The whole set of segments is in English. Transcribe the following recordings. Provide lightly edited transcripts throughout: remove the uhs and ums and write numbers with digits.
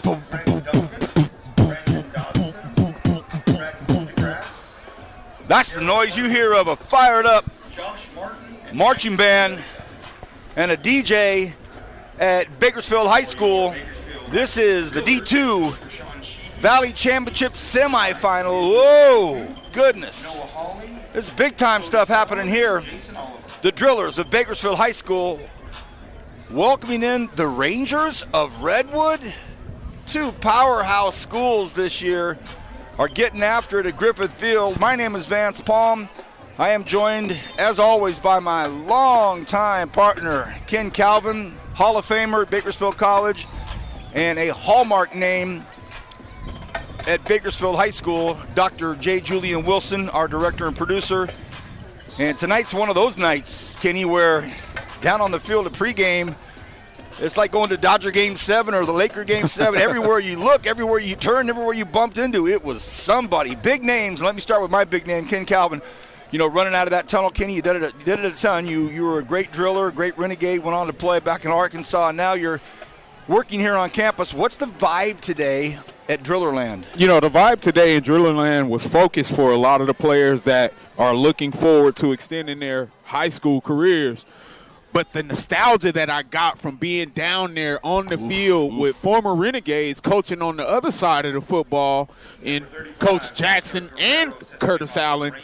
Boom, boom, boom, That's the noise you hear of a fired up marching band and a DJ at Bakersfield High School. This is the D2 Valley Championship semifinal. Whoa, goodness. This is big time stuff happening here. The Drillers of Bakersfield High School welcoming in the Rangers of Redwood. Two powerhouse schools this year are getting after it at Griffith Field. My name is Vance Palm. I am joined, as always, by my longtime partner, Ken Calvin, Hall of Famer at Bakersfield College, and a hallmark name at Bakersfield High School, Dr. J. Julian Wilson, our director and producer. And tonight's one of those nights, Kenny, where down on the field at pregame, it's like going to Dodger Game 7 or the Laker Game 7. Everywhere you look, everywhere you turn, everywhere you bumped into, it was somebody. Big names. Let me start with my big name, Ken Calvin. You know, running out of that tunnel, Kenny, you did it a ton. You were a great driller, a great renegade, went on to play back in Arkansas, and now you're working here on campus. What's the vibe today at Drillerland? You know, the vibe today in Drillerland was focused for a lot of the players that are looking forward to extending their high school careers. But the nostalgia that I got from being down there on the field with former Renegades coaching on the other side of the football in Coach Jackson and Curtis Allen,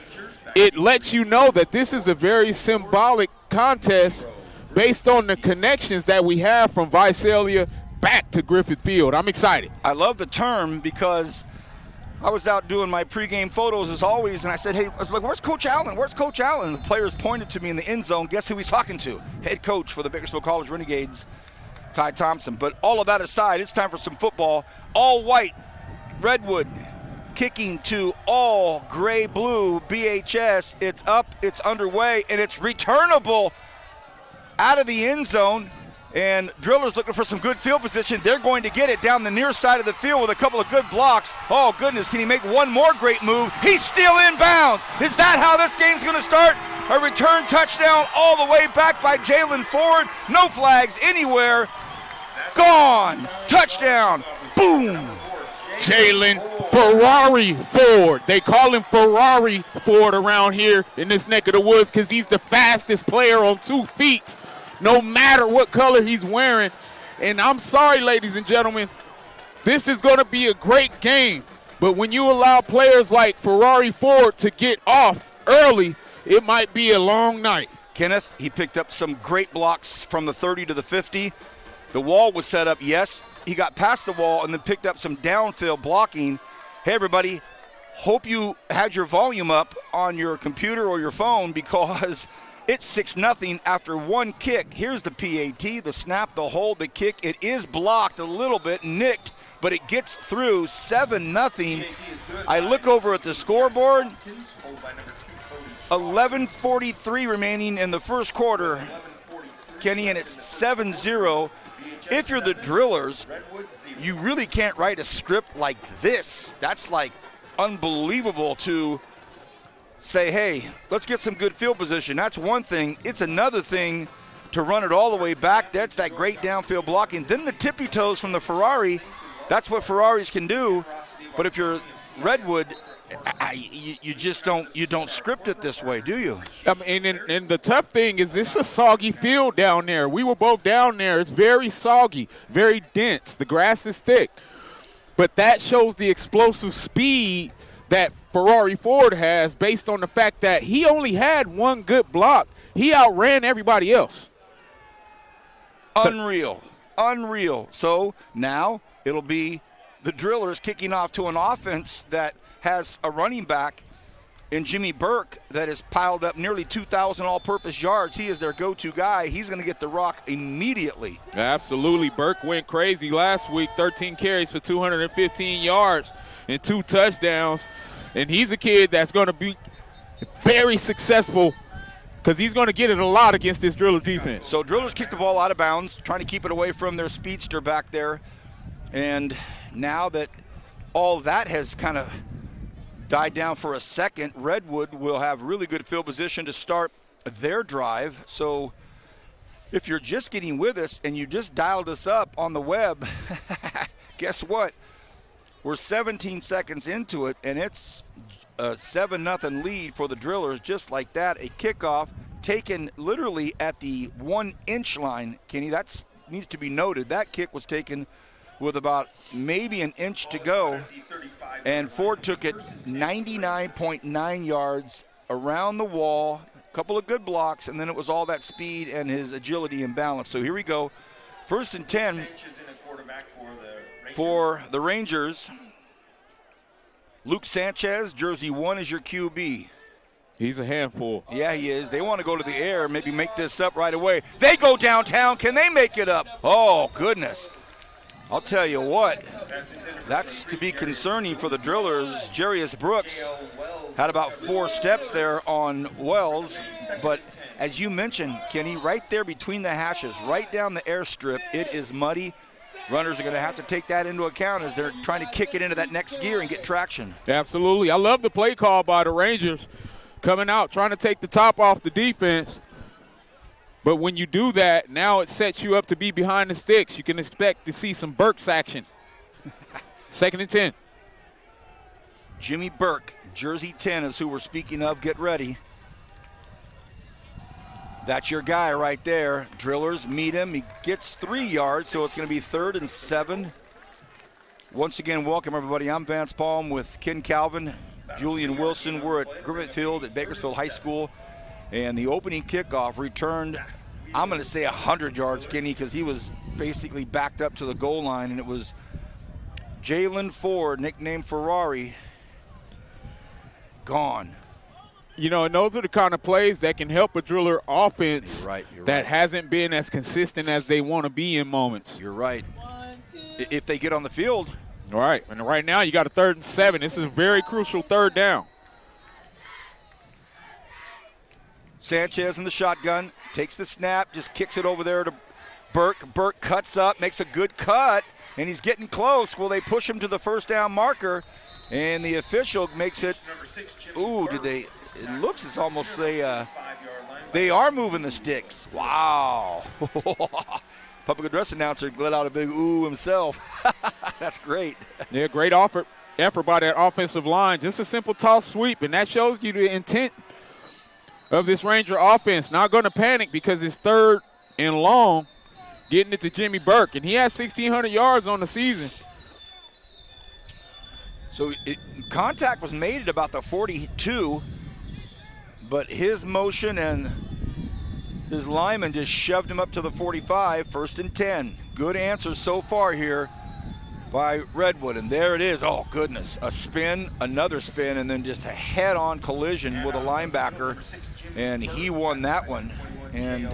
it lets you know that this is a very symbolic contest based on the connections that we have from Visalia back to Griffith Field. I'm excited. I love the term because I was out doing my pregame photos as always, and I said, hey, I was like, where's Coach Allen? Where's Coach Allen? And the players pointed to me in the end zone. Guess who he's talking to? Head coach for the Bakersfield College Renegades, Ty Thompson. But all of that aside, it's time for some football. All white, Redwood, kicking to all gray-blue BHS. It's up, it's underway, and it's returnable out of the end zone. And Drillers looking for some good field position. They're going to get it down the near side of the field with a couple of good blocks. Oh, goodness, can he make one more great move? He's still inbounds. Is that how this game's going to start? A return touchdown all the way back by Jalen Ford. No flags anywhere. Gone. Touchdown. Boom. Jalen Ferrari Ford. They call him Ferrari Ford around here in this neck of the woods because he's the fastest player on 2 feet, no matter what color he's wearing. And I'm sorry, ladies and gentlemen, this is going to be a great game. But when you allow players like Ferrari Ford to get off early, it might be a long night. Kenneth, he picked up some great blocks from the 30 to the 50. The wall was set up, yes. He got past the wall and then picked up some downfield blocking. Hey, everybody, hope you had your volume up on your computer or your phone because it's 6-0 after one kick. Here's the PAT, the snap, the hold, the kick. It is blocked a little bit, nicked, but it gets through 7-0. I look over at the scoreboard. 11:43 remaining in the first quarter, Kenny, and it's 7-0. If you're the Drillers, you really can't write a script like this. That's like unbelievable to say, hey, let's get some good field position. That's one thing. It's another thing to run it all the way back. That's that great downfield blocking. Then the tippy toes from the Ferrari. That's what Ferraris can do. But if you're Redwood, you just don't script it this way, do you? And the tough thing is it's a soggy field down there. We were both down there. It's very soggy, very dense. The grass is thick. But that shows the explosive speed that Ferrari Ford has based on the fact that he only had one good block. He outran everybody else. Unreal. So now it'll be the Drillers kicking off to an offense that has a running back in Jimmy Burke that has piled up nearly 2,000 all-purpose yards. He is their go-to guy. He's going to get the rock immediately. Absolutely. Burke went crazy last week, 13 carries for 215 yards and 2 touchdowns. And he's a kid that's going to be very successful because he's going to get it a lot against this Driller defense. So Drillers kick the ball out of bounds, trying to keep it away from their speedster back there. And now that all that has kind of died down for a second, Redwood will have really good field position to start their drive. So if you're just getting with us and you just dialed us up on the web, guess what? We're 17 seconds into it, and it's a 7-0 lead for the Drillers, just like that. A kickoff taken literally at the 1-inch line, Kenny. That needs to be noted. That kick was taken with about maybe an inch to go, and Ford took it 99.9 yards around the wall, a couple of good blocks, and then it was all that speed and his agility and balance. So here we go. 1st and 10 for the Rangers. Luke Sanchez, jersey 1, is your QB. He's a handful. Yeah, he is. They want to go to the air, maybe make this up right away. They go downtown. Can they make it up? Oh, goodness. I'll tell you what, that's to be concerning for the Drillers. Jarius Brooks had about 4 steps there on Wells, but as you mentioned, Kenny, right there between the hashes, right down the airstrip, it is muddy. Runners are going to have to take that into account as they're trying to kick it into that next gear and get traction. Absolutely. I love the play call by the Rangers coming out, trying to take the top off the defense. But when you do that, now it sets you up to be behind the sticks. You can expect to see some Burks action. 2nd and 10. Jimmy Burke, jersey 10 is who we're speaking of. Get ready. That's your guy right there. Drillers meet him. He gets 3 yards, so it's going to be 3rd and 7. Once again, welcome everybody. I'm Vance Palm with Ken Calvin, Julian Wilson. We're at Redwood at Bakersfield High School. And the opening kickoff returned, I'm going to say 100 yards, Kenny, because he was basically backed up to the goal line, and it was Jalen Ford, nicknamed Ferrari, gone. You know, and those are the kind of plays that can help a Driller offense that hasn't been as consistent as they want to be in moments. You're right. If they get on the field. All right, and right now you got a 3rd and 7. This is a very crucial 3rd down. Sanchez in the shotgun, takes the snap, just kicks it over there to Burke. Burke cuts up, makes a good cut, and he's getting close. Will they push him to the 1st down marker? And the official makes it, ooh, it looks as almost they are moving the sticks. Wow. Public address announcer let out a big ooh himself. That's great. Yeah, great effort by that offensive line. Just a simple toss sweep, and that shows you the intent of this Ranger offense. Not going to panic because it's 3rd and long, getting it to Jimmy Burke, and he has 1,600 yards on the season. So contact was made at about the 42, but his motion and his lineman just shoved him up to the 45, 1st and 10. Good answer so far here by Redwood, and there it is. Oh, goodness. A spin, another spin, and then just a head-on collision with a linebacker, and he won that one. And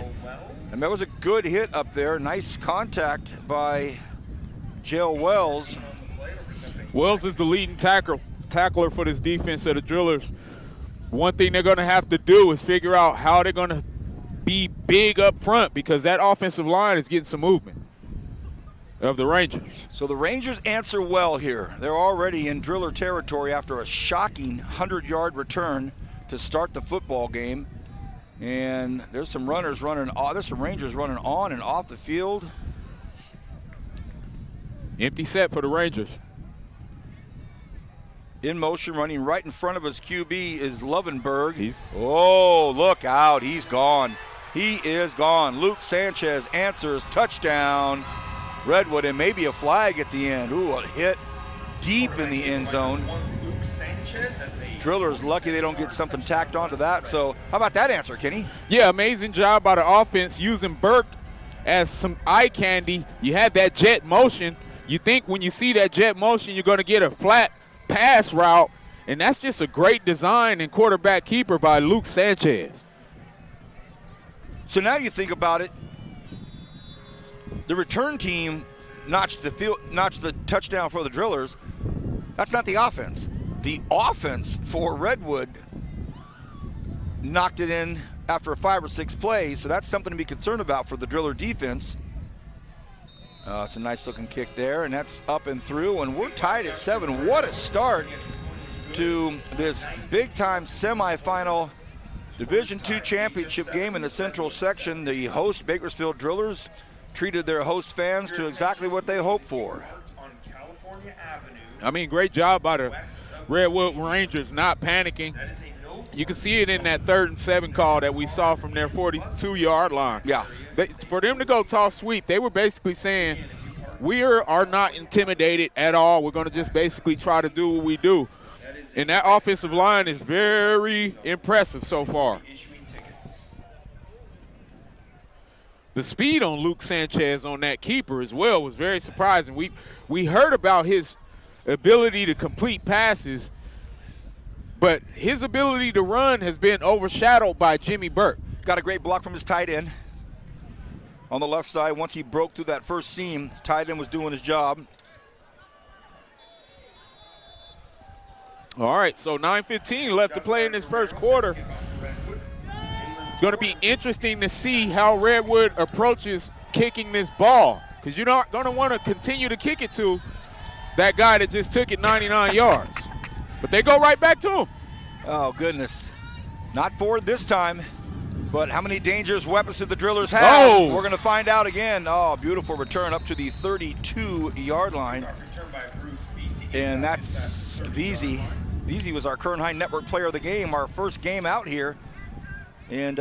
that was a good hit up there. Nice contact by Jale Wells. Wells is the leading tackler for this defense of the Drillers. One thing they're going to have to do is figure out how they're going to be big up front, because that offensive line is getting some movement of the Rangers. So the Rangers answer well here. They're already in Driller territory after a shocking 100-yard return to start the football game. And there's some Rangers running on and off the field. Empty set for the Rangers. In motion, running right in front of his QB is Lovenberg. Oh, look out. He's gone. He is gone. Luke Sanchez answers, touchdown. Redwood, and maybe a flag at the end. Ooh, a hit deep in the end zone. Drillers lucky they don't get something tacked onto that. So how about that answer, Kenny? Yeah, amazing job by the offense using Burke as some eye candy. You had that jet motion. You think when you see that jet motion, you're going to get a flat pass route, and that's just a great design and quarterback keeper by Luke Sanchez. So now you think about it, the return team notched the touchdown for the Drillers. That's not the offense. The offense for Redwood knocked it in after 5 or 6 plays, so that's something to be concerned about for the Driller defense. It's a nice-looking kick there, and that's up and through, and we're tied at 7. What a start to this big-time semifinal Division II championship game in the Central section. The host, Bakersfield Drillers, treated their host fans to exactly what they hoped for. I mean, great job by the Redwood Rangers not panicking. You can see it in that 3rd and 7 call that we saw from their 42-yard line. Yeah. For them to go toss sweep, they were basically saying, we are not intimidated at all. We're going to just basically try to do what we do. And that offensive line is very impressive so far. The speed on Luke Sanchez on that keeper as well was very surprising. We heard about his ability to complete passes, but his ability to run has been overshadowed by Jimmy Burke. Got a great block from his tight end on the left side. Once he broke through that first seam, tight end was doing his job. All right, so 9:15 left to play in this first quarter. It's going to be interesting to see how Redwood approaches kicking this ball, because you're not going to want to continue to kick it to that guy that just took it 99 yards. But they go right back to him. Oh, goodness. Not forward this time, but how many dangerous weapons did the Drillers have? Oh. We're going to find out again. Oh, beautiful return up to the 32-yard line. And that's Veazey. Veazey was our Kern High Network Player of the Game, our first game out here. And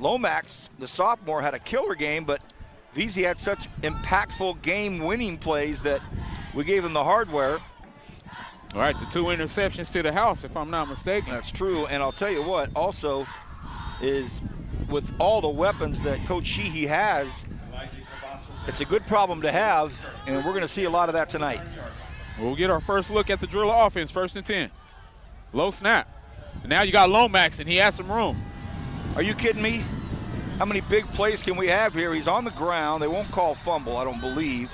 Lomax, the sophomore, had a killer game, but Veazey had such impactful game-winning plays that we gave him the hardware. All right, the 2 interceptions to the house, if I'm not mistaken. That's true, and I'll tell you what, also is with all the weapons that Coach Sheehy has, it's a good problem to have, and we're going to see a lot of that tonight. We'll get our first look at the Driller offense, 1st and 10. Low snap. And now you got Lomax, and he has some room. Are you kidding me? How many big plays can we have here? He's on the ground. They won't call fumble, I don't believe.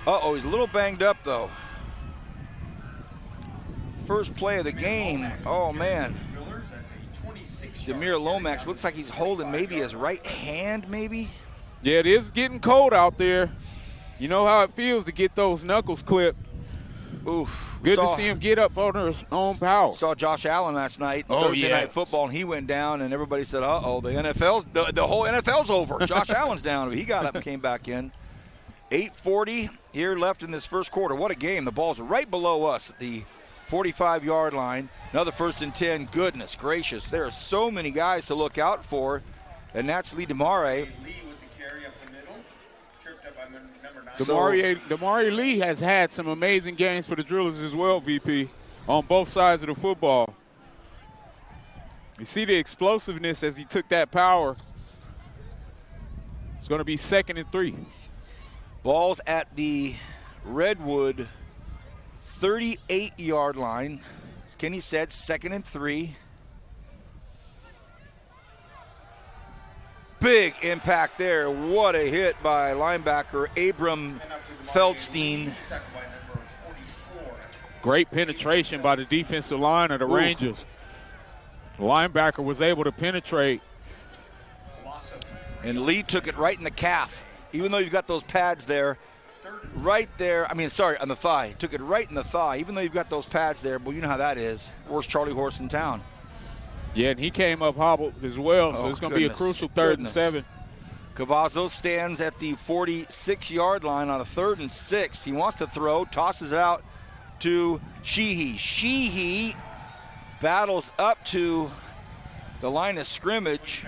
Uh-oh, he's a little banged up, though. First play of the game. Oh, man. Demir Lomax looks like he's holding maybe his right hand, maybe? Yeah, it is getting cold out there. You know how it feels to get those knuckles clipped. Oof. Good to see him get up on his own power. Saw Josh Allen last night, Thursday Night Football, and he went down, and everybody said, uh-oh, the whole NFL's over. Josh Allen's down. He got up and came back in. 8:40 here left in this first quarter. What a game. The ball's right below us at the 45-yard line. Another 1st and 10. Goodness gracious. There are so many guys to look out for, and that's Lee Demare. Demare Lee has had some amazing games for the Drillers as well, VP, on both sides of the football. You see the explosiveness as he took that power. It's going to be 2nd and 3. Ball's at the Redwood 38-yard line. As Kenny said, 2nd and 3. Big impact there. What a hit by linebacker Abram Feldstein. Great penetration by the defensive line of the Rangers. The linebacker was able to penetrate. And Lee took it right in the calf. Even though you've got those pads there, right there. on the thigh. Took it right in the thigh. Even though you've got those pads there, well, you know how that is. Worst Charlie horse in town. Yeah, and he came up hobbled as well, so it's going to be a crucial 3rd and 7. Cavazos stands at the 46-yard line on a 3rd and 6. He wants to throw, tosses it out to Sheehy. Sheehy battles up to the line of scrimmage,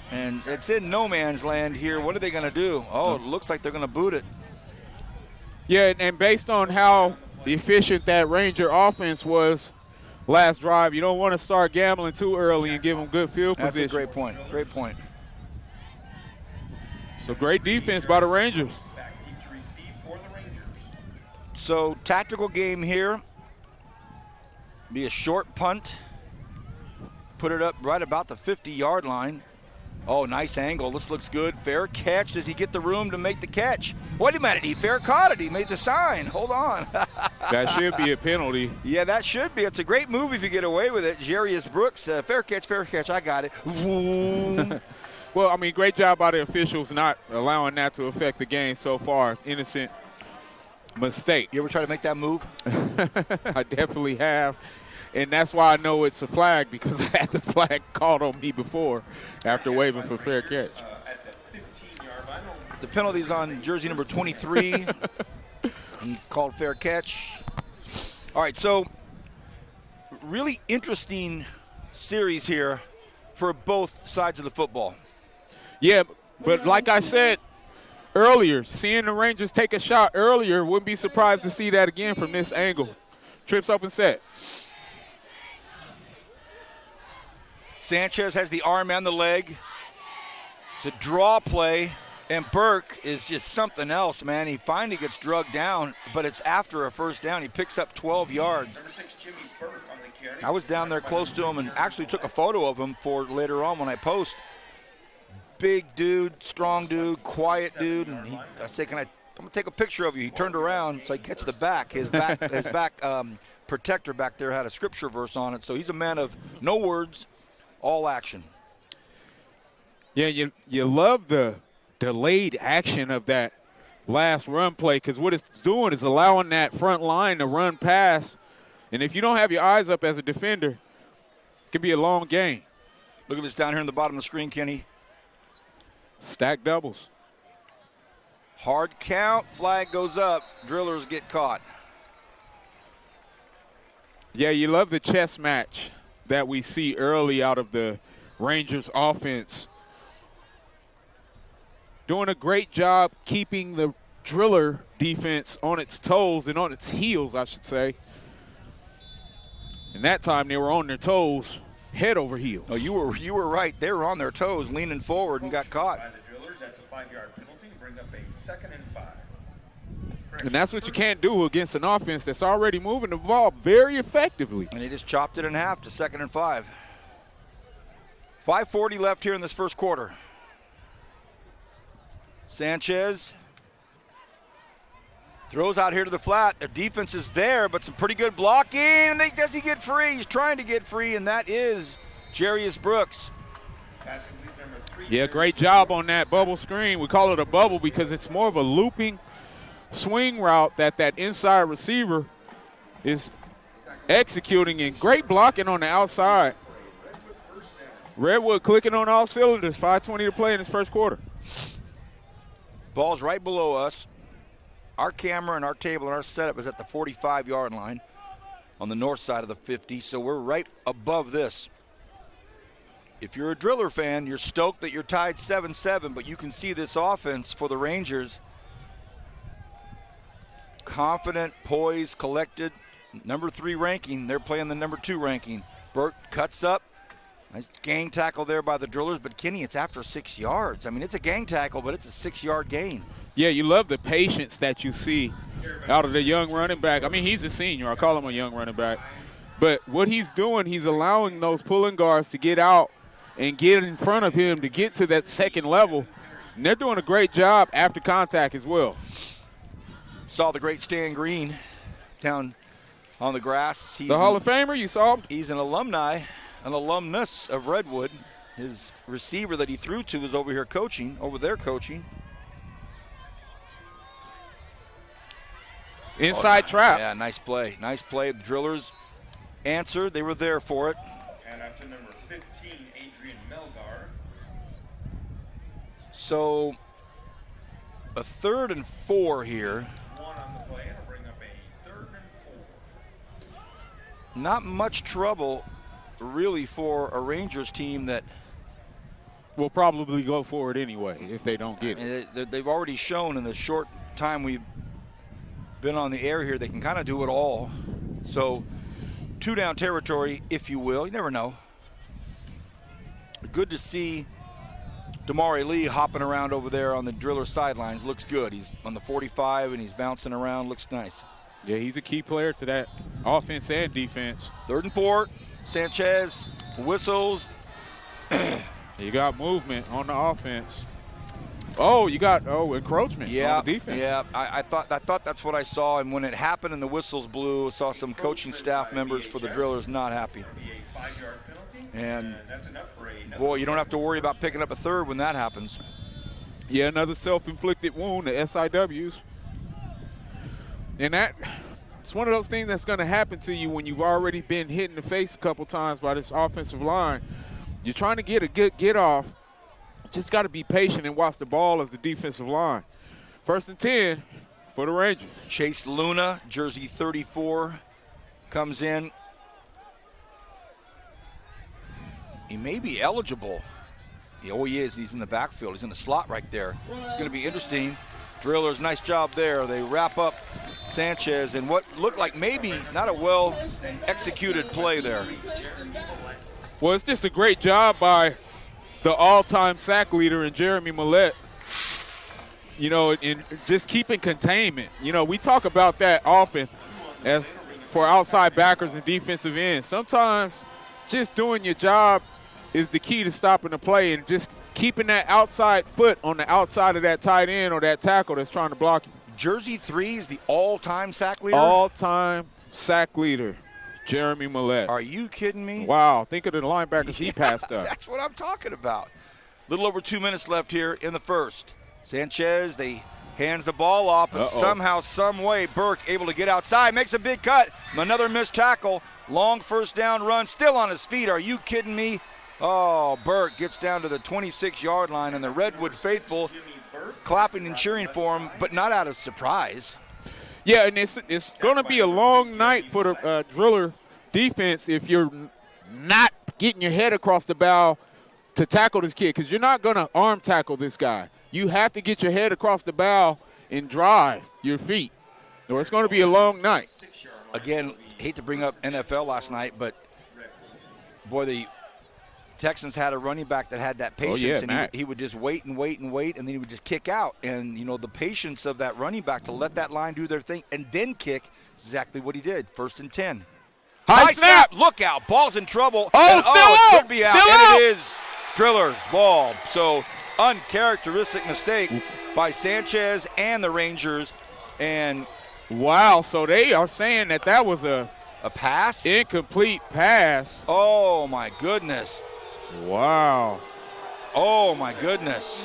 and it's in no man's land here. What are they going to do? Oh, it looks like they're going to boot it. Yeah, and based on how efficient that Ranger offense was last drive, you don't want to start gambling too early and give them good field position. That's a great point. Great point. So great defense by the Rangers. So tactical game here. Be a short punt. Put it up right about the 50-yard line. Oh, nice angle. This looks good. Fair catch. Does he get the room to make the catch? Wait a minute. He fair caught it. He made the sign. Hold on. That should be a penalty. Yeah, that should be. It's a great move if you get away with it. Jarius Brooks, fair catch. I got it. Well, I mean, great job by the officials not allowing that to affect the game so far. Innocent mistake. You ever try to make that move? I definitely have. And that's why I know it's a flag, because I had the flag called on me before after waving for fair catch. The penalty's on jersey number 23. He called fair catch. All right, so really interesting series here for both sides of the football. Yeah, but like I said earlier, seeing the Rangers take a shot earlier, wouldn't be surprised to see that again from this angle. Trips up and set. Sanchez has the arm and the leg. It's a draw play, and Burke is just something else, man. He finally gets drugged down, but it's after a first down. He picks up 12 yards. I was down there close to him and actually took a photo of him for later on when I post. Big dude, strong dude, quiet dude, and I said, I'm gonna take a picture of you. He turned around, so I catch the back. His back protector back there had a scripture verse on it, so he's a man of no words, all action. Yeah, you love the delayed action of that last run play, because what it's doing is allowing that front line to run past, and if you don't have your eyes up as a defender, it can be a long game. Look at this down here in the bottom of the screen, Kenny. Stack doubles. Hard count, flag goes up, drillers get caught. Yeah, you love the chess match that we see early out of the Rangers offense. Doing a great job keeping the driller defense on its toes and on its heels, I should say. And that time they were on their toes, head over heels. Oh, you were right. They were on their toes, leaning forward, and got caught. By the drillers, that's a 5-yard penalty. Bring up a 2nd and 5. And that's what you can't do against an offense that's already moving the ball very effectively. And he just chopped it in half to 2nd and 5. 5:40 left here in this first quarter. Sanchez throws out here to the flat. Their defense is there, but some pretty good blocking. And does he get free? He's trying to get free, and that is Jarius Brooks. Yeah, great job on that bubble screen. We call it a bubble because it's more of a looping swing route that inside receiver is executing, and great blocking on the outside. Redwood clicking on all cylinders. 5:20 to play in this first quarter. Ball's right below us. Our camera and our table and our setup is at the 45-yard line on the north side of the 50, so we're right above this. If you're a driller fan, you're stoked that you're tied 7-7, but you can see this offense for the Rangers. Confident, poised, collected. Number 3 ranking. They're playing the number 2 ranking. Burke cuts up. Nice gang tackle there by the drillers, but Kenny, it's after 6 yards. I mean, it's a gang tackle, but it's a 6-yard gain. Yeah, you love the patience that you see out of the young running back. I mean, he's a senior. I call him a young running back. But what he's doing, he's allowing those pulling guards to get out and get in front of him to get to that second level. And they're doing a great job after contact as well. Saw the great Stan Green down on the grass. The Hall of Famer, you saw him? He's an alumni, an alumnus of Redwood. His receiver that he threw to is over there coaching. Inside trap. Yeah, nice play. Nice play. The drillers answered. They were there for it. And after number 15, Adrian Melgar. So a 3rd and 4 here. 1 on the play, and it'll bring up a 3rd and 4. Not much trouble, really, for a Rangers team that will probably go for it anyway if they don't get it. They've already shown in the short time we've been on the air here, they can kind of do it all. So 2-down territory, if you will. You never know. Good to see Damari Lee hopping around over there on the driller sidelines. Looks good. He's on the 45 and he's bouncing around. Looks nice. Yeah, he's a key player to that offense and defense. 3rd and 4. Sanchez whistles. You got movement on the offense. Oh, you got encroachment on the defense. Yeah, I thought that's what I saw, and when it happened and the whistles blew, I saw some coaching staff members for the drillers not happy. And boy, you don't have to worry about picking up a 3rd when that happens. Yeah, another self-inflicted wound, the SIWs. And it's one of those things that's going to happen to you when you've already been hit in the face a couple times by this offensive line. You're trying to get a good get-off. Just got to be patient and watch the ball as the defensive line. 1st and 10 for the Rangers. Chase Luna, jersey 34, comes in. He may be eligible. Oh, he is. He's in the backfield. He's in the slot right there. It's going to be interesting. Drillers, nice job there. They wrap up Sanchez in what looked like maybe not a well-executed play there. Well, it's just a great job by the all-time sack leader in Jeremy Millette. You know, in just keeping containment. You know, we talk about that often as for outside backers and defensive ends. Sometimes just doing your job is the key to stopping the play, and just keeping that outside foot on the outside of that tight end or that tackle that's trying to block you. Jersey 3 is the all-time sack leader? All-time sack leader, Jeremy Millette. Are you kidding me? Wow, think of the linebackers he passed up. That's what I'm talking about. Little over 2 minutes left here in the first. Sanchez, they hands the ball off, and somehow, some way, Burke able to get outside, makes a big cut. Another missed tackle. Long first down run, still on his feet. Are you kidding me? Oh, Burke gets down to the 26-yard line, and the Redwood faithful clapping and cheering for him, but not out of surprise. Yeah, and it's going to be a long night for the Driller defense if you're not getting your head across the bow to tackle this kid, because you're not going to arm tackle this guy. You have to get your head across the bow and drive your feet, or it's going to be a long night. Again, hate to bring up NFL last night, but, boy, the Texans had a running back that had that patience, and he would just wait and wait and wait, and then he would just kick out. And, you know, the patience of that running back to let that line do their thing and then kick is exactly what he did. 1st and 10. High snap. Look out. Ball's in trouble. Still it could be out. And it is Driller's ball. So uncharacteristic mistake by Sanchez and the Rangers. And wow, so they are saying that was a pass? Incomplete pass. Oh, my goodness. Wow. Oh, my goodness.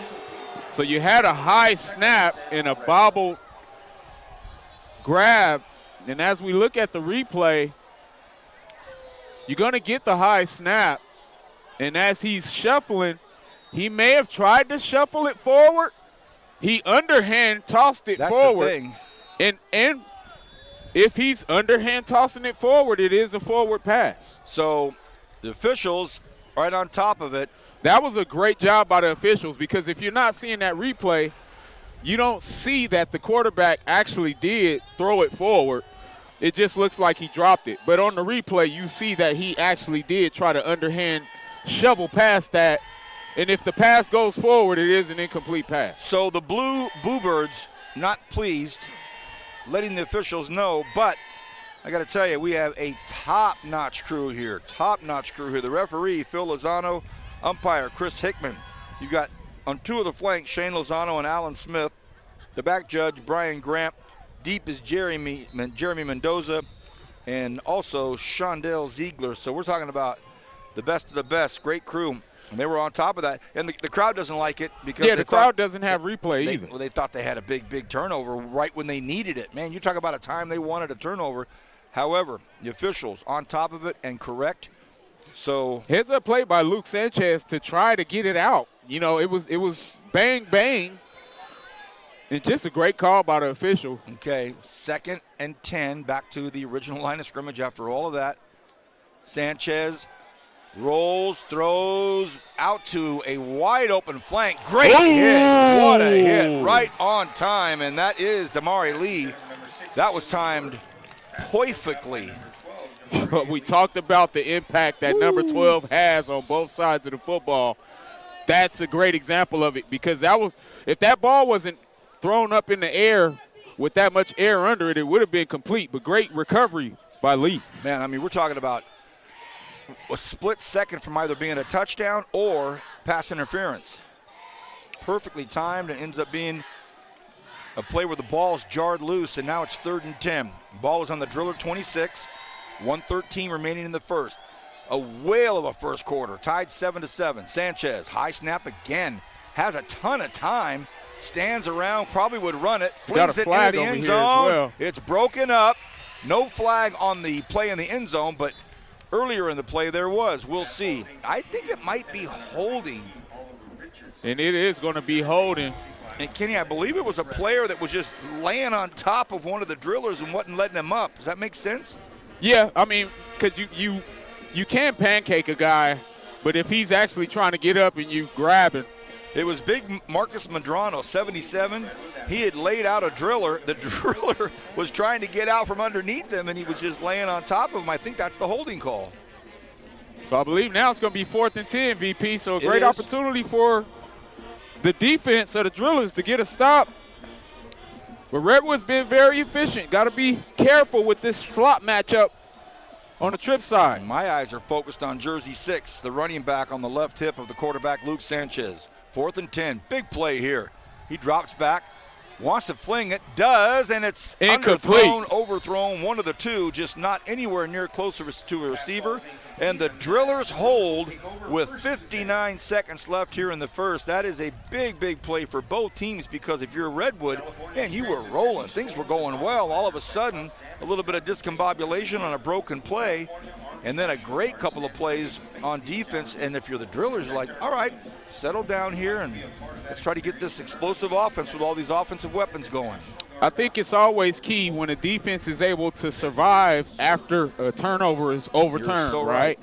So you had a high snap and a bobbled grab. And as we look at the replay, you're going to get the high snap. And as he's shuffling, he may have tried to shuffle it forward. He underhand tossed it forward. That's the thing. And if he's underhand tossing it forward, it is a forward pass. So the officials right on top of it. That was a great job by the officials, because if you're not seeing that replay, you don't see that the quarterback actually did throw it forward. It just looks like he dropped it. But on the replay, you see that he actually did try to underhand shovel past that. And if the pass goes forward, it is an incomplete pass. So the Blue Bluebirds not pleased, letting the officials know, but I got to tell you, we have a top-notch crew here. The referee, Phil Lozano, umpire, Chris Hickman. You got on 2 of the flanks, Shane Lozano and Alan Smith. The back judge, Brian Grant. Deep is Jeremy Mendoza, and also Shondell Ziegler. So we're talking about the best of the best. Great crew. And they were on top of that. And the crowd doesn't like it because the crowd doesn't have replay either. Well, they thought they had a big turnover right when they needed it. Man, you talk about a time they wanted a turnover. However, the officials on top of it and correct. So here's a play by Luke Sanchez to try to get it out. You know, it was bang, bang. And just a great call by the official. Okay, 2nd and 10, back to the original line of scrimmage after all of that. Sanchez rolls, throws out to a wide open flank. Great hit. What a hit. Right on time. And that is Damari Lee. That was timed perfectly. We talked about the impact that number 12 has on both sides of the football. That's a great example of it, because if that ball wasn't thrown up in the air with that much air under it, it would have been complete. But great recovery by Lee. Man, I mean, we're talking about a split second from either being a touchdown or pass interference. Perfectly timed, and ends up being a play where the ball's jarred loose, and now it's 3rd and 10. Ball is on the Driller 26, 1:13 remaining in the first. A whale of a first quarter, tied 7-7. Sanchez, high snap again, has a ton of time, stands around, probably would run it, flings it into the end zone. Well. It's broken up. No flag on the play in the end zone, but earlier in the play there was. We'll see. I think it might be holding. And it is going to be holding. And Kenny, I believe it was a player that was just laying on top of one of the drillers and wasn't letting him up. Does that make sense? Yeah, I mean, because you can pancake a guy, but if he's actually trying to get up and you grab him. It was big Marcus Medrano, 77. He had laid out a driller. The driller was trying to get out from underneath him, and he was just laying on top of him. I think that's the holding call. So I believe now it's going to be 4th and 10, VP. So a great opportunity for the defense of the drillers to get a stop. But Redwood's been very efficient. Got to be careful with this slot matchup on the trip side. My eyes are focused on jersey 6, the running back on the left hip of the quarterback, Luke Sanchez. 4th and 10. Big play here. He drops back, wants to fling it, does, and it's incomplete. Underthrown, overthrown, one of the two, just not anywhere near close to a receiver. And the drillers hold with 59 seconds left here in the first. That is a big, big play for both teams because if you're Redwood, man, you were rolling. Things were going well. All of a sudden, a little bit of discombobulation on a broken play, and then a great couple of plays on defense. And if you're the drillers, you're like, all right, settle down here and let's try to get this explosive offense with all these offensive weapons going. I think it's always key when a defense is able to survive after a turnover is overturned, so right?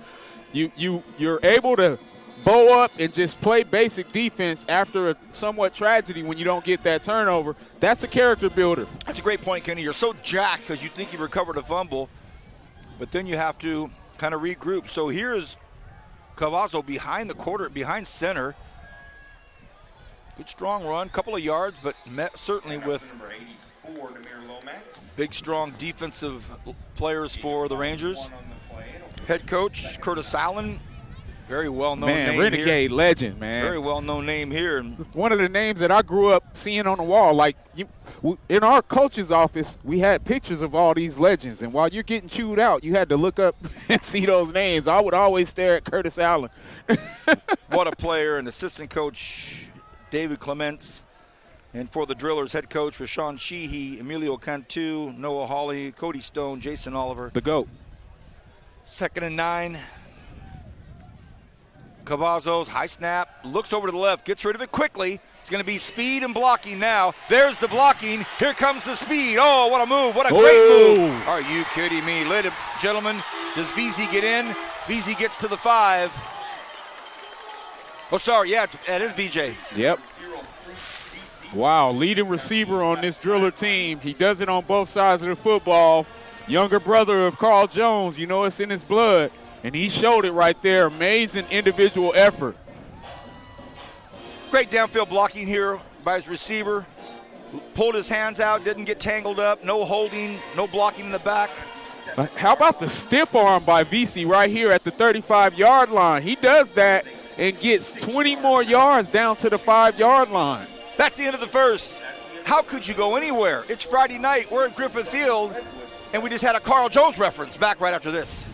You're able to bow up and just play basic defense after a somewhat tragedy when you don't get that turnover. That's a character builder. That's a great point, Kenny. You're so jacked because you think you've recovered a fumble, but then you have to kind of regroup. So here's Cavazzo behind center. Good strong run, couple of yards, but met certainly with big, strong defensive players for the Rangers. Head coach Curtis Allen, very well-known name here. Renegade legend, man. Very well-known name here. One of the names that I grew up seeing on the wall. Like in our coach's office, we had pictures of all these legends, and while you're getting chewed out, you had to look up and see those names. I would always stare at Curtis Allen. What a player, and assistant coach David Clements. And for the Drillers, head coach Rashawn Sheehy, Emilio Cantu, Noah Hawley, Cody Stone, Jason Oliver. The GOAT. 2nd and 9. Cavazzo's high snap, looks over to the left, gets rid of it quickly. It's going to be speed and blocking now. There's the blocking. Here comes the speed. Oh, what a move. What a great move. Are you kidding me? Ladies and gentlemen, does VZ get in? VZ gets to the 5. Oh, sorry. Yeah, it is BJ. Yep. Wow, leading receiver on this Driller team. He does it on both sides of the football. Younger brother of Carl Jones, you know it's in his blood. And he showed it right there. Amazing individual effort. Great downfield blocking here by his receiver. Pulled his hands out, didn't get tangled up. No holding, no blocking in the back. How about the stiff arm by VC right here at the 35-yard line? He does that and gets 20 more yards down to the 5-yard line. That's the end of the first. How could you go anywhere? It's Friday night. We're at Griffith Field, and we just had a Carl Jones reference. Back right after this.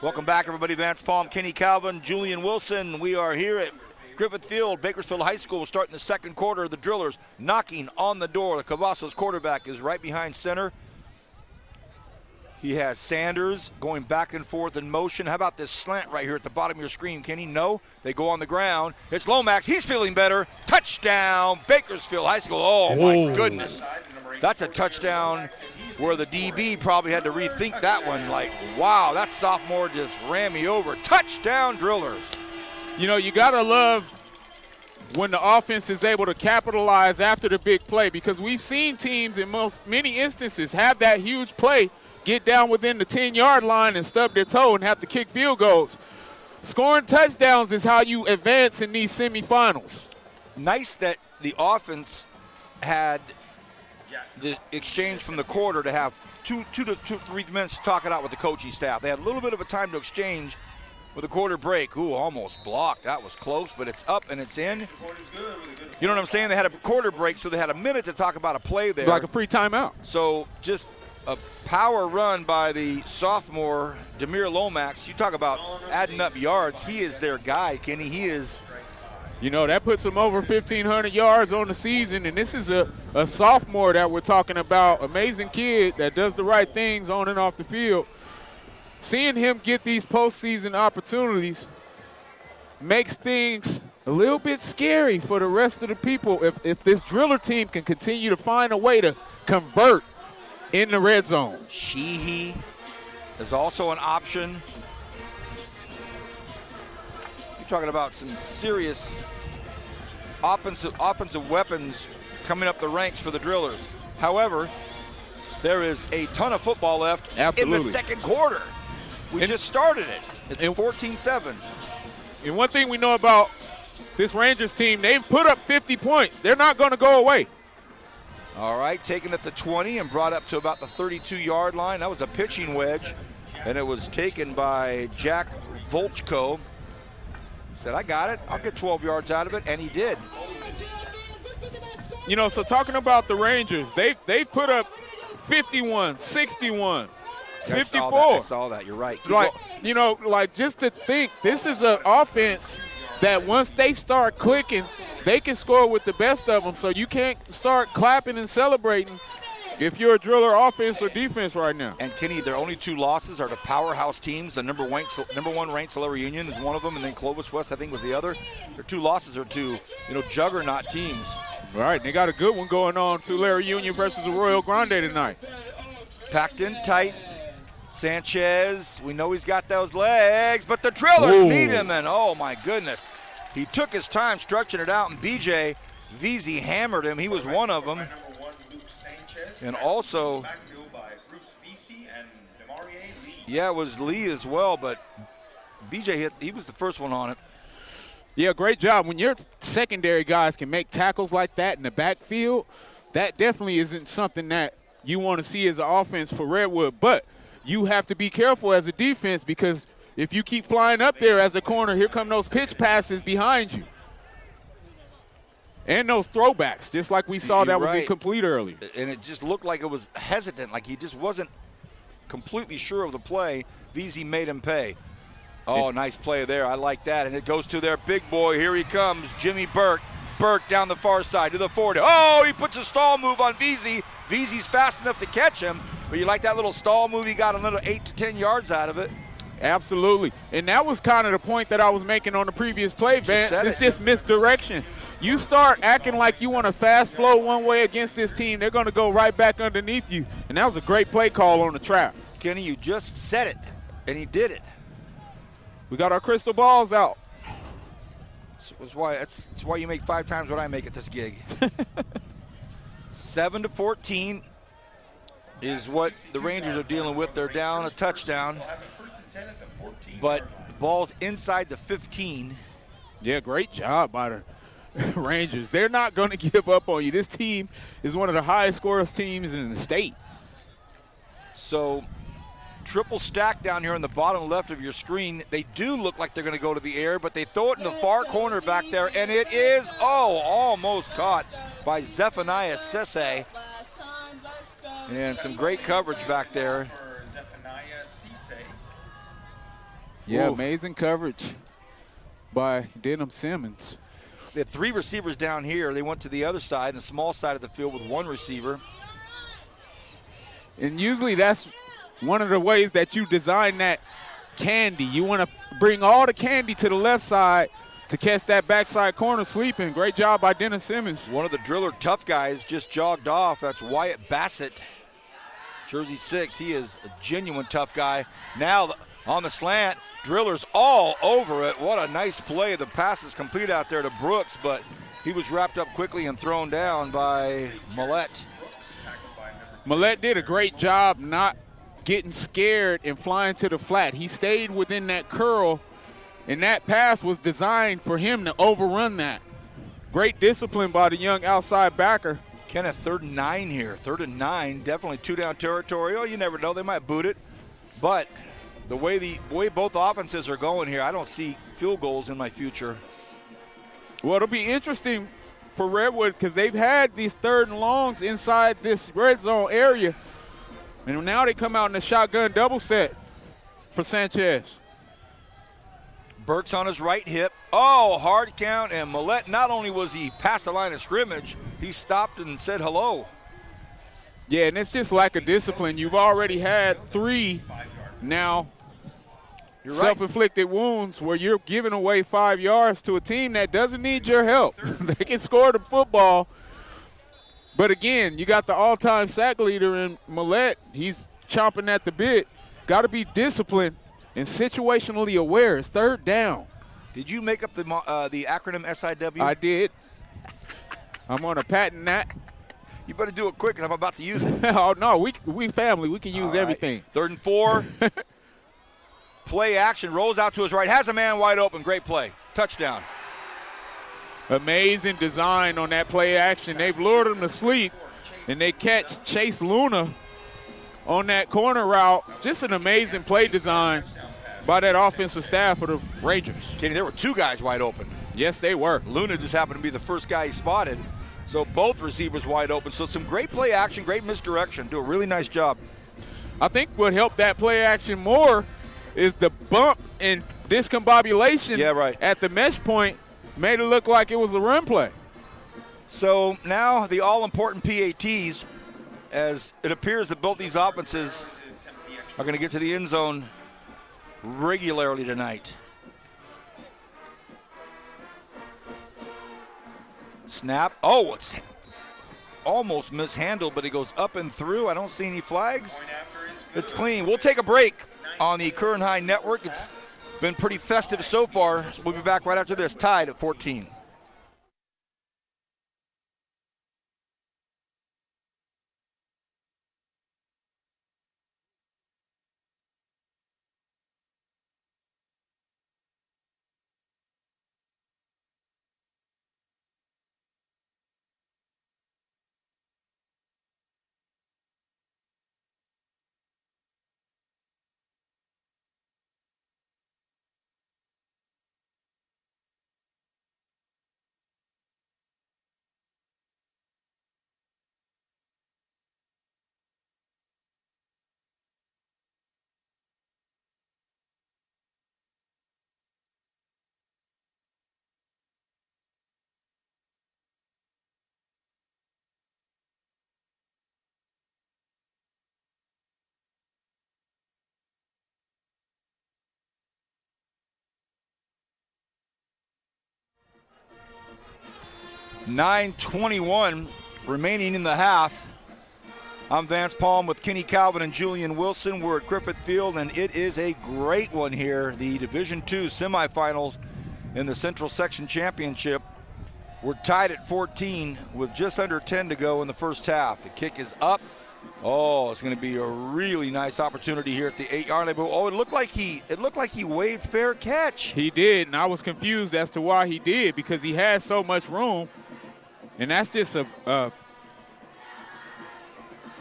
Welcome back, everybody. Vance Palm, Kenny Calvin, Julian Wilson. We are here at Griffith Field, Bakersfield High School, starting the second quarter. The Drillers knocking on the door. The Cavazzo's quarterback is right behind center. He has Sanders going back and forth in motion. How about this slant right here at the bottom of your screen, Kenny? No, they go on the ground. It's Lomax. He's feeling better. Touchdown, Bakersfield High School. Oh, my goodness. That's a touchdown where the DB probably had to rethink that one. Like, wow, that sophomore just ran me over. Touchdown, Drillers. You know, you got to love when the offense is able to capitalize after the big play, because we've seen teams in many instances have that huge play, get down within the 10-yard line and stub their toe and have to kick field goals. Scoring touchdowns is how you advance in these semifinals. Nice that the offense had the exchange from the quarter to have 2 to 3 minutes to talk it out with the coaching staff. They had a little bit of a time to exchange with a quarter break. Ooh, almost blocked. That was close, but it's up and it's in. You know what I'm saying? They had a quarter break, so they had a minute to talk about a play there. Like a free timeout. So just a power run by the sophomore, Demir Lomax. You talk about adding up yards. He is their guy, Kenny. He is. You know, that puts him over 1,500 yards on the season, and this is a sophomore that we're talking about. Amazing kid that does the right things on and off the field. Seeing him get these postseason opportunities makes things a little bit scary for the rest of the people if this Driller team can continue to find a way to convert in the red zone. Sheehy is also an option. You're talking about some serious offensive weapons coming up the ranks for the Drillers. However, there is a ton of football left in the second quarter. We just started it. It's 14-7. And one thing we know about this Rangers team, they've put up 50 points. They're not going to go away. All right, taken at the 20 and brought up to about the 32-yard line. That was a pitching wedge, and it was taken by Jack Volchko. He said, I got it. I'll get 12 yards out of it, and he did. You know, so talking about the Rangers, they've put up 51, 61. 54. I saw that. You're right. Like, you know, like just to think, this is an offense that once they start clicking, they can score with the best of them. So you can't start clapping and celebrating if you're a Driller offense or defense right now. And Kenny, their only 2 losses are to powerhouse teams. The number 1 ranked Solera Union is one of them, and then Clovis West, I think, was the other. Their 2 losses are to, juggernaut teams. All right, they got a good one going on. Tulare Union versus the Royal Grande tonight. Packed in tight. Sanchez, we know he's got those legs, but the Drillers need him, and oh my goodness. He took his time stretching it out, and BJ Veazey hammered him. He was one of them. And also, yeah, it was Lee as well, but BJ he was the first one on it. Yeah, great job. When your secondary guys can make tackles like that in the backfield, that definitely isn't something that you want to see as an offense for Redwood, but you have to be careful as a defense because if you keep flying up there as a corner, here come those pitch passes behind you. And those throwbacks, just like we saw that was incomplete earlier. And it just looked like it was hesitant, like he just wasn't completely sure of the play. Veazey made him pay. Oh, nice play there. I like that. And it goes to their big boy. Here he comes, Jimmy Burke. Burke down the far side to the 40. Oh, he puts a stall move on Veazey. Veazey's fast enough to catch him, but you like that little stall move? He got another 8 to 10 yards out of it. Absolutely. And that was kind of the point that I was making on the previous play, Vance. It's just misdirection. You start acting like you want to fast flow one way against this team, they're going to go right back underneath you. And that was a great play call on the trap. Kenny, you just said it, and he did it. We got our crystal balls out. That's why you make 5 times what I make at this gig. 7-14 is what the Rangers are dealing with. They're down a touchdown, but ball's inside the 15. Yeah, great job by the Rangers. They're not going to give up on you. This team is one of the highest scorers teams in the state. So triple stack down here in the bottom left of your screen. They do look like they're going to go to the air, but they throw it in the far corner back there, and it is, almost caught by Zephaniah Sese. And some great coverage back there. Yeah, amazing coverage by Denham Simmons. They had 3 receivers down here. They went to the other side, the small side of the field with 1 receiver. And usually that's one of the ways that you design that candy. You want to bring all the candy to the left side to catch that backside corner sleeping. Great job by Dennis Simmons. One of the Driller tough guys just jogged off. That's Wyatt Bassett, jersey 6. He is a genuine tough guy. Now on the slant, Drillers all over it. What a nice play. The pass is complete out there to Brooks, but he was wrapped up quickly and thrown down by Millette. Millette did a great job not getting scared and flying to the flat. He stayed within that curl, and that pass was designed for him to overrun that. Great discipline by the young outside backer. Kenneth, 3rd and 9 here. 3rd and 9, definitely 2-down territory. Oh, you never know. They might boot it. But the way both offenses are going here, I don't see field goals in my future. Well, it'll be interesting for Redwood because they've had these 3rd and longs inside this red zone area. And now they come out in the shotgun double set for Sanchez. Burks on his right hip. Oh, hard count, and Millette, not only was he past the line of scrimmage, he stopped and said hello. Yeah, and it's just lack of discipline. You've already had 3 now self-inflicted wounds where you're giving away 5 yards to a team that doesn't need your help. They can score the football. But again, you got the all-time sack leader in Millette. He's chomping at the bit. Got to be disciplined and situationally aware. It's 3rd down. Did you make up the acronym SIW? I did. I'm going to patent that. You better do it quick because I'm about to use it. Oh, no, we family. We can use everything. 3rd and 4. Play action. Rolls out to his right. Has a man wide open. Great play. Touchdown. Amazing design on that play action. They've lured him to sleep, and they catch Chase Luna on that corner route. Just an amazing play design by that offensive staff for the Rangers. Kenny, there were 2 guys wide open. Yes, they were. Luna just happened to be the first guy he spotted. So both receivers wide open. So some great play action, great misdirection. Do a really nice job. I think what helped that play action more is the bump and discombobulation at the mesh point made it look like it was a run play. So now the all-important PATs, as it appears that both these offenses are going to get to the end zone regularly tonight. Snap. Oh, it's almost mishandled, but it goes up and through. I don't see any flags. It's clean. We'll take a break on the Curran High Network. It's been pretty festive so far. So we'll be back right after this, tied at 14. .9:21 remaining in the half. I'm Vance Palm with Kenny Calvin and Julian Wilson. We're at Griffith Field, and it is a great one here. The Division II semifinals in the Central Section Championship. We're tied at 14 with just under 10 to go in the first half. The kick is up. Oh, it's going to be a really nice opportunity here at the 8-yard line. Oh, it looked like he waved fair catch. He did, and I was confused as to why he did because he had so much room. And that's just a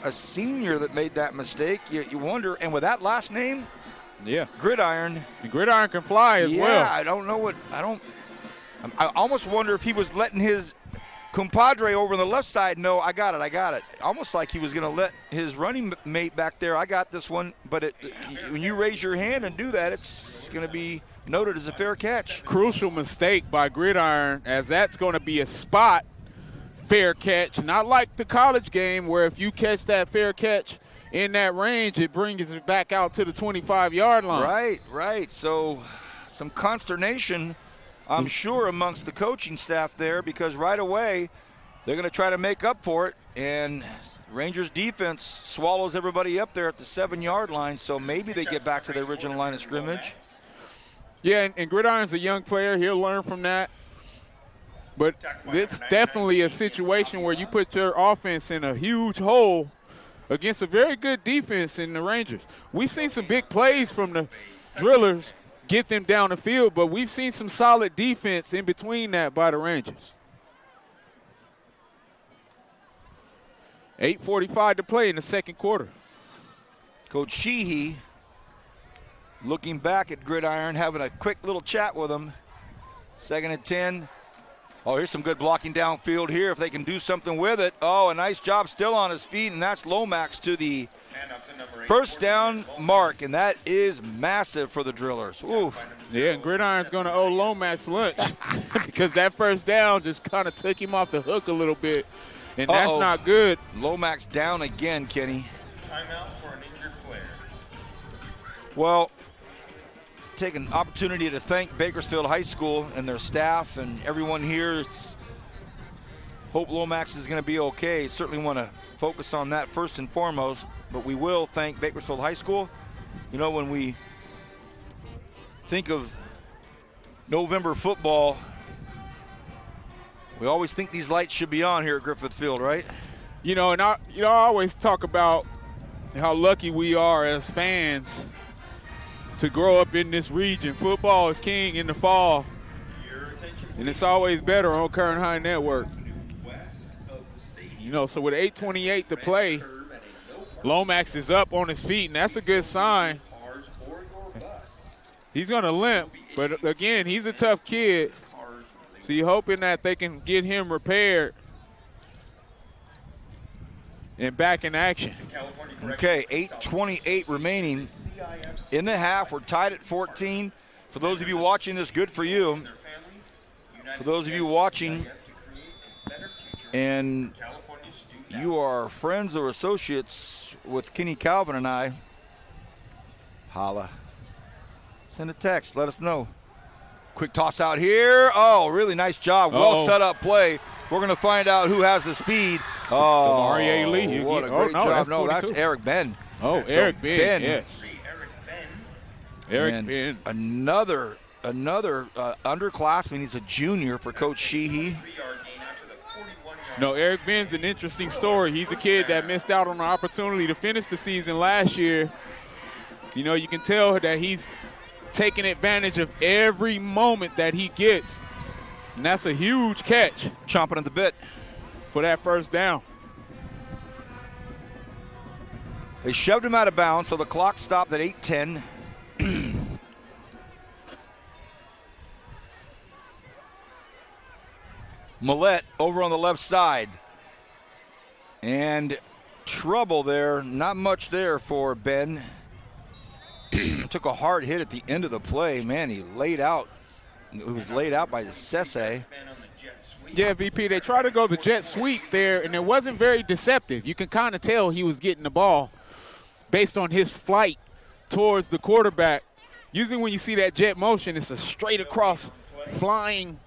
senior that made that mistake. You wonder, and with that last name, Gridiron. And Gridiron can fly as well. Yeah, I almost wonder if he was letting his compadre over on the left side know, I got it. Almost like he was going to let his running mate back there, I got this one. But when you raise your hand and do that, it's going to be noted as a fair catch. Crucial mistake by Gridiron, as that's going to be a spot fair catch, not like the college game where if you catch that fair catch in that range, it brings it back out to the 25-yard line. Right. So some consternation, I'm sure, amongst the coaching staff there, because right away they're going to try to make up for it, and Rangers defense swallows everybody up there at the 7-yard line, so maybe they get back to the original line of scrimmage. Yeah, and Gridiron's a young player. He'll learn from that. But it's definitely a situation where you put your offense in a huge hole against a very good defense in the Rangers. We've seen some big plays from the Drillers get them down the field, but we've seen some solid defense in between that by the Rangers. 8:45 to play in the second quarter. Coach Sheehy looking back at Gridiron, having a quick little chat with him. 2nd and 10. Oh, here's some good blocking downfield here if they can do something with it. Oh, a nice job still on his feet, and that's Lomax to the first down mark, and that is massive for the Drillers. Ooh. Yeah, and Gridiron's going to owe Lomax lunch because that first down just kind of took him off the hook a little bit, and that's not good. Lomax down again, Kenny. Timeout for an injured player. Well, take an opportunity to thank Bakersfield High School and their staff and everyone here. Hope Lomax is going to be okay. Certainly want to focus on that first and foremost, but we will thank Bakersfield High School. You know, when we think of November football, we always think these lights should be on here at Griffith Field, right? You know, and I always talk about how lucky we are as fans to grow up in this region. Football is king in the fall, and it's always better on Kern High Network. You know, so with 8:28 to play, Lomax is up on his feet, and that's a good sign. He's going to limp, but again, he's a tough kid, so you're hoping that they can get him repaired and back in action. Okay, 8:28 remaining in the half. We're tied at 14. For those of you watching this, good for you. For those of you watching and you are friends or associates with Kenny Calvin and I, holla. Send a text, let us know. Quick toss out here. Oh, really nice job. Well set up play. We're going to find out who has the speed. Oh, Demarie Lee. What a great job. That's that's Eric Ben. Oh, so Eric Ben, yes. Eric And Ben. Another underclassman. He's a junior for Coach Sheehy. No, Eric Ben's an interesting story. He's a kid that missed out on the opportunity to finish the season last year. You know, you can tell that he's taking advantage of every moment that he gets. And that's a huge catch. Chomping at the bit. For that first down. They shoved him out of bounds, so the clock stopped at 8:10. Millette over on the left side. And trouble there. Not much there for Ben. Took a hard hit at the end of the play. Man, he laid out. It was laid out by Sese. Yeah, VP, they tried to go the jet sweep there, and it wasn't very deceptive. You can kind of tell he was getting the ball based on his flight towards the quarterback. Usually when you see that jet motion, it's a straight across flying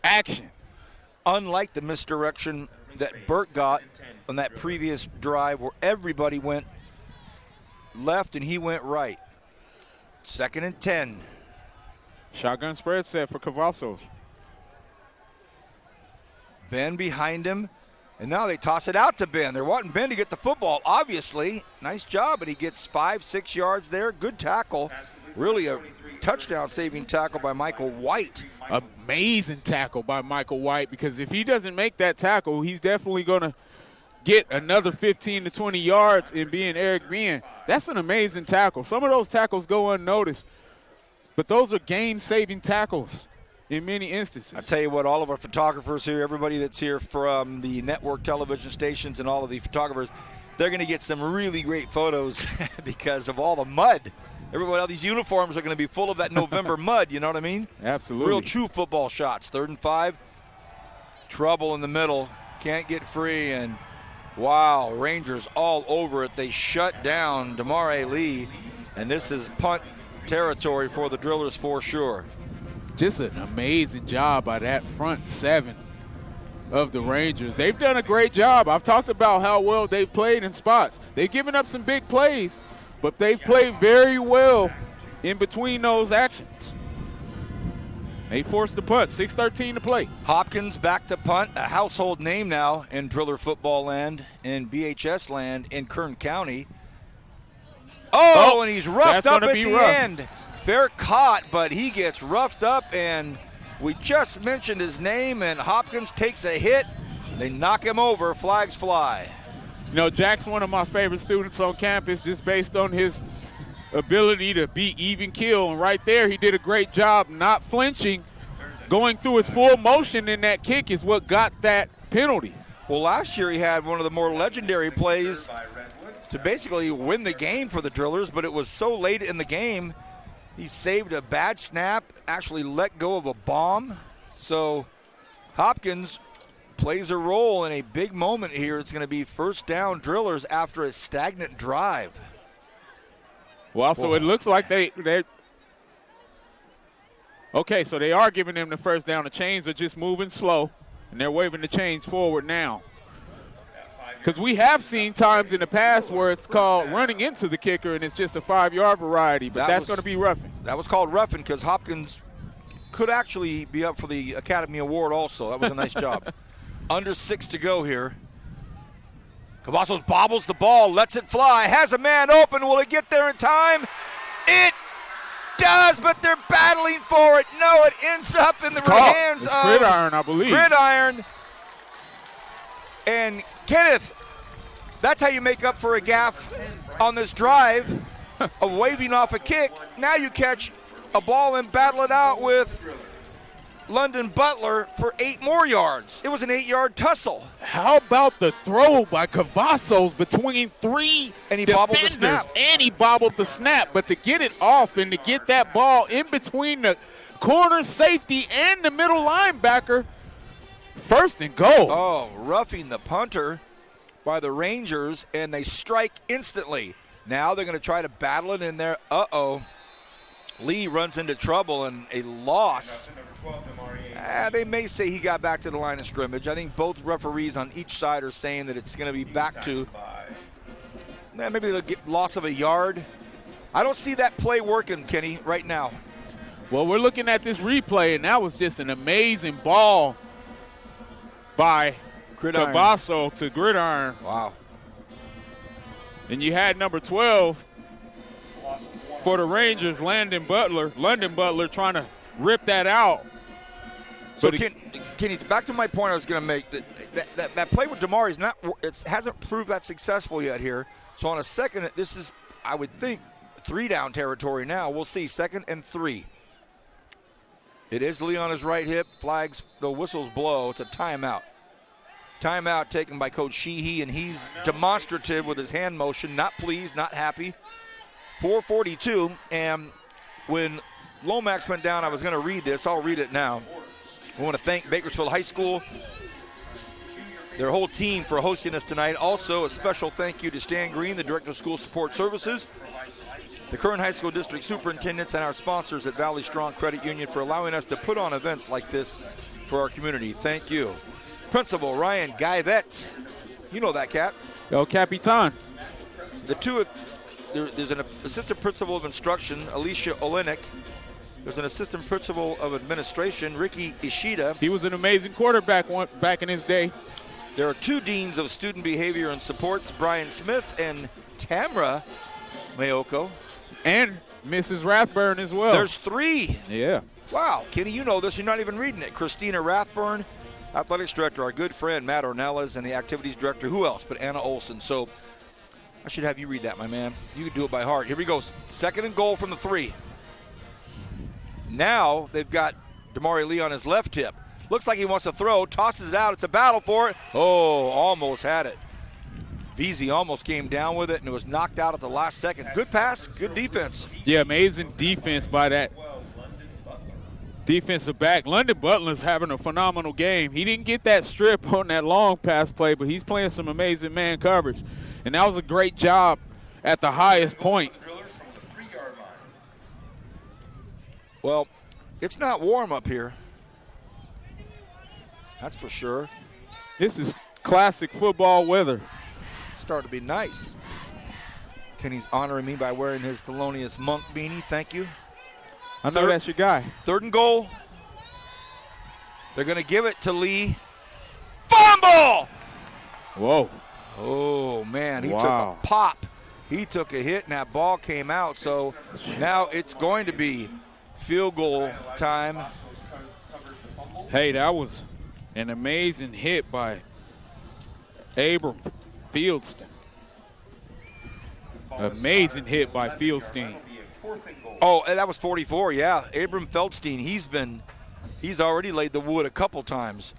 action. Unlike the misdirection that Burt got on that previous drive where everybody went left and he went right. 2nd and 10. Shotgun spread set for Cavazos. Ben behind him, and now they toss it out to Ben. They're wanting Ben to get the football, obviously. Nice job, but he gets 5-6 yards there. Good tackle. Really a touchdown-saving tackle by Michael White. Amazing tackle by Michael White, because if he doesn't make that tackle, he's definitely going to get another 15 to 20 yards in being Eric Ben. That's an amazing tackle. Some of those tackles go unnoticed, but those are game-saving tackles in many instances. I tell you what, all of our photographers here, everybody that's here from the network television stations and all of the photographers, they're going to get some really great photos because of all the mud. Everybody, all these uniforms are going to be full of that November mud, you know what I mean? Absolutely. Real true football shots. 3rd and 5. Trouble in the middle. Can't get free, and wow, Rangers all over it. They shut down Demarie Lee, and this is punt territory for the Drillers for sure. Just an amazing job by that front seven of the Rangers. They've done a great job. I've talked about how well they've played in spots. They've given up some big plays, but they've played very well in between those actions. They forced the punt. 6:13 to play. Hopkins back to punt, a household name now in Driller football land, in BHS land, in Kern County. Oh, and he's roughed up at the end. Fair caught, but he gets roughed up, and we just mentioned his name, and Hopkins takes a hit. They knock him over. Flags fly. You know, Jack's one of my favorite students on campus just based on his ability to be even keel. And right there, he did a great job not flinching. Going through his full motion in that kick is what got that penalty. Well, last year he had one of the more legendary plays to basically win the game for the Drillers, but it was so late in the game. He saved a bad snap, actually let go of a bomb. So Hopkins plays a role in a big moment here. It's going to be first down Drillers after a stagnant drive. Well, so it looks like they okay, so they are giving them the first down. The chains are just moving slow, and they're waving the chains forward now. Because we have seen times in the past where it's called running into the kicker, and it's just a 5-yard variety, but that's going to be roughing. That was called roughing because Hopkins could actually be up for the Academy Award also. That was a nice job. Under 6 to go here. Cavazos bobbles the ball, lets it fly, has a man open. Will it get there in time? It does, but they're battling for it. No, it ends up in the hands of Gridiron, I believe. Gridiron. And Kenneth, that's how you make up for a gaffe on this drive of waving off a kick. Now you catch a ball and battle it out with London Butler for 8 more yards. It was an 8-yard tussle. How about the throw by Cavazos between 3 and he defenders, bobbled the snap. And he bobbled the snap, but to get it off and to get that ball in between the corner safety and the middle linebacker, first and goal. Oh, roughing the punter by the Rangers, and they strike instantly. Now they're going to try to battle it in there. Uh-oh. Lee runs into trouble and a loss. They may say he got back to the line of scrimmage. I think both referees on each side are saying that it's going to be back to maybe they'll get loss of a yard. I don't see that play working, Kenny, right now. Well, we're looking at this replay, and that was just an amazing ball by Cavazo to Gridiron. Wow. And you had number 12 for the Rangers, London Butler trying to rip that out. So, Kenny, back to my point I was going to make. That play with Damari hasn't proved that successful yet here. So on a second, this is, I would think, 3-down territory now. We'll see, 2nd and 3. It is Lee on his right hip. Flags, the whistles blow. It's a timeout. Timeout taken by Coach Sheehy, and he's demonstrative with his hand motion. Not pleased, not happy. 4:42, and when Lomax went down, I was going to read this. I'll read it now. I want to thank Bakersfield High School, their whole team, for hosting us tonight. Also, a special thank you to Stan Green, the Director of School Support Services, the Kern High School District Superintendents, and our sponsors at Valley Strong Credit Union for allowing us to put on events like this for our community. Thank you. Principal Ryan Guyvet. You know that cat. El Capitan. There's an assistant principal of instruction, Alicia Olenek. There's an assistant principal of administration, Ricky Ishida. He was an amazing quarterback back in his day. There are 2 deans of student behavior and supports, Brian Smith and Tamra Mayoko. And Mrs. Rathburn as well. There's 3. Yeah. Wow, Kenny, you know this. You're not even reading it. Christina Rathburn, athletics director, our good friend Matt Ornelas, and the activities director. Who else but Anna Olson? So I should have you read that, my man. You can do it by heart. Here we go. 2nd and goal from the 3. Now they've got Damari Lee on his left hip. Looks like he wants to throw, tosses it out. It's a battle for it. Oh, almost had it. Veazey almost came down with it, and it was knocked out at the last second. Good pass, good defense. Yeah, amazing defense by that defensive back. London Butler's having a phenomenal game. He didn't get that strip on that long pass play, but he's playing some amazing man coverage. And that was a great job at the highest point. Well, it's not warm up here. That's for sure. This is classic football weather. It's starting to be nice. Kenny's honoring me by wearing his Thelonious Monk beanie. Thank you. I know that's your guy. 3rd and goal. They're going to give it to Lee. Fumble! Whoa. Oh, man, he took Wow. a pop. He took a hit, and that ball came out. So now it's going to be field goal time. Hey, that was an amazing hit by Abram Fieldstein. Amazing hit by Fieldstein. Oh, and that was 44, yeah. Abram Feldstein, he's already laid the wood a couple times.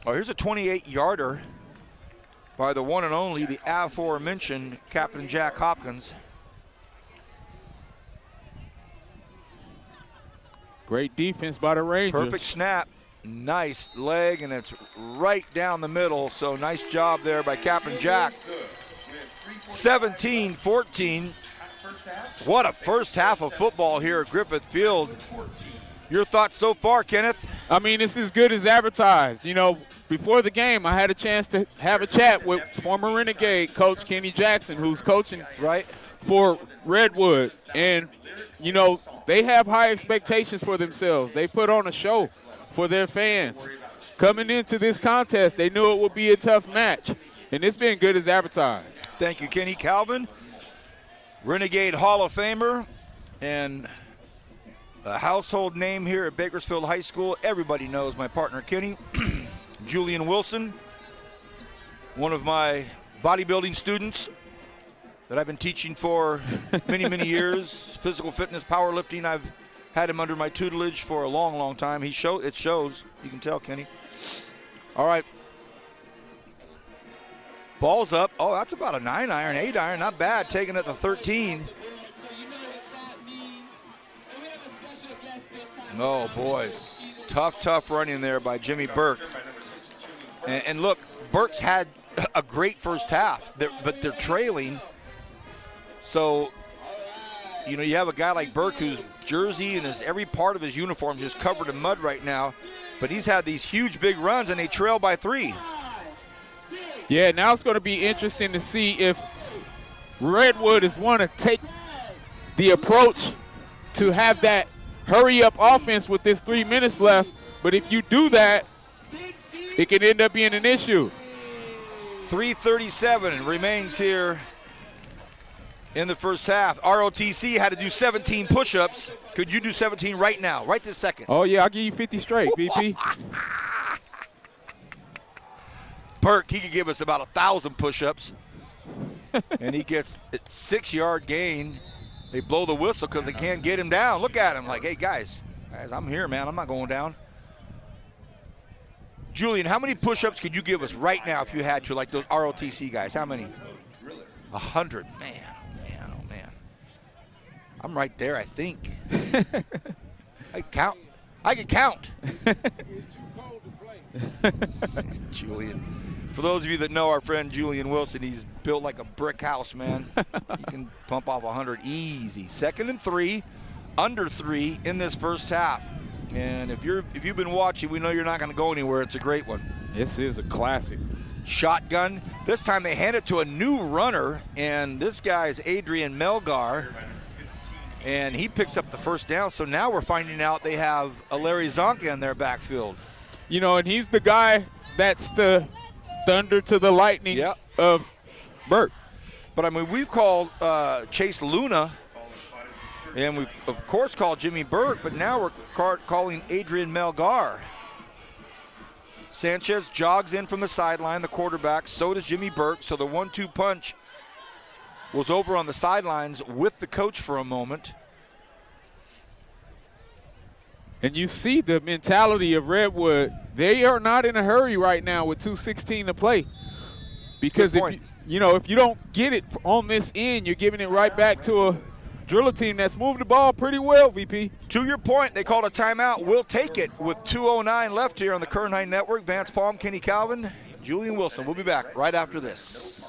Oh, here's a 28-yarder by the one and only, the aforementioned Captain Jack Hopkins. Great defense by the Rangers. Perfect snap. Nice leg, and it's right down the middle. So nice job there by Captain Jack. 17-14. What a first half of football here at Griffith Field. Your thoughts so far, Kenneth? I mean, it's as good as advertised. You know, before the game, I had a chance to have a chat with former Renegade coach Kenny Jackson, who's coaching for Redwood. And, you know, they have high expectations for themselves. They put on a show for their fans. Coming into this contest, they knew it would be a tough match, and it's been good as advertised. Thank you, Kenny Calvin, Renegade Hall of Famer, and a household name here at Bakersfield High School. Everybody knows my partner, Kenny. Julian Wilson, one of my bodybuilding students that I've been teaching for many, many years. Physical fitness, powerlifting. I've had him under my tutelage for a long, long time. It shows. You can tell, Kenny. All right. Ball's up. Oh, that's about a 9-iron, 8-iron. Not bad. Taking it to 13. Oh, boy. Tough running there by Jimmy Burke. And look, Burke's had a great first half, but they're trailing. So, you know, you have a guy like Burke whose jersey and every part of his uniform just covered in mud right now. But he's had these huge, big runs, and they trail by 3. Yeah, now it's going to be interesting to see if Redwood is want to take the approach to have that hurry-up offense with this 3 minutes left. But if you do that, it can end up being an issue. 3:37 remains here in the first half. ROTC had to do 17 push-ups. Could you do 17 right now, right this second? Oh, yeah, I'll give you 50 straight, VP. Burke, he could give us about 1,000 push-ups. And he gets a 6-yard gain. They blow the whistle because they can't get him down. Look at him like, hey, guys, I'm here, man. I'm not going down. Julian, how many push-ups could you give us right now if you had to, like those ROTC guys? How many? 100. Man. I'm right there, I think. I can count. Julian. For those of you that know our friend Julian Wilson, he's built like a brick house, man. He can pump off 100 easy. 2nd and 3, under 3 in this first half. And if you've been watching, we know you're not going to go anywhere. It's a great one. This is a classic. Shotgun. This time they hand it to a new runner, and this guy is Adrian Melgar. And he picks up the first down. So now we're finding out they have a Larry Zonka in their backfield. You know, and he's the guy that's the thunder to the lightning of Burke. But, I mean, we've called Chase Luna, and we've, of course, called Jimmy Burke, but now we're calling Adrian Melgar. Sanchez jogs in from the sideline, the quarterback. So does Jimmy Burke. So the 1-2 punch was over on the sidelines with the coach for a moment. And you see the mentality of Redwood. They are not in a hurry right now with 2:16 to play. Because if you don't get it on this end, you're giving it right back to a driller team that's moved the ball pretty well, VP. To your point, they called a timeout. We'll take it with 2:09 left here on the Kern High Network. Vance Palm, Kenny Calvin, Julian Wilson. We'll be back right after this.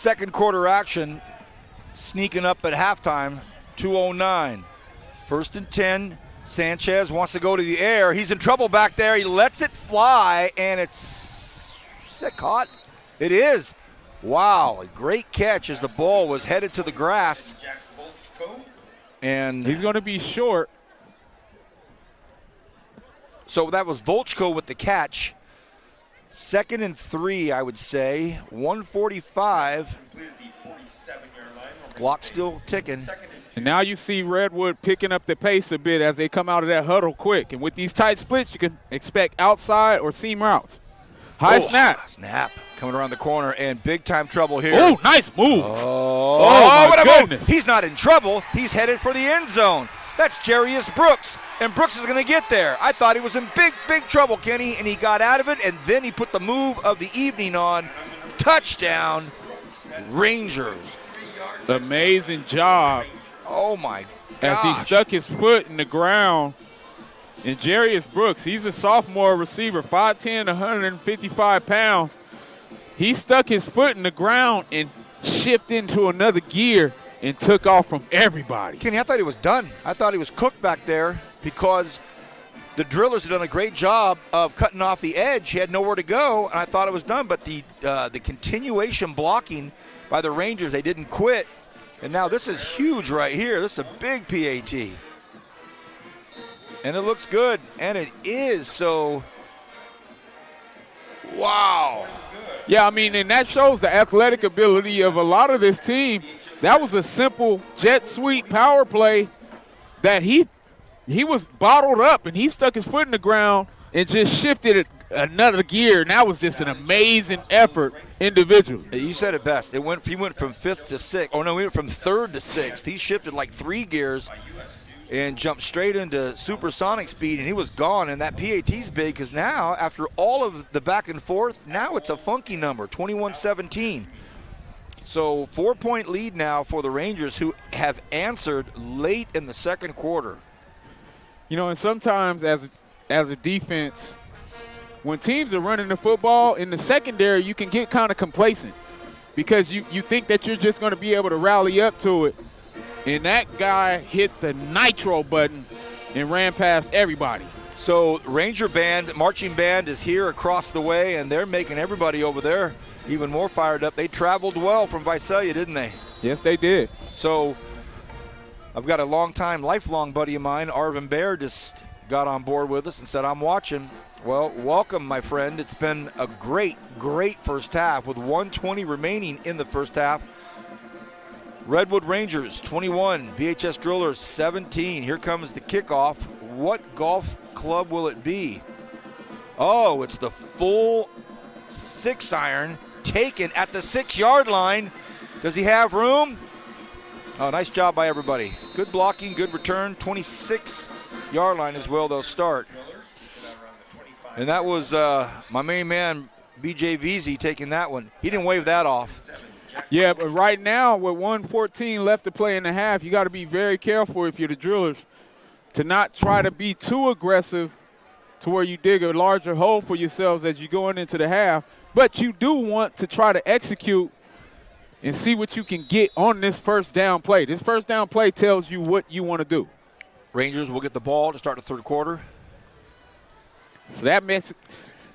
second quarter action sneaking up at halftime, 2:09. 1st and 10. Sanchez wants to go to the air. He's in trouble back there. He lets it fly, and is it caught? It is. Wow, a great catch as the ball was headed to the grass. And he's going to be short. So that was Volchko with the catch. 2nd and 3, I would say. 145. Clock still ticking. And now you see Redwood picking up the pace a bit as they come out of that huddle quick. And with these tight splits, you can expect outside or seam routes. High snap. Snap. Coming around the corner, and big-time trouble here. Oh, nice move. Oh, my goodness. Move. He's not in trouble. He's headed for the end zone. That's Jarius Brooks, and Brooks is going to get there. I thought he was in big, big trouble, Kenny, and he got out of it, and then he put the move of the evening on. Touchdown, Rangers. Amazing job. Oh, my gosh. As he stuck his foot in the ground. And Jarius Brooks, he's a sophomore receiver, 5'10", 155 pounds. He stuck his foot in the ground and shifted into another gear and took off from everybody. Kenny, I thought he was done. I thought he was cooked back there because the drillers had done a great job of cutting off the edge. He had nowhere to go, and I thought it was done. But the continuation blocking by the Rangers, they didn't quit. And now this is huge right here. This is a big PAT. And it looks good, and it is. So, wow. Yeah, I mean, and that shows the athletic ability of a lot of this team. That was a simple jet sweep power play that he was bottled up, and he stuck his foot in the ground and just shifted it another gear, and that was just an amazing effort individually. You said it best. He went from 5th to 6th. Oh, no, he went from 3rd to 6th. He shifted like 3 gears and jumped straight into supersonic speed, and he was gone. And that PAT's big because now, after all of the back and forth, now it's a funky number, 21-17. So 4-point lead now for the Rangers, who have answered late in the second quarter. You know, and sometimes as a defense, when teams are running the football in the secondary, you can get kind of complacent because you think that you're just going to be able to rally up to it. And that guy hit the nitro button and ran past everybody. So Ranger Band, marching band is here across the way, and they're making everybody over there even more fired up. They traveled well from Visalia, didn't they? Yes, they did. So I've got a lifelong buddy of mine, Arvin Bear, just got on board with us and said, I'm watching. Well, welcome, my friend. It's been a great, great first half with 1:20 remaining in the first half. Redwood Rangers 21, BHS Drillers 17. Here comes the kickoff. What golf club will it be? Oh, it's the full 6-iron taken at the 6-yard line. Does he have room? Oh, nice job by everybody. Good blocking, good return. 26-yard line as well, they'll start. And that was my main man, BJ Veazey, taking that one. He didn't wave that off. Yeah, but right now with 1:14 left to play in the half, you got to be very careful if you're the Drillers to not try to be too aggressive to where you dig a larger hole for yourselves as you're going into the half. But you do want to try to execute and see what you can get on this first down play. This first down play tells you what you want to do. Rangers will get the ball to start the third quarter. So that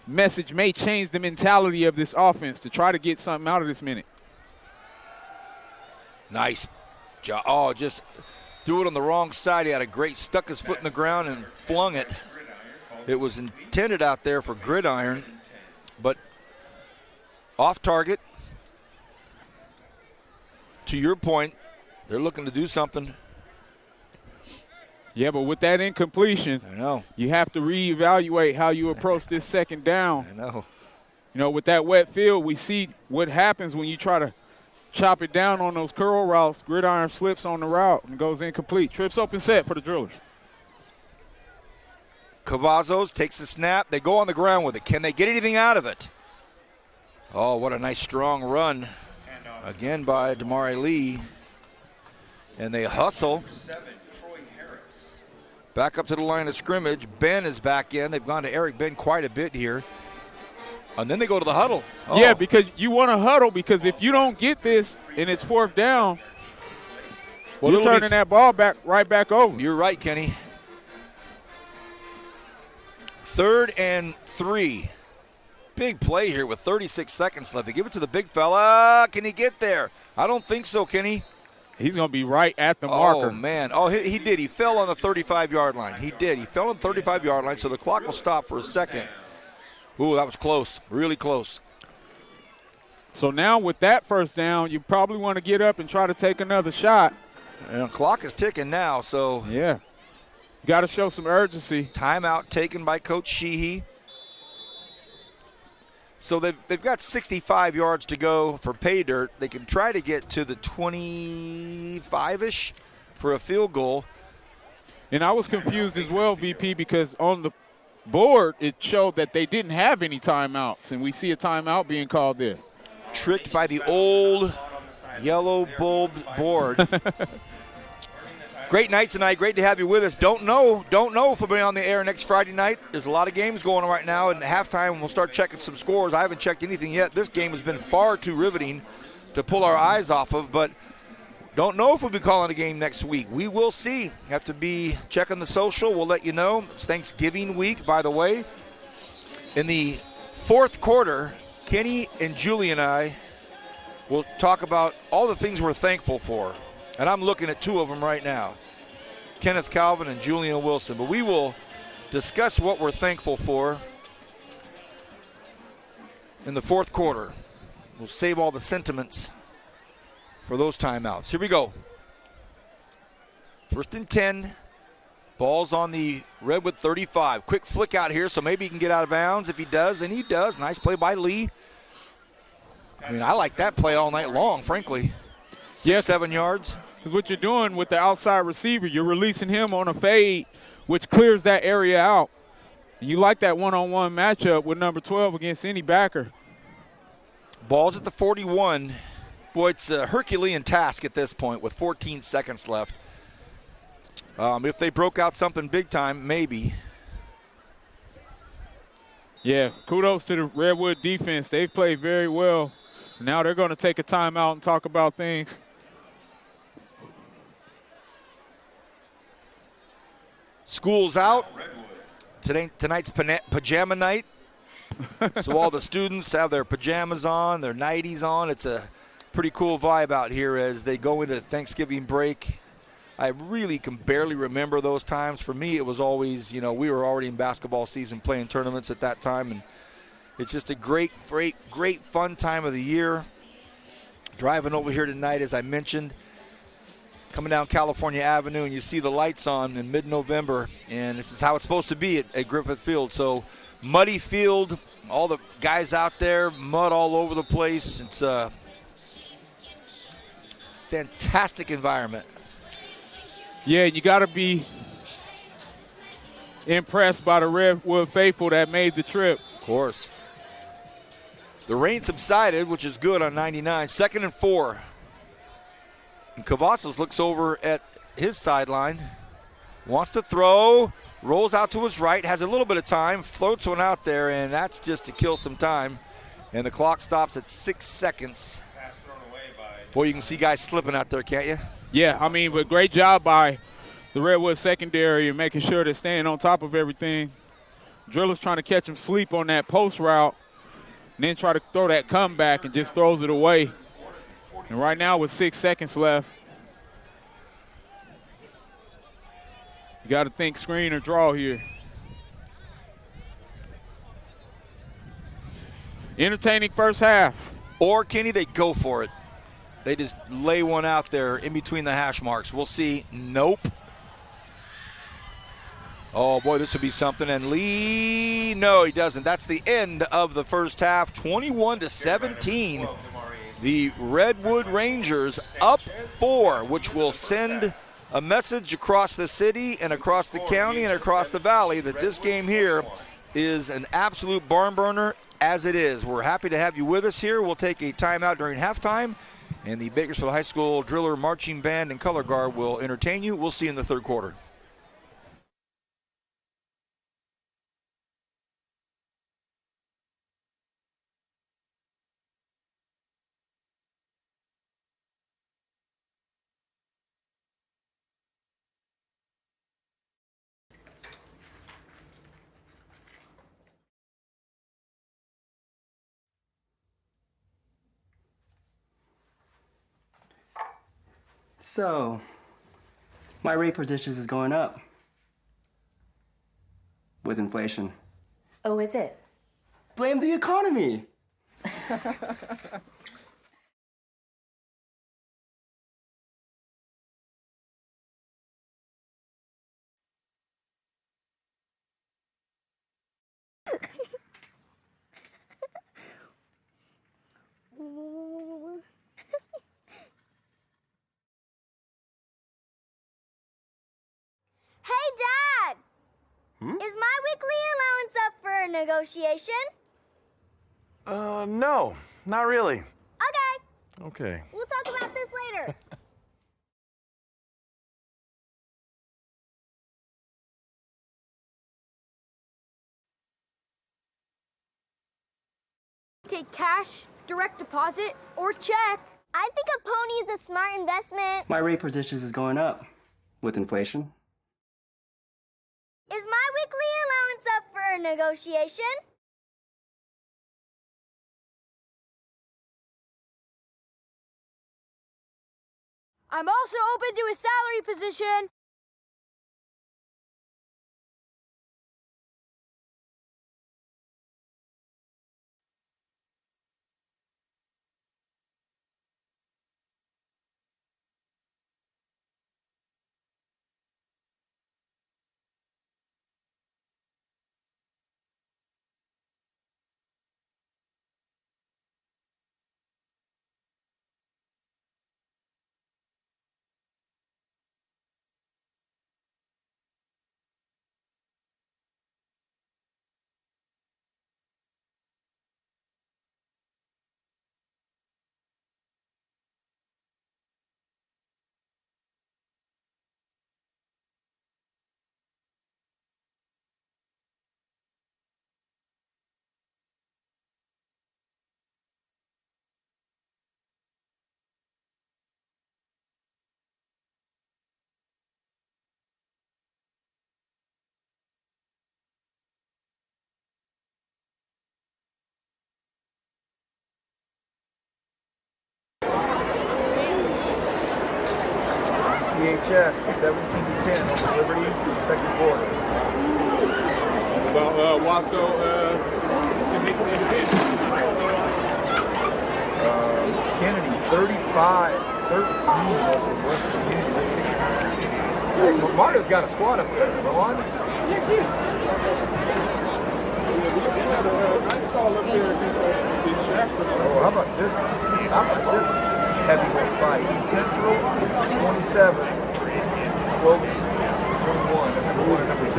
message may change the mentality of this offense to try to get something out of this minute. Nice job. Oh, just threw it on the wrong side. He had a great, stuck his foot in the ground and flung it. It was intended out there for gridiron, but off target. To your point, they're looking to do something. Yeah, but with that incompletion, I know, you have to reevaluate how you approach this second down. I know. You know, with that wet field, we see what happens when you try to chop it down on those curl routes. Gridiron slips on the route and goes incomplete. Trips open set for the Drillers. Cavazos takes the snap. They go on the ground with it. Can they get anything out of it? Oh, what a nice strong run. Again by Damari Lee. And they hustle. Back up to the line of scrimmage. Ben is back in. They've gone to Eric Ben quite a bit here. And then they go to the huddle. Oh. Yeah, because you want to huddle, because if you don't get this and it's 4th down, you're turning that ball right back over. You're right, Kenny. 3rd and 3. Big play here with 36 seconds left. They give it to the big fella. Can he get there? I don't think so, Kenny. He's going to be right at the marker. Oh, man. Oh, he did. He fell on the 35-yard line. He did. He fell on the 35-yard line, so the clock will stop for a second. Ooh, that was close. Really close. So now with that 1st down, you probably want to get up and try to take another shot. And the clock is ticking now, so. Yeah. You got to show some urgency. Timeout taken by Coach Sheehy. So they've got 65 yards to go for pay dirt. They can try to get to the 25-ish for a field goal. And I was confused as well, VP, because on the board it showed that they didn't have any timeouts, and we see a timeout being called there. Tricked by the old yellow bulb board. Great night tonight. Great to have you with us. Don't know if we'll be on the air next Friday night. There's a lot of games going on right now, and at halftime we'll start checking some scores. I haven't checked anything yet. This game has been far too riveting to pull our eyes off of, but don't know if we'll be calling a game next week. We will see. Have to be checking the social. We'll let you know. It's Thanksgiving week, by the way. In the 4th quarter, Kenny and Julie and I will talk about all the things we're thankful for. And I'm looking at 2 of them right now, Kenneth Calvin and Julian Wilson. But we will discuss what we're thankful for in the 4th quarter. We'll save all the sentiments for those timeouts. Here we go. 1st and 10. Ball's on the Redwood 35. Quick flick out here, so maybe he can get out of bounds. If he does, and he does. Nice play by Lee. I mean, I like that play all night long, frankly. 7 yards. Because what you're doing with the outside receiver, you're releasing him on a fade, which clears that area out. And you like that one-on-one matchup with number 12 against any backer. Ball's at the 41. Boy, it's a Herculean task at this point with 14 seconds left. If they broke out something big time, maybe. Yeah, kudos to the Redwood defense. They've played very well. Now they're going to take a timeout and talk about things. School's out. Tonight's pajama night. So all the students have their pajamas on, their nighties on. It's a pretty cool vibe out here as they go into Thanksgiving break. I really can barely remember those times. For me, it was always, we were already in basketball season playing tournaments at that time. And it's just a great fun time of the year. Driving over here tonight, as I mentioned, coming down California Avenue, and you see the lights on in mid-November, and this is how it's supposed to be at Griffith Field. So muddy field, all the guys out there, mud all over the place. It's a fantastic environment. Yeah, you got to be impressed by the Redwood faithful that made the trip. Of course. The rain subsided, which is good on 99. 2nd and 4. And Cavazos looks over at his sideline, wants to throw, rolls out to his right, has a little bit of time, floats one out there, and that's just to kill some time. And the clock stops at 6 seconds. Boy, you can see guys slipping out there, can't you? Yeah, but great job by the Redwood secondary and making sure they're staying on top of everything. Driller's trying to catch him sleep on that post route and then try to throw that comeback and just throws it away. And right now with 6 seconds left, you got to think screen or draw here. Entertaining first half. Or, Kenny, they go for it. They just lay one out there in between the hash marks. We'll see. Nope. Oh, boy, this would be something. And Lee, no, he doesn't. That's the end of the first half, 21-17. The Redwood Rangers up 4, which will send a message across the city and across the county and across the valley that this game here is an absolute barn burner, as it is. We're happy to have you with us here. We'll take a timeout during halftime, and the Bakersfield High School Driller Marching Band and Color Guard will entertain you. We'll see you in the 3rd quarter. So, my rate for dishes is going up with inflation. Oh, is it? Blame the economy. Hey, Dad! Is my weekly allowance up for a negotiation? No, not really. Okay, Okay. we'll talk about this later. Take cash, direct deposit, or check. I think a pony is a smart investment. My rate for dishes is going up with inflation. Is my weekly allowance up for a negotiation? I'm also open to a salary position. CHS 17-10 over Liberty in the second quarter. Well, Wasco Kennedy 35-13 over Western Union. Hey, Mario's got a squad up there. Go on. Oh, how about this? How about this heavyweight fight? Central 27, Close 21. That's number 1 and number 2.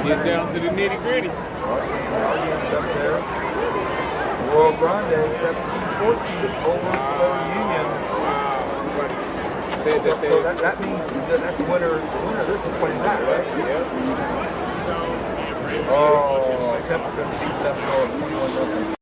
Get down to the nitty gritty. Arden's up there. Royal Grande 17-14 over Tulare Union. Said that So that means that's the winner. The winner of this is what he's at, right? Oh, Templeton's beating up North 21-0.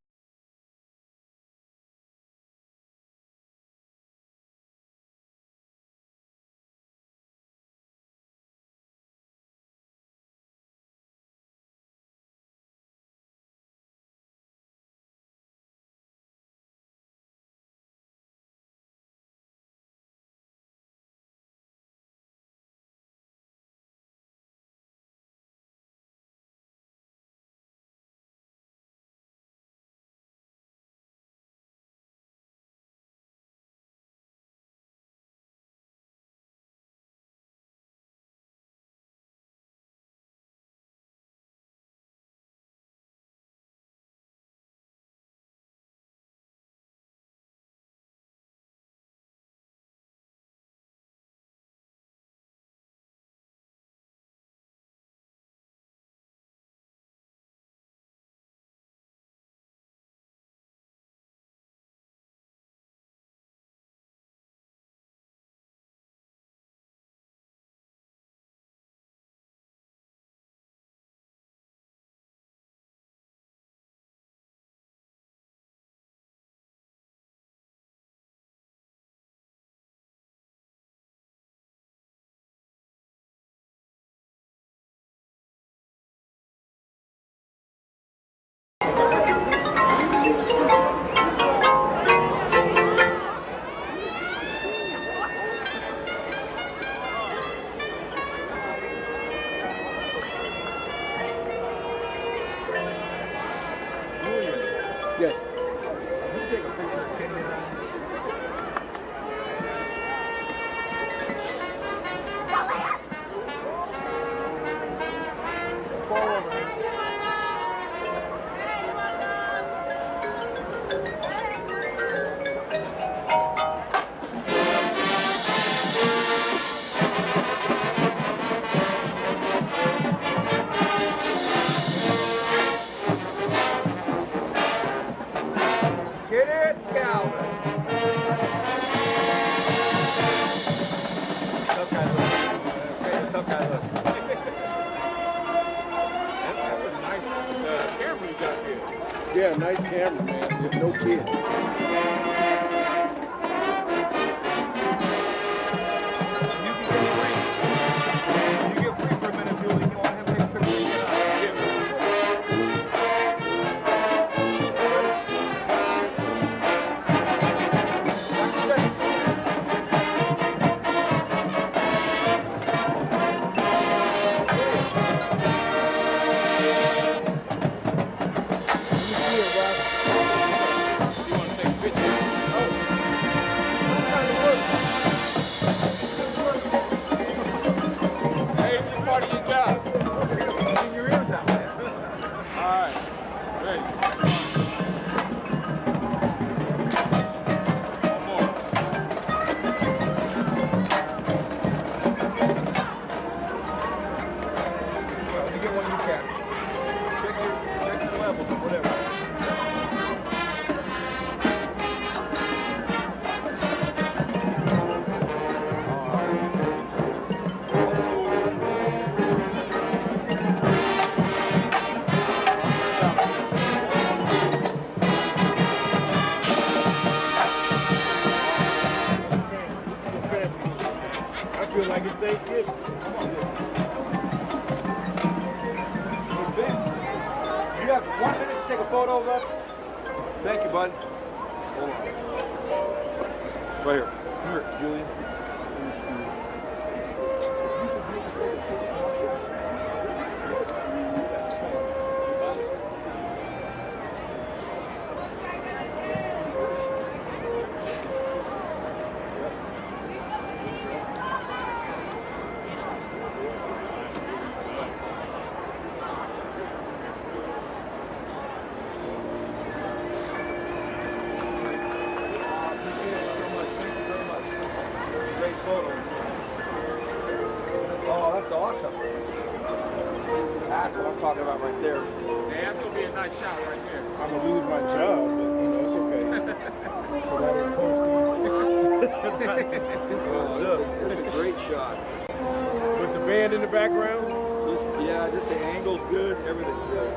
Yeah, nice camera, man. With no kid. You get free for a minute, Julie. Come on, him take a picture. Like it's Thanksgiving. You have 1 minute to take a photo of us. Thank you, bud. Hold on. Right here. Here, Julian. Let me see. Oh, that's awesome. That's what I'm talking about right there. Yeah, that's gonna be a nice shot right there. I'm gonna lose my job, but you know, it's okay. Because I didn't post these. That's a great shot. With the band in the background? Just the angle's good, everything's good.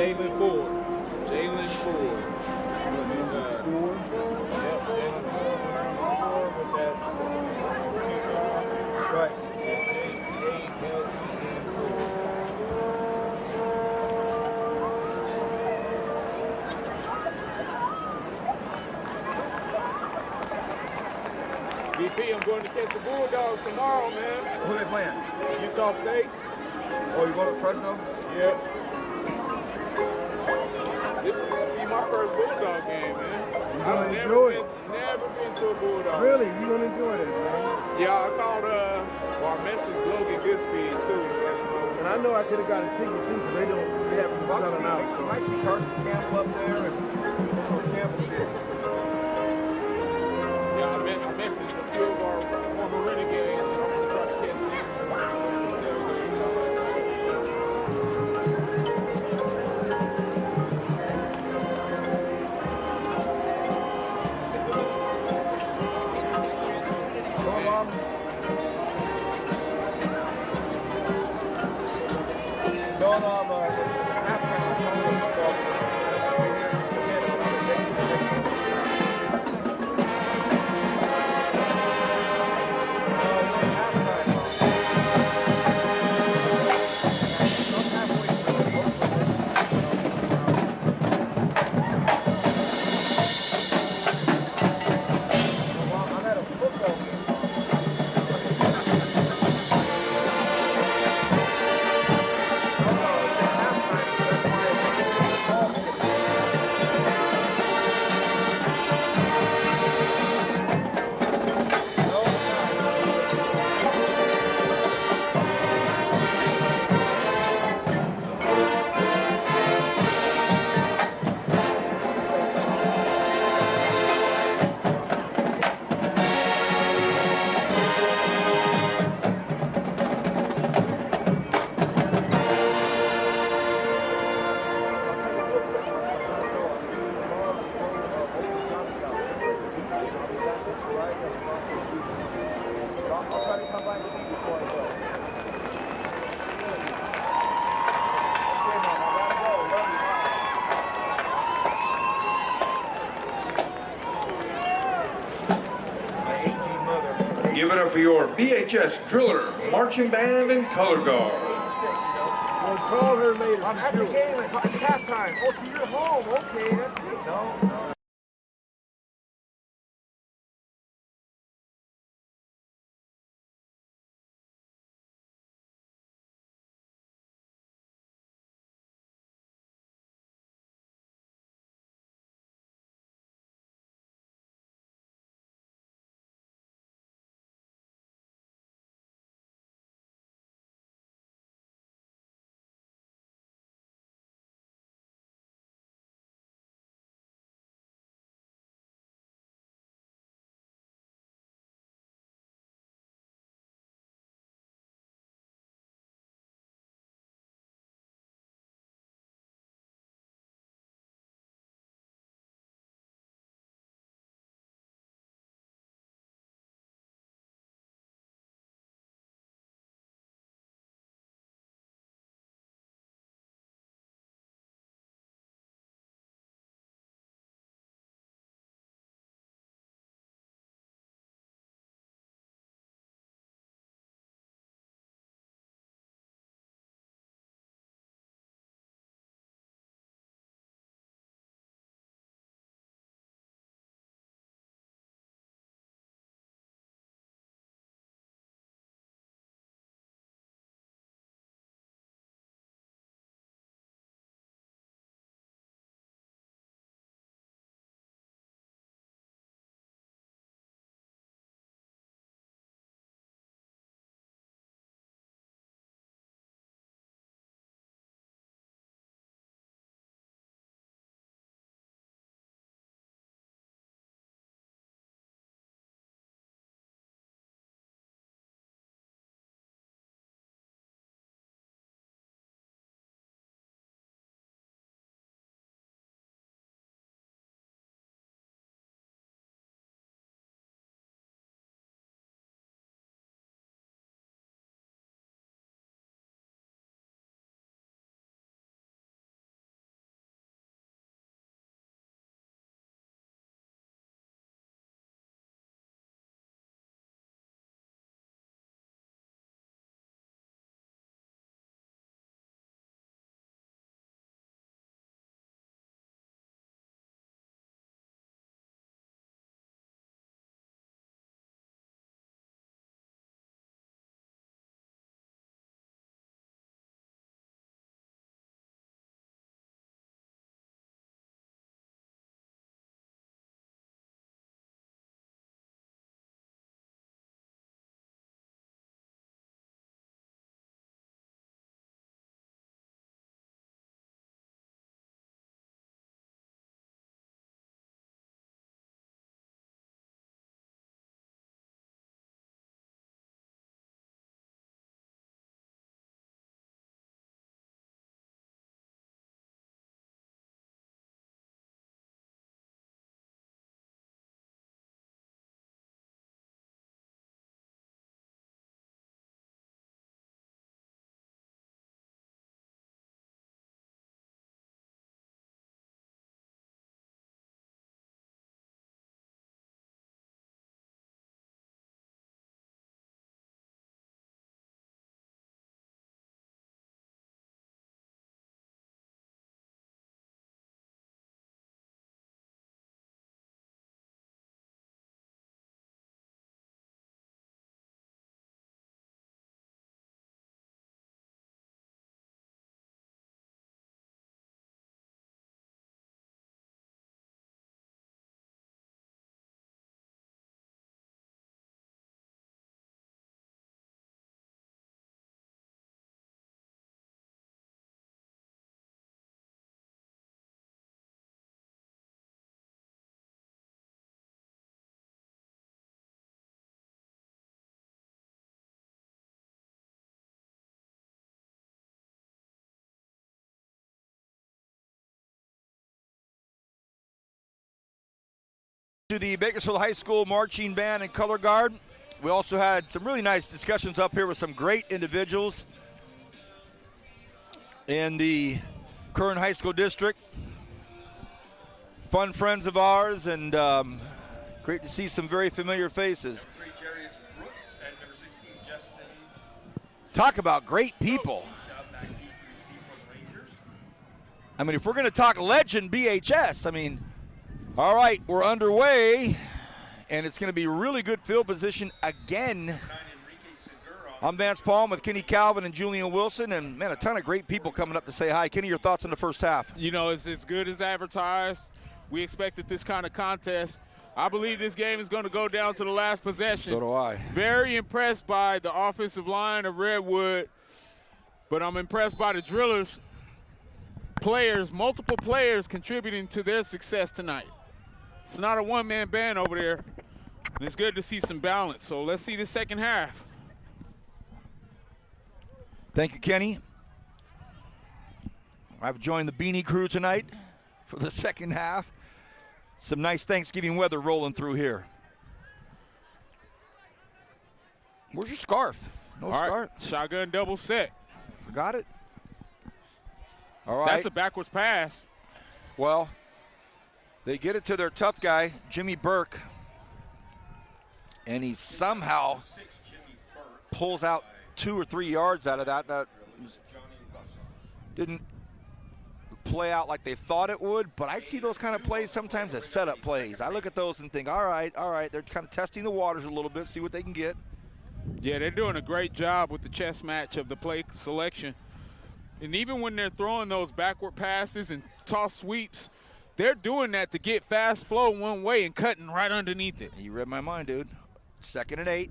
Jalen Ford. Jalen Ford. Ford? Yep, Jalen Ford with that. Right. VP, I'm going to catch the Bulldogs tomorrow, man. Who they playing? Utah State. Oh, you going to Fresno? Yep. This will be my first Bulldog game, man. I've never been to a Bulldog. Really? You gonna enjoy that, man? Yeah, I thought our message Logan Goodspeed too. And I know I could have got a ticket too, because they haven't been selling out. You might see Carson Campbell up there and some of those Campbell kids. Yeah, I messaged a few of our former Renegades and I'm gonna try to catch them. Give it up for your BHS Driller, Marching Band, and Color Guard. Well, call her later. I'm at the game at halftime. Oh, so you're home. Okay, that's good. No. To the Bakersfield High School Marching Band and Color Guard. We also had some really nice discussions up here with some great individuals in the Kern High School District. Fun friends of ours, and great to see some very familiar faces. Talk about great people. I mean, if we're going to talk legend BHS, I mean, all right, we're underway, and it's going to be really good field position again. I'm Vance Palm with Kenny Calvin and Julian Wilson, and, man, a ton of great people coming up to say hi. Kenny, your thoughts on the first half? You know, it's as good as advertised. We expected this kind of contest. I believe this game is going to go down to the last possession. So do I. Very impressed by the offensive line of Redwood, but I'm impressed by the Drillers. Players, multiple players contributing to their success tonight. It's not a one-man band over there, and it's good to see some balance. So let's see the second half. Thank you, Kenny. I've joined the Beanie crew tonight for the second half. Some nice Thanksgiving weather rolling through here. Where's your scarf? No All scarf. right, shotgun double set. Forgot it? All right. That's a backwards pass. Well, they get it to their tough guy, Jimmy Burke, and he somehow pulls out 2 or 3 yards out of that. That didn't play out like they thought it would, but I see those kind of plays sometimes as setup plays. I look at those and think, all right, they're kind of testing the waters a little bit, see what they can get. Yeah, they're doing a great job with the chess match of the play selection. And even when they're throwing those backward passes and toss sweeps, they're doing that to get fast flow one way and cutting right underneath it. You read my mind, dude. 2nd and 8.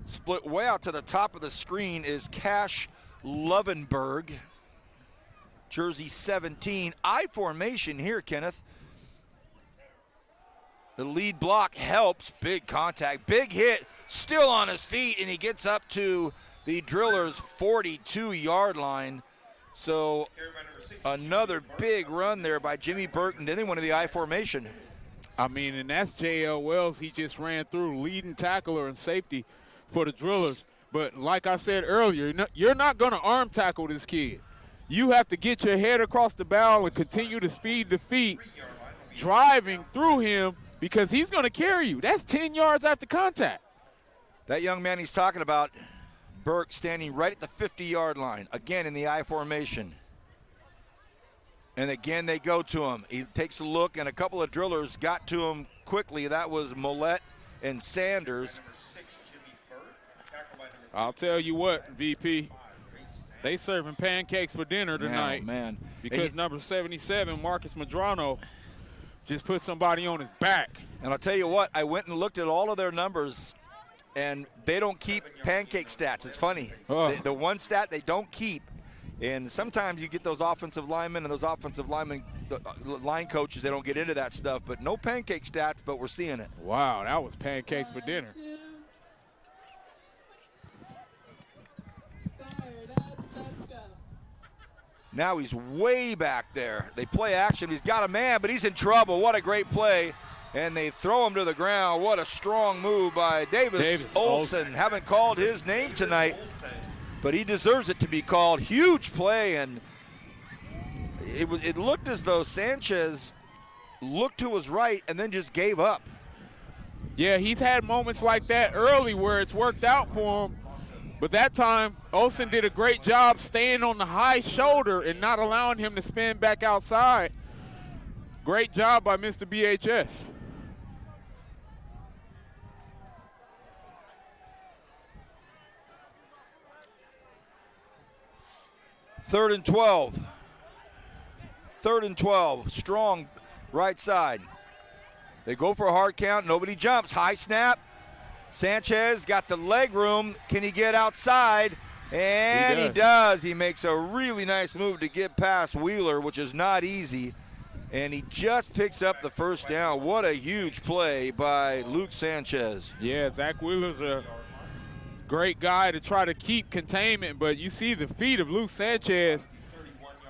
Split way out to the top of the screen is Cash Lovenberg. Jersey 17. I formation here, Kenneth. The lead block helps. Big contact. Big hit. Still on his feet, and he gets up to the Drillers' 42-yard line. So another big run there by Jimmy Burton. Then they went to the I formation. I mean, and that's J.L. Wells. He just ran through, leading tackler and safety for the Drillers. But like I said earlier, you're not going to arm tackle this kid. You have to get your head across the bow and continue to speed the feet, driving through him, because he's going to carry you. That's 10 yards after contact. That young man he's talking about, Burke, standing right at the 50-yard line, again in the I formation. And again, they go to him. He takes a look, and a couple of Drillers got to him quickly. That was Millette and Sanders. I'll tell you what, VP, they serving pancakes for dinner tonight. Oh, man. Because number 77, Marcus Madrano, just put somebody on his back. And I'll tell you what, I went and looked at all of their numbers, and they don't keep pancake stats. It's funny. The one stat they don't keep. And sometimes you get those offensive linemen and those offensive linemen, line coaches, they don't get into that stuff. But no pancake stats, but we're seeing it. Wow, that was pancakes for dinner. Now he's way back there. They play action. He's got a man, but he's in trouble. What a great play. And they throw him to the ground. What a strong move by Davis Olsen. Haven't called his name tonight, but he deserves it to be called. Huge play, and it looked as though Sanchez looked to his right and then just gave up. Yeah, he's had moments like that early where it's worked out for him. But that time, Olsen did a great job staying on the high shoulder and not allowing him to spin back outside. Great job by Mr. BHS. Third and 12. 3rd and 12. Strong right side. They go for a hard count. Nobody jumps. High snap. Sanchez got the leg room. Can he get outside? And he does. He makes a really nice move to get past Wheeler, which is not easy. And he just picks up the first down. What a huge play by Luke Sanchez. Yeah, Zach Wheeler's a great guy to try to keep containment, but you see the feet of Luke Sanchez.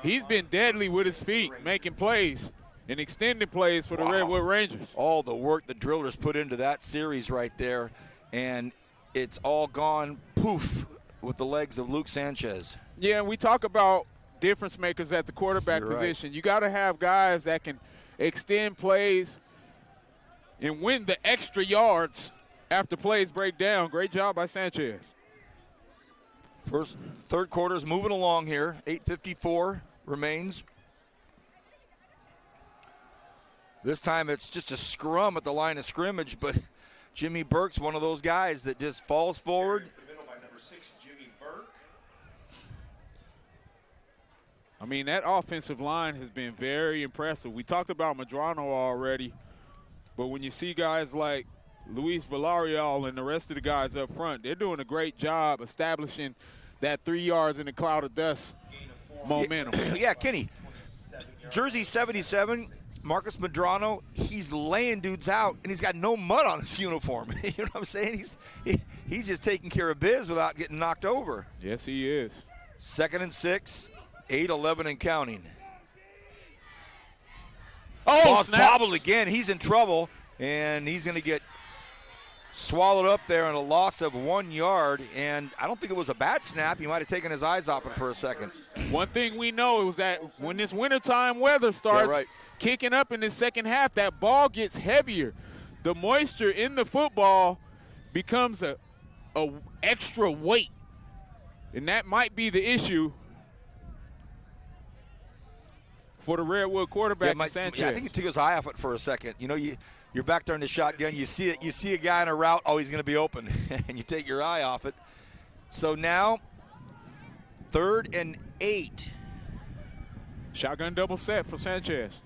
He's been deadly with his feet, making plays and extending plays for the Redwood Rangers. All the work the Drillers put into that series right there, and it's all gone poof with the legs of Luke Sanchez. Yeah, and we talk about difference makers at the quarterback position. Right. You got to have guys that can extend plays and win the extra yards after plays break down. Great job by Sanchez. Third quarter's moving along here. 8:54 remains. This time it's just a scrum at the line of scrimmage, but Jimmy Burke's one of those guys that just falls forward. I mean, that offensive line has been very impressive. We talked about Medrano already, but when you see guys like Luis Villarreal and the rest of the guys up front, they're doing a great job establishing that 3 yards in the cloud of dust momentum. Yeah, Kenny. Jersey 77, Marcus Medrano, he's laying dudes out, and he's got no mud on his uniform. You know what I'm saying? He's just taking care of biz without getting knocked over. Yes, he is. 2nd and 6, 8-11 and counting. Snap. Bobbled again. He's in trouble, and he's going to get swallowed up there on a loss of 1 yard, and I don't think it was a bad snap. He might have taken his eyes off it for a second. One thing we know is that when this wintertime weather starts kicking up in the second half, that ball gets heavier. The moisture in the football becomes a extra weight, and that might be the issue for the Redwood quarterback, Sanchez. Yeah, I think he took his eye off it for a second. You know, you're back there in the shotgun. You see it. You see a guy in a route. Oh, he's going to be open, and you take your eye off it. So now, 3rd and 8. Shotgun double set for Sanchez.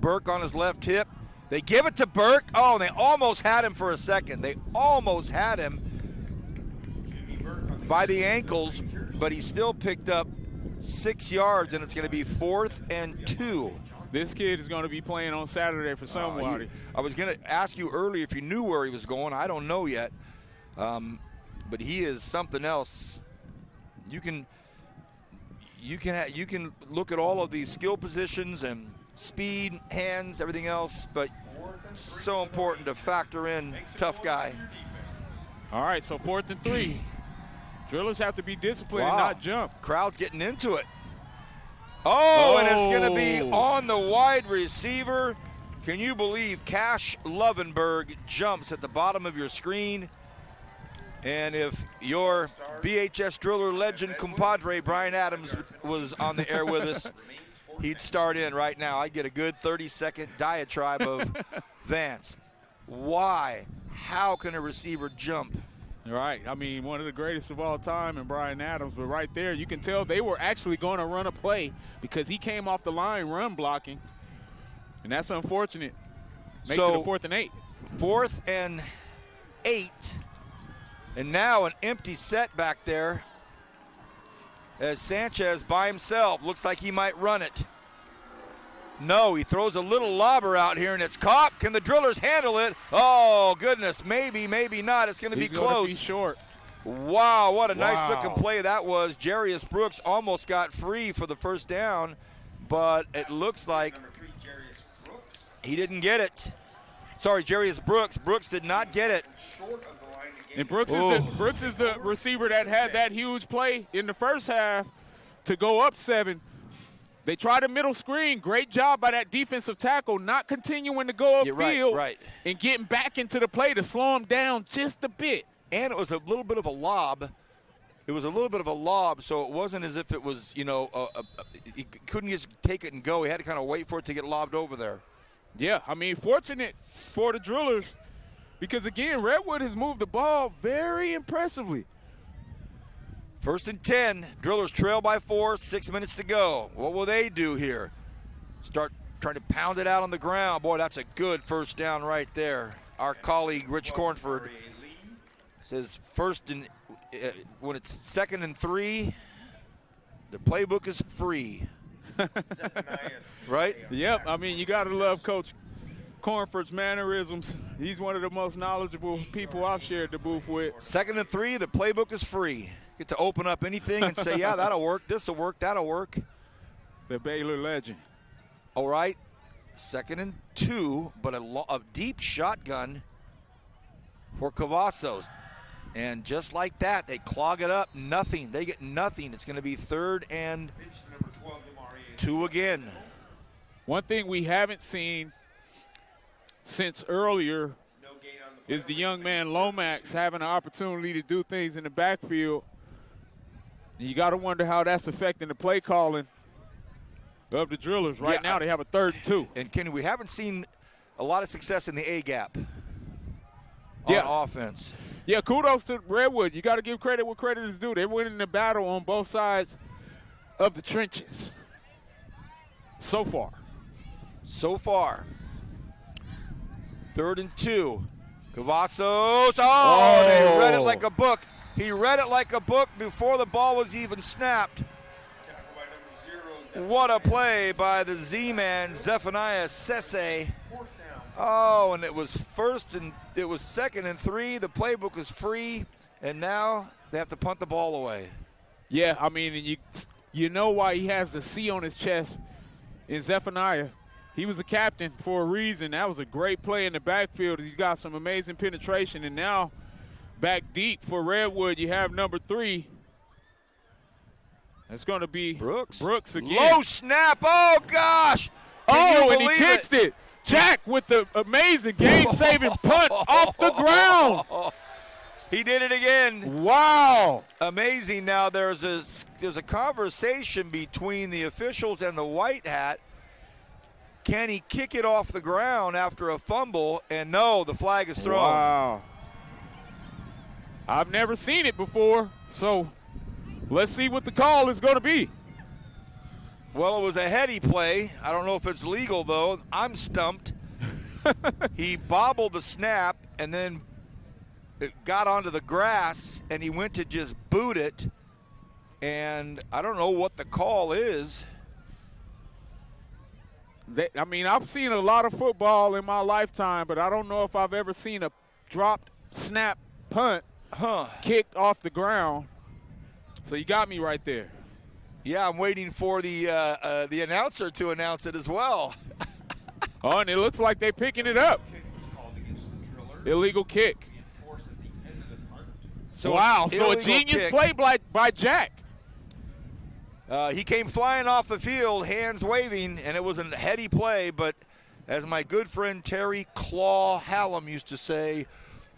Burke on his left hip. They give it to Burke. Oh, and they almost had him for a second. They almost had him by the ankles, but he still picked up 6 yards, and it's going to be 4th and 2. This kid is going to be playing on Saturday for somebody. I was going to ask you earlier if you knew where he was going. I don't know yet, but he is something else. You can look at all of these skill positions and speed, hands, everything else, but so important to factor in tough guy. All right, so 4th and 3. Drillers have to be disciplined and not jump. Crowd's getting into it. Oh, and it's going to be on the wide receiver. Can you believe Cash Lovenberg jumps at the bottom of your screen? And if your BHS Driller legend compadre Brian Adams was on the air with us, he'd start in right now. I'd get a good 30-second diatribe of Vance. Why? How can a receiver jump? Right. I mean, one of the greatest of all time in Brian Adams, but right there you can tell they were actually going to run a play because he came off the line run blocking, and that's unfortunate. Makes it a 4th and 8. 4th and 8, and now an empty set back there as Sanchez by himself. Looks like he might run it. No, he throws a little lobber out here, and it's caught. Can the Drillers handle it? Oh, goodness. Maybe, maybe not. It's going to be close. Be short. Wow, what a nice-looking play that was. Jarius Brooks almost got free for the first down, but it looks like he didn't get it. Sorry, Jarius Brooks. Brooks did not get it. And Brooks is the receiver that had that huge play in the first half to go up 7. They tried a middle screen. Great job by that defensive tackle, not continuing to go upfield and getting back into the play to slow him down just a bit. And it was a little bit of a lob. It was a little bit of a lob, so it wasn't as if it was, he couldn't just take it and go. He had to kind of wait for it to get lobbed over there. Yeah, I mean, fortunate for the Drillers because, again, Redwood has moved the ball very impressively. 1st and 10. Drillers trail by 4, 6 minutes to go. What will they do here? Start trying to pound it out on the ground. Boy, that's a good first down right there. Our colleague Rich Cornford says when it's 2nd and 3, the playbook is free. Right? Yep. I mean, you got to love Coach Cornford's mannerisms. He's one of the most knowledgeable people I've shared the booth with. 2nd and 3, the playbook is free. Get to open up anything and say, yeah, that'll work. This will work. That'll work. The Baylor legend. All right. 2nd and 2, but a deep shotgun for Cavazos. And just like that, they clog it up. Nothing. They get nothing. It's going to be 3rd and 2 again. One thing we haven't seen since earlier is the young man Lomax having an opportunity to do things in the backfield. You got to wonder how that's affecting the play calling of the Drillers. Right now they have a 3rd and 2. And, Kenny, we haven't seen a lot of success in the A-gap on offense. Yeah, kudos to Redwood. You got to give credit where credit is due. They're winning the battle on both sides of the trenches so far. 3rd and 2. Cavazos. Oh, they read it like a book. He read it like a book before the ball was even snapped. What a play by the Z-man, Zephaniah Sese. Oh, and it was 2nd and 3. The playbook was free, and now they have to punt the ball away. Yeah, I mean, and you know why he has the C on his chest in Zephaniah. He was a captain for a reason. That was a great play in the backfield. He's got some amazing penetration, and now back deep for Redwood, you have number 3. It's going to be Brooks again. Low snap. Oh, gosh. And he kicks it. Jack with the amazing game-saving punt off the ground. He did it again. Wow. Amazing. Now there's a conversation between the officials and the white hat. Can he kick it off the ground after a fumble? And no, the flag is thrown. Wow. I've never seen it before, so let's see what the call is going to be. Well, it was a heady play. I don't know if it's legal, though. I'm stumped. He bobbled the snap, and then it got onto the grass, and he went to just boot it. And I don't know what the call is. I mean, I've seen a lot of football in my lifetime, but I don't know if I've ever seen a dropped snap punt kicked off the ground. So you got me right there. Yeah, I'm waiting for the announcer to announce it as well. Oh, and it looks like they're picking it up. Illegal kick. Wow, so a genius play by Jack. He came flying off the field, hands waving, and it was a heady play, but as my good friend Terry Claw Hallam used to say,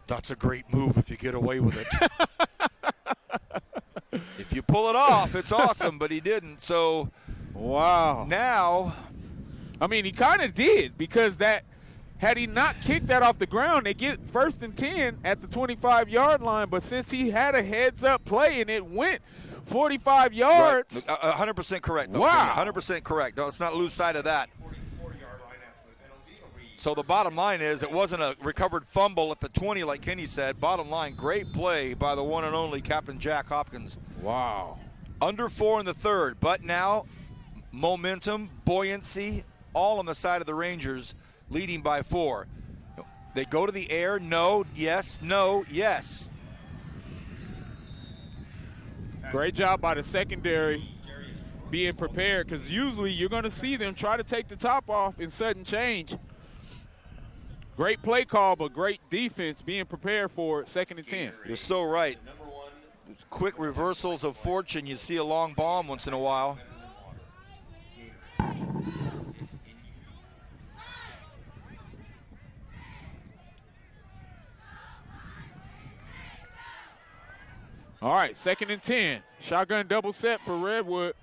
that's a great move if you get away with it. If you pull it off, it's awesome, but he didn't. So, wow. Now, I mean, he kind of did, because had he not kicked that off the ground, they get 1st and 10 at the 25-yard line. But since he had a heads-up play and it went 45 yards. Right. 100% correct. Though. Wow. 100% correct. No, let's not lose sight of that. So the bottom line is it wasn't a recovered fumble at the 20 like Kenny said. Bottom line, great play by the one and only Captain Jack Hopkins. Wow. Under 4 in the 3rd, but now momentum, buoyancy, all on the side of the Rangers, leading by 4. They go to the air, no, yes, no, yes. Great job by the secondary being prepared, because usually you're going to see them try to take the top off in sudden change. Great play call, but great defense being prepared for 2nd and 10. You're so right. Quick reversals of fortune. You see a long bomb once in a while. All right, 2nd and 10. Shotgun double set for Redwood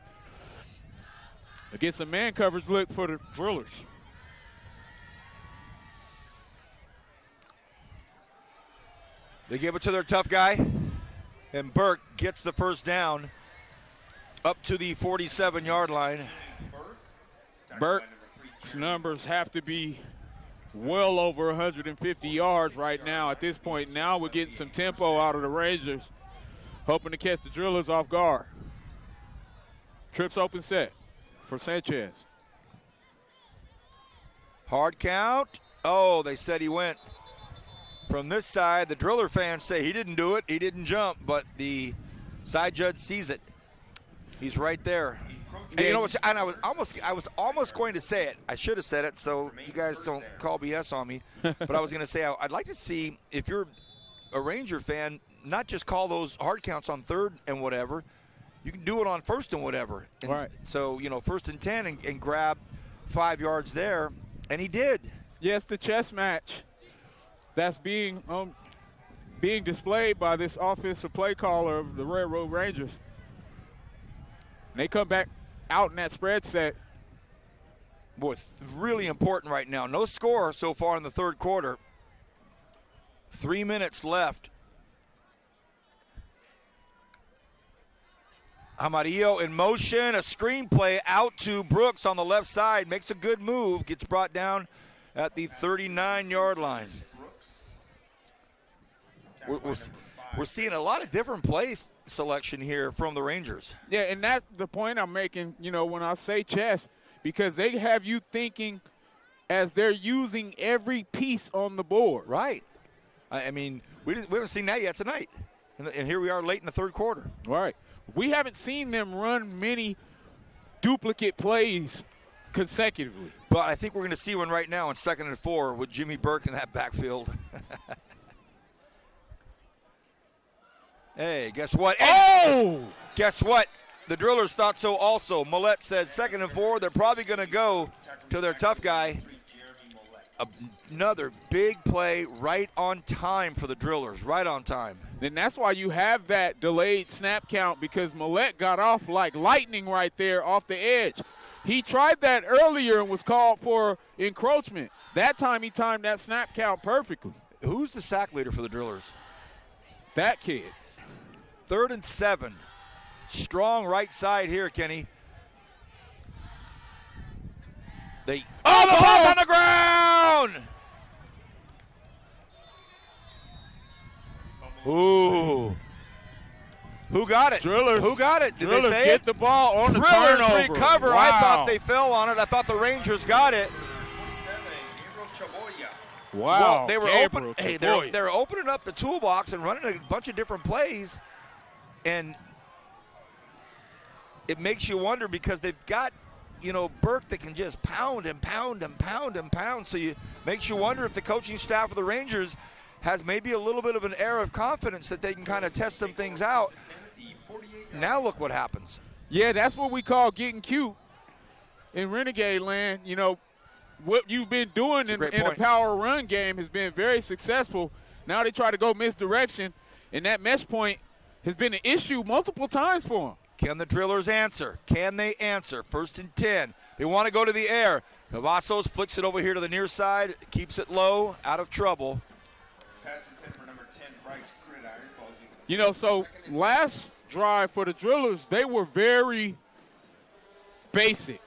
against a man coverage look for the Drillers. They give it to their tough guy, and Burke gets the first down up to the 47-yard line. Burke's numbers have to be well over 150 yards right now at this point. Now we're getting some tempo out of the Rangers, hoping to catch the Drillers off guard. Trips open set for Sanchez. Hard count. Oh, they said he went. From this side, the Driller fans say he didn't do it, he didn't jump, but the side judge sees it. He's right there. And you know what? And I was almost going to say it. I should have said it, so you guys don't call BS on me. But I was going to say I'd like to see, if you're a Ranger fan, not just call those hard counts on 3rd and whatever. You can do it on 1st and whatever. And right. So 1st and 10 and grab 5 yards there, and he did. Yes, the chess match that's being displayed by this offensive play caller of the Railroad Rangers. And they come back out in that spread set. Boy, really important right now. No score so far in the third quarter. 3 minutes left. Amarillo in motion, a screenplay out to Brooks on the left side. Makes a good move, gets brought down at the 39-yard line. We're seeing a lot of different play selection here from the Rangers. Yeah, and that's the point I'm making, when I say chess, because they have you thinking as they're using every piece on the board. Right. I mean, we haven't seen that yet tonight. And here we are late in the third quarter. Right. We haven't seen them run many duplicate plays consecutively. But I think we're going to see one right now in 2nd and 4 with Jimmy Burke in that backfield. Hey, guess what? Oh! Guess what? The Drillers thought so also. Millette said 2nd and 4. They're probably going to go to their tough guy. Another big play right on time for the Drillers, right on time. And that's why you have that delayed snap count, because Millette got off like lightning right there off the edge. He tried that earlier and was called for encroachment. That time he timed that snap count perfectly. Who's the sack leader for the Drillers? That kid. 3rd and 7. Strong right side here, Kenny. The ball's on the ground! Ooh. Who got it? Drillers. Who got it? Did Drillers they say get it? the ball on Drillers the turnover. recover. Wow. I thought they fell on it. I thought the Rangers got it. Wow. Well, they were Gabriel open. Hey, Chaboy. they're opening up the toolbox and running a bunch of different plays, and it makes you wonder because they've got, Burke that can just pound and pound and pound and pound. So it makes you wonder if the coaching staff of the Rangers has maybe a little bit of an air of confidence that they can kind of test some things out. Now look what happens. Yeah, that's what we call getting cute in Renegade land. What you've been doing in a power run game has been very successful. Now they try to go misdirection, and that mesh point has been an issue multiple times for them. Can the Drillers answer? Can they answer? 1st and 10. They want to go to the air. Cavazos flicks it over here to the near side, keeps it low, out of trouble. So last drive for the Drillers, they were very basic.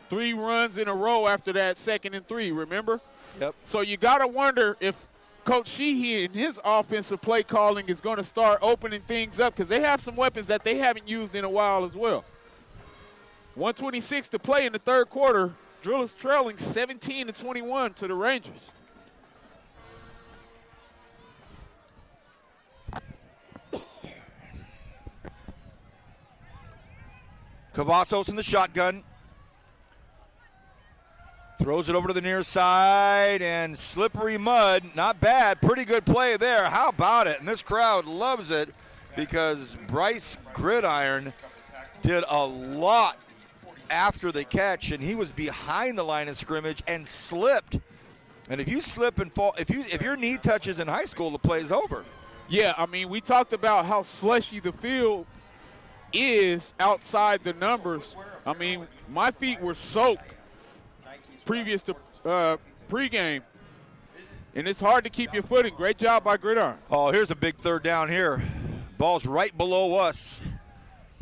3 runs in a row after that 2nd and 3, remember? Yep. So you got to wonder if Coach Sheehy and his offensive play calling is going to start opening things up, because they have some weapons that they haven't used in a while as well. 1:26 to play in the third quarter. Drillers trailing 17-21 to the Rangers. Cavazos in the shotgun. Throws it over to the near side, and slippery mud. Not bad. Pretty good play there. How about it? And this crowd loves it because Bryce Gridiron did a lot after the catch, and he was behind the line of scrimmage and slipped. And if you slip and fall, if your knee touches in high school, the play's over. Yeah, I mean, we talked about how slushy the field is outside the numbers. I mean, my feet were soaked previous to pregame, and it's hard to keep your footing. Great job by Gridiron. Oh, here's a big third down here. Ball's right below us.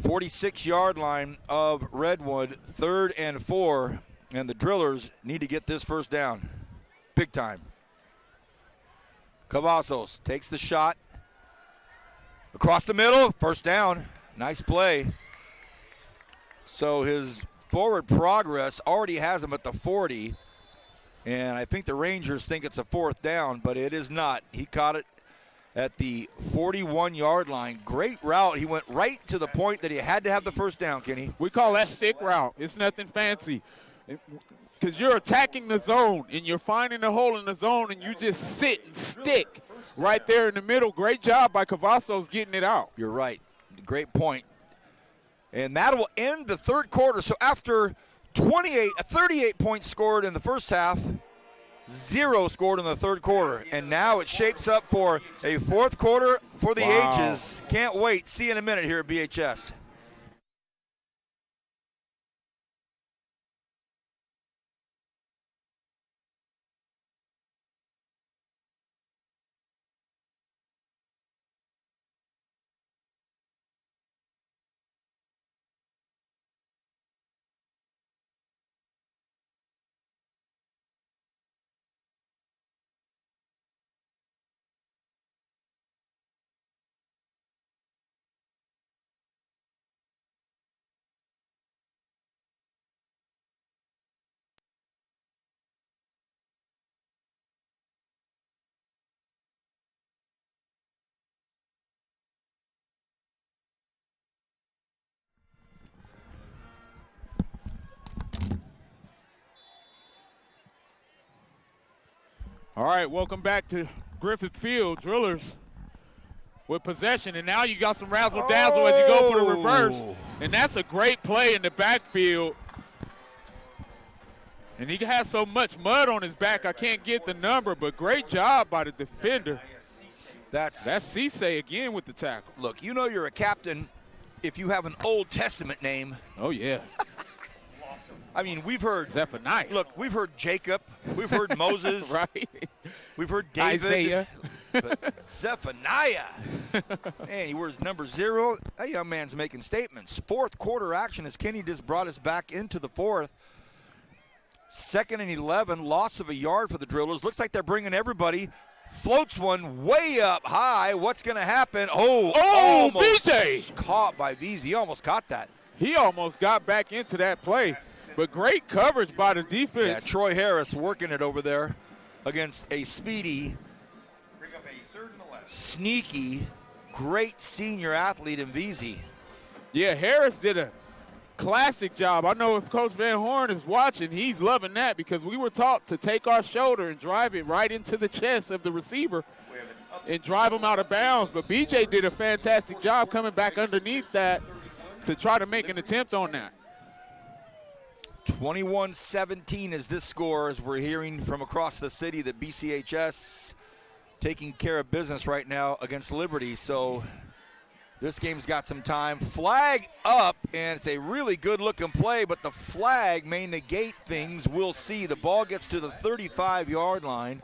46-yard line of Redwood, 3rd and 4, and the Drillers need to get this first down. Big time. Cavazos takes the shot. Across the middle, first down. Nice play. So his forward progress already has him at the 40, and I think the Rangers think it's a 4th down, but it is not. He caught it at the 41-yard line. Great route. He went right to the point that he had to have the first down, Kenny. We call that stick route. It's nothing fancy, because you're attacking the zone, and you're finding a hole in the zone, and you just sit and stick right there in the middle. Great job by Cavazos getting it out. You're right. Great point. And that will end the third quarter. So after 38 points scored in the first half, 0 scored in the third quarter. And now it shapes up for a 4th quarter for the ages. Can't wait. See you in a minute here at BHS. All right, welcome back to Griffith Field. Drillers with possession, and now you got some razzle-dazzle as you go for the reverse. And that's a great play in the backfield. And he has so much mud on his back, I can't get the number, but great job by the defender. That's Cisse again with the tackle. Look, you know you're a captain if you have an Old Testament name. Oh, yeah. I mean, we've heard Zephaniah. Look, we've heard Jacob. We've heard Moses. Right. We've heard David. Isaiah. But Zephaniah. Man, he wears number 0. That young man's making statements. Fourth quarter action as Kenny just brought us back into the fourth. 2nd and 11, loss of a yard for the Drillers. Looks like they're bringing everybody. Floats one way up high. What's going to happen? Almost BJ. Caught by VZ. He almost caught that. He almost got back into that play. But great coverage by the defense. Yeah, Troy Harris working it over there against a speedy, sneaky, great senior athlete in VZ. Yeah, Harris did a classic job. I know if Coach Van Horn is watching, he's loving that because we were taught to take our shoulder and drive it right into the chest of the receiver and drive him out of bounds. But BJ did a fantastic job coming back underneath that to try to make an attempt on that. 21-17 is this score as we're hearing from across the city that BCHS taking care of business right now against Liberty. So this game's got some time. Flag up, and it's a really good-looking play, but the flag may negate things. We'll see. The ball gets to the 35-yard line.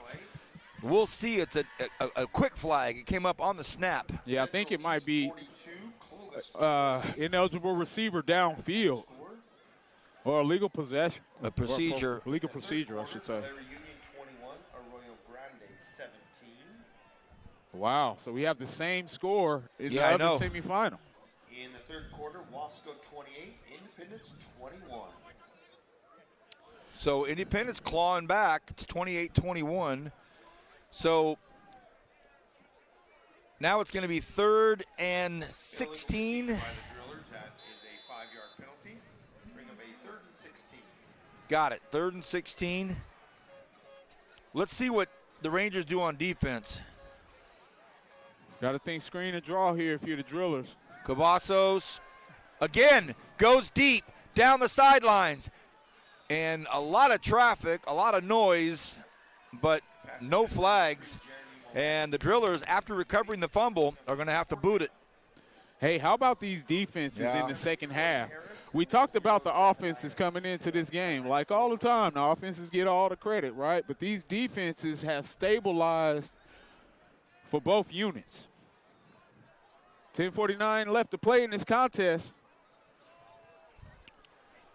We'll see. It's a quick flag. It came up on the snap. Yeah, I think it might be ineligible receiver downfield. Or a legal possession. A procedure. Legal procedure, I should say. Union 21, Arroyo Grande 17. Wow, so we have the same score in the I other know. semifinal. In the third quarter, Wasco 28, Independence 21. So Independence clawing back. It's 28-21. So now it's going to be 3rd and 16. By the Drillers, that is a 5-yard penalty. Bring up a 3rd and 16. Got it. 3rd and 16. Let's see what the Rangers do on defense. Got to think screen and draw here if you're the Drillers. Cavazos again goes deep down the sidelines. And a lot of traffic, a lot of noise, but no flags. And the Drillers, after recovering the fumble, are going to have to boot it. Hey, how about these defenses in the second half? We talked about the offenses coming into this game. Like all the time, the offenses get all the credit, right? But these defenses have stabilized for both units. 10:49 left to play in this contest.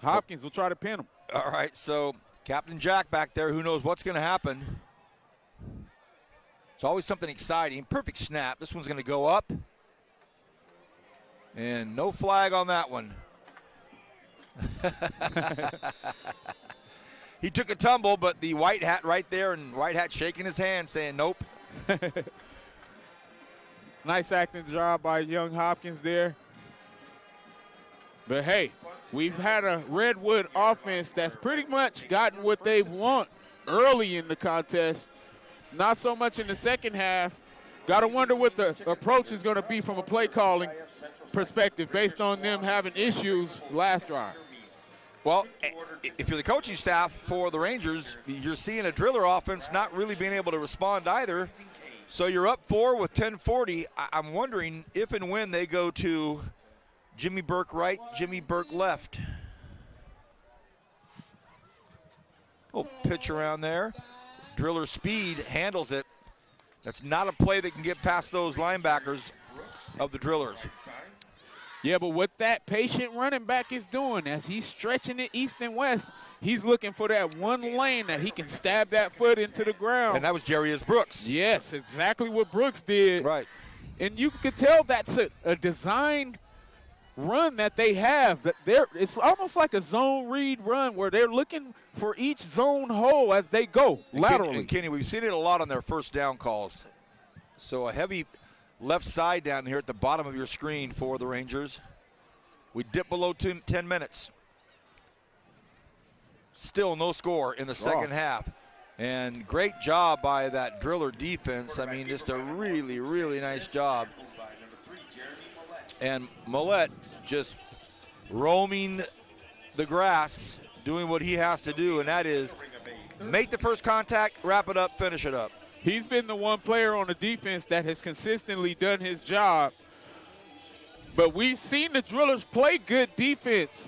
Hopkins will try to pin him. All right, so Captain Jack back there, who knows what's going to happen. It's always something exciting. Perfect snap. This one's going to go up. And no flag on that one. He took a tumble, but the white hat right there, and white hat shaking his hand saying nope. Nice acting job by young Hopkins there. But, hey, we've had a Redwood offense that's pretty much gotten what they've want early in the contest. Not so much in the second half. Got to wonder what the approach is going to be from a play calling perspective based on them having issues last drive. Well, if you're the coaching staff for the Rangers, you're seeing a Driller offense not really being able to respond either. So you're up 4 with 10:40. I'm wondering if and when they go to Jimmy Burke right, Jimmy Burke left. Little pitch around there. Driller speed handles it. That's not a play that can get past those linebackers of the Drillers. Yeah, but what that patient running back is doing as he's stretching it east and west, he's looking for that one lane that he can stab that foot into the ground. And that was Jarius Brooks. Yes, exactly what Brooks did. Right. And you could tell that's a designed run that they have. It's almost like a zone read run where they're looking for each zone hole as they go laterally. And Kenny, we've seen it a lot on their first down calls. So a heavy left side down here at the bottom of your screen for the Rangers. We dip below 10 minutes. Still no score in the second half. And great job by that driller defense. I mean, just a really, really nice job. And Millette just roaming the grass, doing what he has to do, and that is make the first contact, wrap it up, finish it up. He's been the one player on the defense that has consistently done his job. But we've seen the drillers play good defense.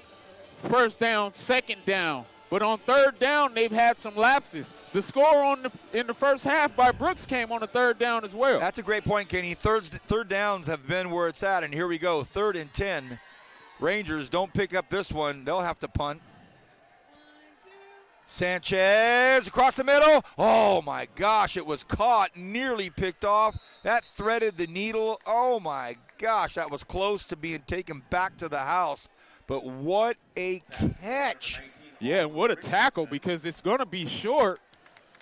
First down, second down. But on third down, they've had some lapses. The score in the first half by Brooks came on the third down as well. That's a great point, Kenny. Third downs have been where it's at, and here we go, 3rd and 10. Rangers don't pick up this one. They'll have to punt. Sanchez across the middle. Oh, my gosh, it was caught, nearly picked off. That threaded the needle. Oh, my gosh, that was close to being taken back to the house. But what a catch. Yeah, and what a tackle, because it's going to be short.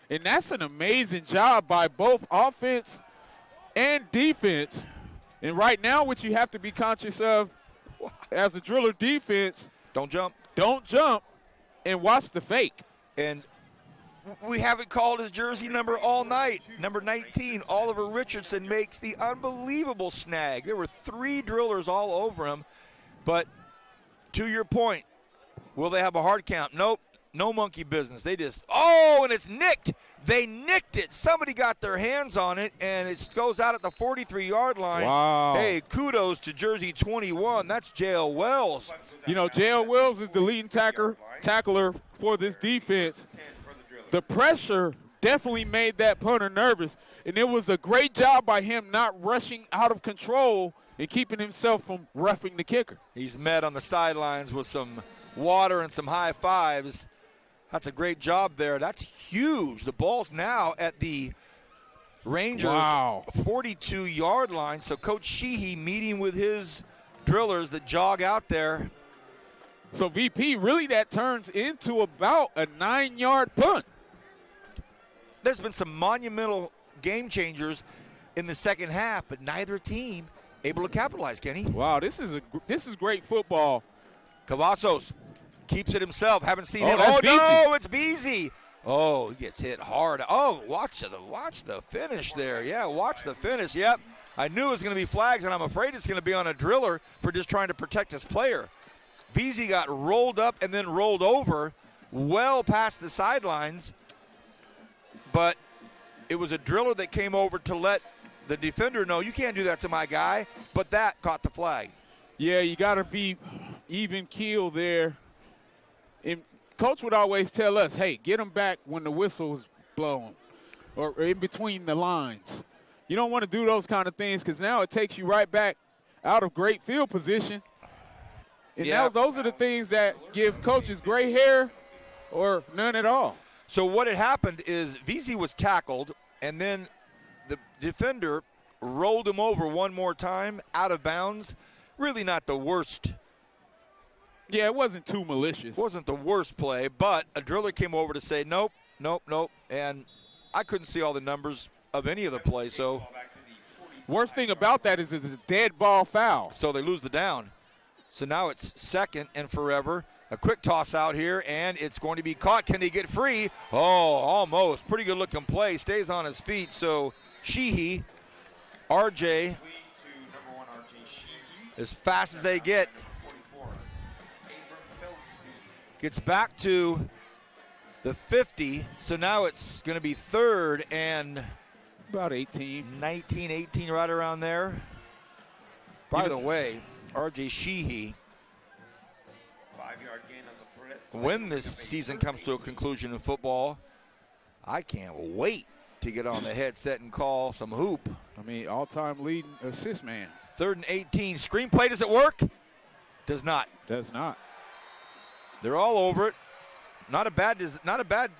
And that's an amazing job by both offense and defense. And right now, what you have to be conscious of as a driller defense, don't jump, and watch the fake. And we haven't called his jersey number all night. Number 19, Oliver Richardson, makes the unbelievable snag. There were 3 drillers all over him. But to your point, will they have a hard count? Nope. No monkey business. They just, and it's nicked. They nicked it. Somebody got their hands on it, and it goes out at the 43-yard line. Wow. Hey, kudos to jersey 21. That's J.L. Wells. You know, J.L. Wells is the leading tackler for this defense. The pressure definitely made that punter nervous, and it was a great job by him not rushing out of control and keeping himself from roughing the kicker. He's met on the sidelines with some water and some high fives. That's a great job there. That's huge. The ball's now at the Rangers' 42-yard line. So Coach Sheehy meeting with his drillers that jog out there. So VP, really that turns into about a 9-yard punt. There's been some monumental game changers in the second half, but neither team able to capitalize, Kenny. Wow, this is great football. Cavazos keeps it himself. Haven't seen him. That's no, it's Beasy. Oh, he gets hit hard. Oh, watch the finish there. Yeah, watch the finish. Yep. I knew it was going to be flags, and I'm afraid it's going to be on a driller for just trying to protect his player. Beasy got rolled up and then rolled over well past the sidelines, but it was a driller that came over to let the defender know, you can't do that to my guy, but that caught the flag. Yeah, you got to be even keel there. And Coach would always tell us, hey, get him back when the whistle is blowing or in between the lines. You don't want to do those kind of things because now it takes you right back out of great field position. And now those are the things that give coaches gray hair or none at all. So what had happened is VZ was tackled, and then the defender rolled him over one more time out of bounds. Really not the worst. Yeah, it wasn't too malicious. Wasn't the worst play, but a driller came over to say, nope. And I couldn't see all the numbers of any of the plays. So worst thing about that is it's a dead ball foul. So they lose the down. So now it's second and forever. A quick toss out here, and it's going to be caught. Can they get free? Oh, almost. Pretty good looking play. Stays on his feet. So Sheehy, RJ, as fast as they get, gets back to the 50. So now it's going to be third and about 18, 18, right around there. By the way, RJ Sheehy, when this season comes to a conclusion in football, I can't wait to get on the headset and call some hoop. I mean, all-time leading assist man. 3rd and 18. Screen play, does it work? Does not. Does not. They're all over it. Not a bad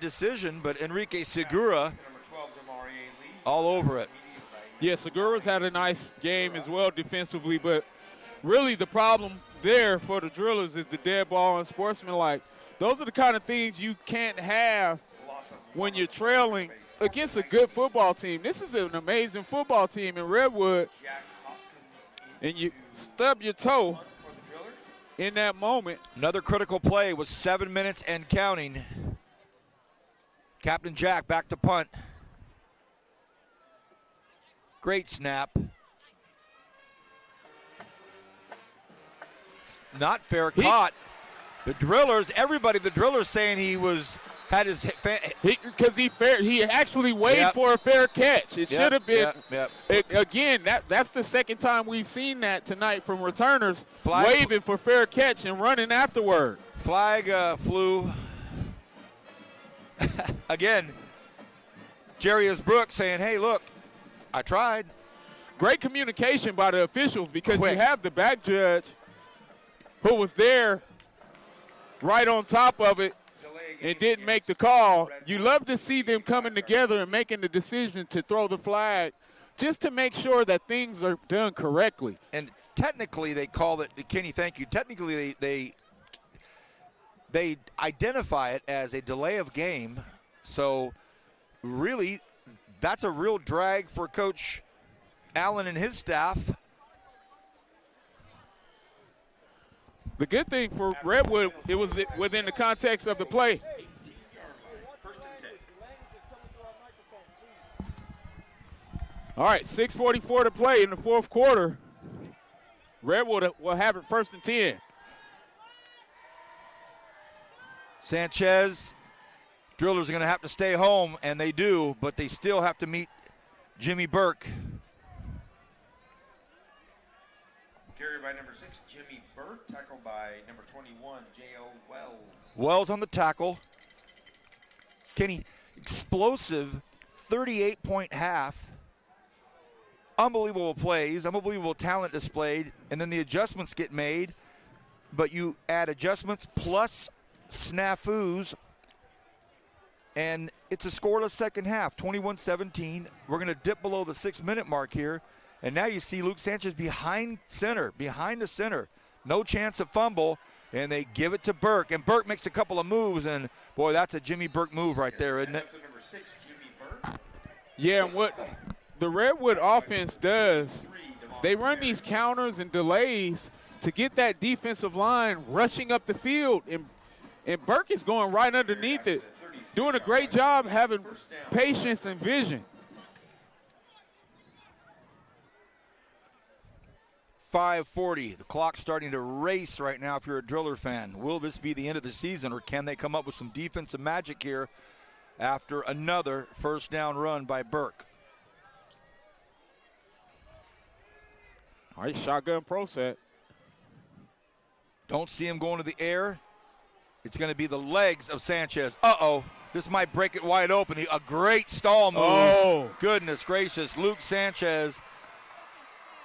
decision, but Enrique Segura all over it. Yeah, Segura's had a nice game as well defensively, but really the problem there for the drillers is the dead ball and sportsmanlike. Those are the kind of things you can't have when you're trailing against a good football team. This is an amazing football team in Redwood, and you stub your toe in that moment. Another critical play with 7 minutes and counting. Captain Jack back to punt. Great snap. Not fair caught. The drillers, the drillers saying he had his because he actually waved for a fair catch. It should have been. Again, that's the second time we've seen that tonight from returners waving for fair catch and running afterward. Flag flew. Again, Jarius Brooks saying, hey, look, I tried. Great communication by the officials because you have the back judge who was there right on top of it and didn't make the call. You love to see them coming together and making the decision to throw the flag just to make sure that things are done correctly. And technically they call it, Kenny, thank you. Technically they identify it as a delay of game. So really that's a real drag for Coach Allen and his staff. The good thing for Redwood, it was within the context of the play. All right, 6:44 to play in the fourth quarter. Redwood will have it 1st and 10. Sanchez, drillers are going to have to stay home, and they do, but they still have to meet Jimmy Burke. Carried by number 6, Jimmy Burke. Tackled by number 21, J.O. Wells. Wells on the tackle. Kenny, explosive 38-point half. Unbelievable plays, unbelievable talent displayed, and then the adjustments get made. But you add adjustments plus snafus, and it's a scoreless second half, 21-17. We're going to dip below the 6-minute mark here. And now you see Luke Sanchez behind the center. No chance of fumble, and they give it to Burke. And Burke makes a couple of moves, and, boy, that's a Jimmy Burke move right there, isn't it? Number 6, Jimmy Burke. Yeah, and what the Redwood offense does, they run these counters and delays to get that defensive line rushing up the field, and Burke is going right underneath it, doing a great job having patience and vision. 5:40. The clock's starting to race right now if you're a Driller fan. Will this be the end of the season, or can they come up with some defensive magic here after another first down run by Burke? All right, shotgun pro set. Don't see him going to the air. It's going to be the legs of Sanchez. Uh-oh. This might break it wide open. A great stall move. Oh. Goodness gracious. Luke Sanchez.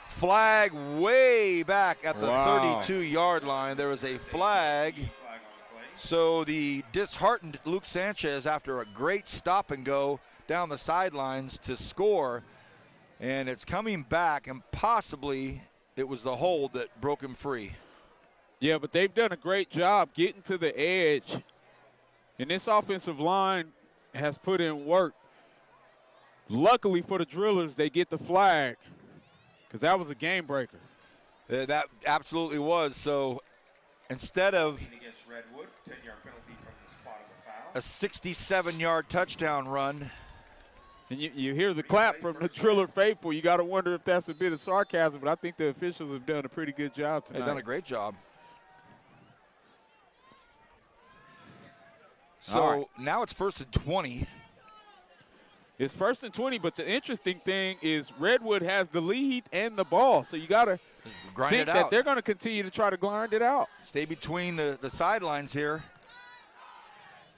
Flag way back at the 32-yard line. There was a flag. So the disheartened Luke Sanchez, after a great stop and go down the sidelines to score, and it's coming back, and possibly it was the hold that broke him free. Yeah, but they've done a great job getting to the edge, and this offensive line has put in work. Luckily for the Drillers, they get the flag, because that was a game breaker. That absolutely was. So instead of against Redwood, 10-yard penalty from the spot of the foul. A 67-yard touchdown run. And you hear the clap from the Driller faithful. You got to wonder if that's a bit of sarcasm, but I think the officials have done a pretty good job tonight. They've done a great job. So now it's 1st and 20. It's 1st and 20, but the interesting thing is Redwood has the lead and the ball. So you got to think that they're going to continue to try to grind it out. Stay between the sidelines here.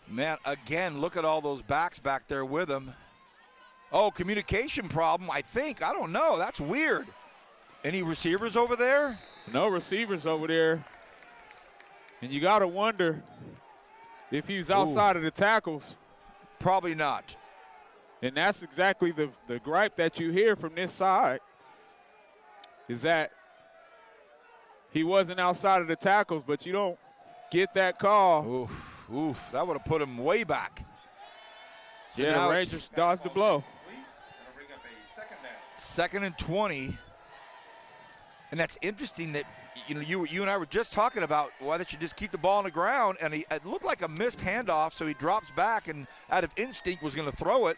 Man, again, look at all those backs back there with them. Oh, communication problem, I think. I don't know. That's weird. Any receivers over there? No receivers over there. And you got to wonder if he's outside of the tackles. Probably not. And that's exactly the gripe that you hear from this side, is that he wasn't outside of the tackles, but you don't get that call. Oof, that would have put him way back. So yeah, the Rangers dodged the blow. 2nd and 20. And that's interesting that you and I were just talking about why don't you just keep the ball on the ground, and it looked like a missed handoff, so he drops back and out of instinct was going to throw it.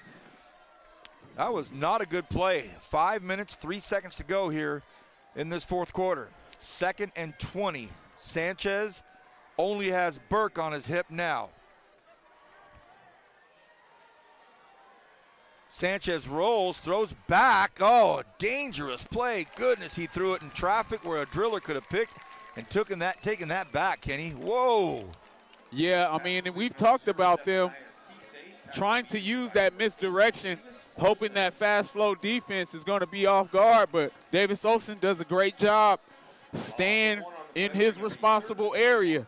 That was not a good play. 5 minutes, 3 seconds to go here in this fourth quarter. 2nd and 20. Sanchez only has Burke on his hip now. Sanchez rolls, throws back. Oh, dangerous play. Goodness, he threw it in traffic where a driller could have picked and taken that back, Kenny. Whoa. Yeah, I mean, and we've talked about them trying to use that misdirection, hoping that fast flow defense is going to be off guard, but Davis Olsen does a great job staying in his responsible area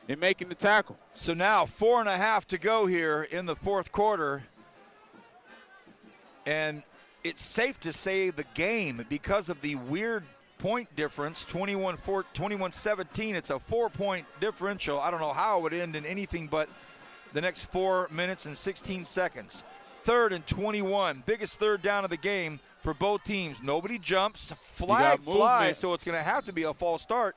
and making the tackle. So now 4.5 to go here in the fourth quarter. And it's safe to say the game, because of the weird point difference, 21-17, it's a 4-point differential. I don't know how it would end in anything but the next 4 minutes and 16 seconds. 3rd and 21, biggest third down of the game for both teams. Nobody jumps, flag flies, so it's going to have to be a false start.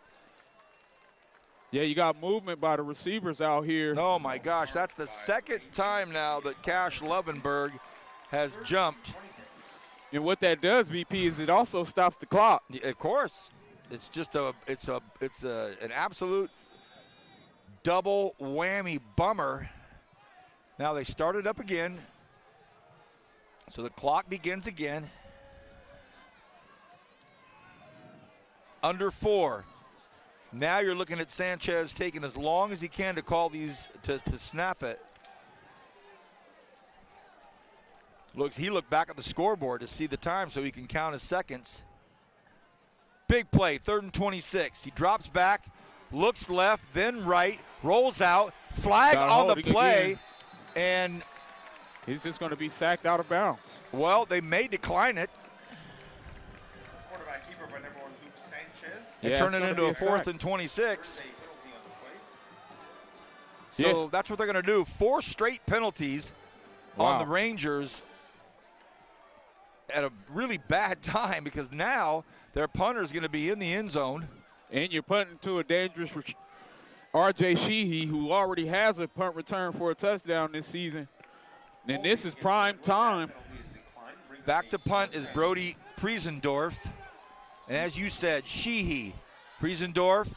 Yeah, you got movement by the receivers out here. Oh, my gosh, that's the second time now that Cash Lovenberg has jumped. And what that does, VP, is it also stops the clock. Yeah, of course. It's just an absolute double whammy bummer. Now they start it up again. So the clock begins again. Under 4. Now you're looking at Sanchez taking as long as he can to call these, to snap it. He looked back at the scoreboard to see the time so he can count his seconds. Big play, 3rd and 26. He drops back, looks left, then right, rolls out, flag on the play, and he's just going to be sacked out of bounds. Well, they may decline it. Quarterback keeper by number 1, Luke Sanchez. And turn it into a 4th and 26. So that's what they're going to do. 4 straight penalties on the Rangers at a really bad time, because now their punter is going to be in the end zone. And you're punting to a dangerous R.J. Sheehy, who already has a punt return for a touchdown this season. And this is prime time. Back to punt is Brody Priesendorf. And as you said, Sheehy, Priesendorf.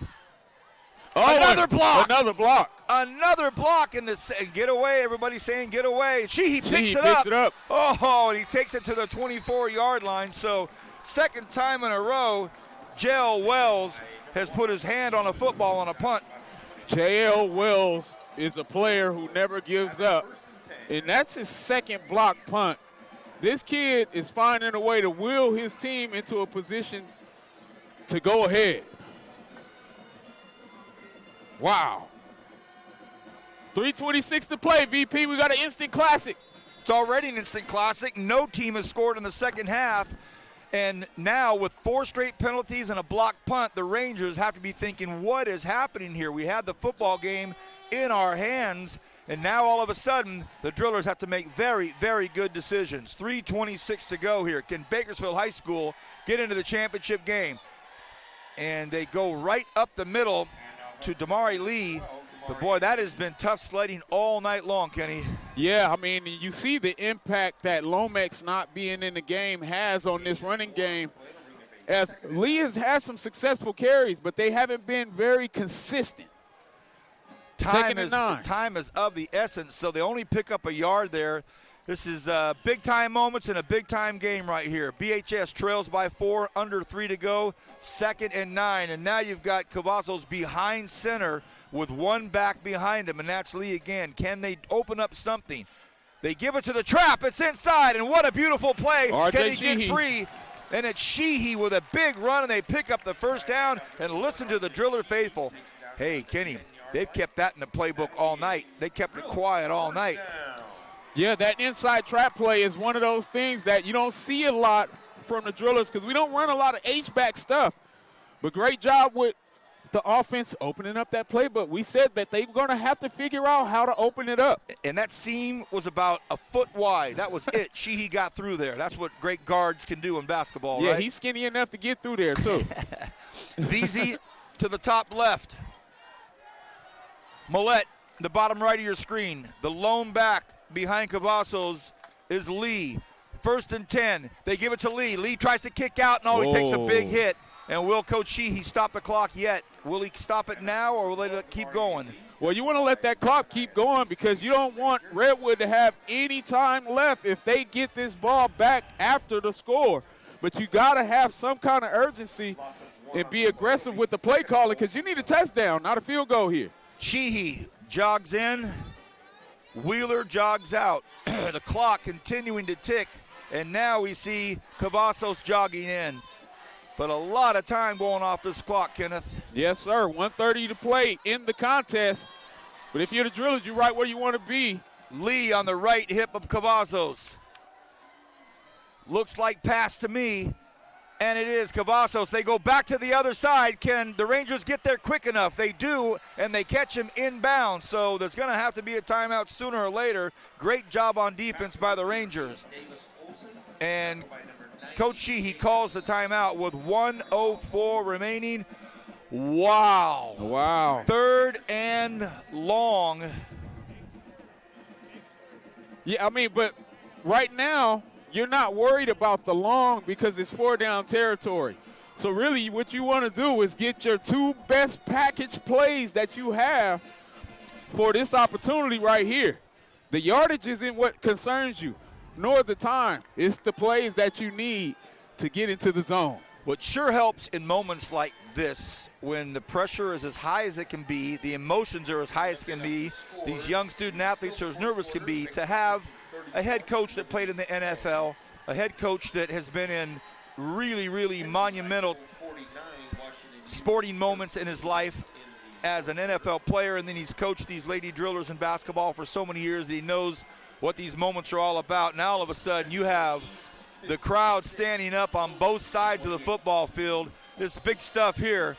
Oh, another block. Another block. Another block in the get away. Everybody's saying get away. Sheehy picks it up. Oh, and he takes it to the 24-yard line. So second time in a row, J.L. Wells has put his hand on a football on a punt. J.L. Wells is a player who never gives up, and that's his second block punt. This kid is finding a way to will his team into a position to go ahead. Wow. 3:26 to play, VP. We got an instant classic. It's already an instant classic. No team has scored in the second half. And now with 4 straight penalties and a blocked punt, the Rangers have to be thinking, what is happening here? We had the football game in our hands, and now all of a sudden the Drillers have to make very, very good decisions. 3:26 to go here. Can Bakersfield High School get into the championship game? And they go right up the middle to Damari Lee. But, boy, that has been tough sledding all night long, Kenny. Yeah, I mean, you see the impact that Lomax not being in the game has on this running game. As Lee has had some successful carries, but they haven't been very consistent. Time is of the essence, so they only pick up a yard there. This is big-time moments in a big-time game right here. BHS trails by 4, under 3 to go, 2nd and 9. And now you've got Cavazos behind center with 1 back behind him, and that's Lee again. Can they open up something? They give it to the trap. It's inside, and what a beautiful play. Can he get free? And it's Sheehy with a big run, and they pick up the first down. And listen to the Driller faithful. Hey, Kenny, they've kept that in the playbook all night. They kept it quiet all night. Yeah, that inside trap play is one of those things that you don't see a lot from the Drillers because we don't run a lot of H-back stuff. But great job with the offense opening up that playbook. We said that they were going to have to figure out how to open it up. And that seam was about a foot wide. That was it. Sheehy got through there. That's what great guards can do in basketball, yeah, right? he's skinny enough to get through there, too. VZ to the top left. Millette, the bottom right of your screen. The lone back behind Cavazos is Lee. 1st and 10. They give it to Lee. Lee tries to kick out. No, he takes a big hit. And will Coach Sheehy stop the clock yet? Will he stop it now, or will they let it keep going? Well, you want to let that clock keep going because you don't want Redwood to have any time left if they get this ball back after the score. But you got to have some kind of urgency and be aggressive with the play calling because you need a touchdown, not a field goal here. Sheehy jogs in. Wheeler jogs out. The clock continuing to tick. And now we see Cavazos jogging in. But a lot of time going off this clock, Kenneth. Yes, sir. 1:30 to play in the contest. But if you're the drillers, you're right where you want to be. Lee on the right hip of Cavazos. Looks like pass to me. And it is Cavazos. They go back to the other side. Can the Rangers get there quick enough? They do, and they catch him inbounds. So there's going to have to be a timeout sooner or later. Great job on defense by the Rangers. And Coach Sheehy calls the timeout with 1:04 remaining. Wow. Wow. 3rd and long. Yeah, I mean, but right now, you're not worried about the long because it's 4-down territory. So really what you want to do is get your 2 best package plays that you have for this opportunity right here. The yardage isn't what concerns you, nor the time. It's the plays that you need to get into the zone. What sure helps in moments like this, when the pressure is as high as it can be, the emotions are as high as can be, these young student athletes are as nervous can be, to have a head coach that played in the NFL, a head coach that has been in really, really monumental sporting moments in his life as an NFL player, and then he's coached these lady drillers in basketball for so many years that he knows what these moments are all about. Now all of a sudden you have the crowd standing up on both sides of the football field. This is big stuff here.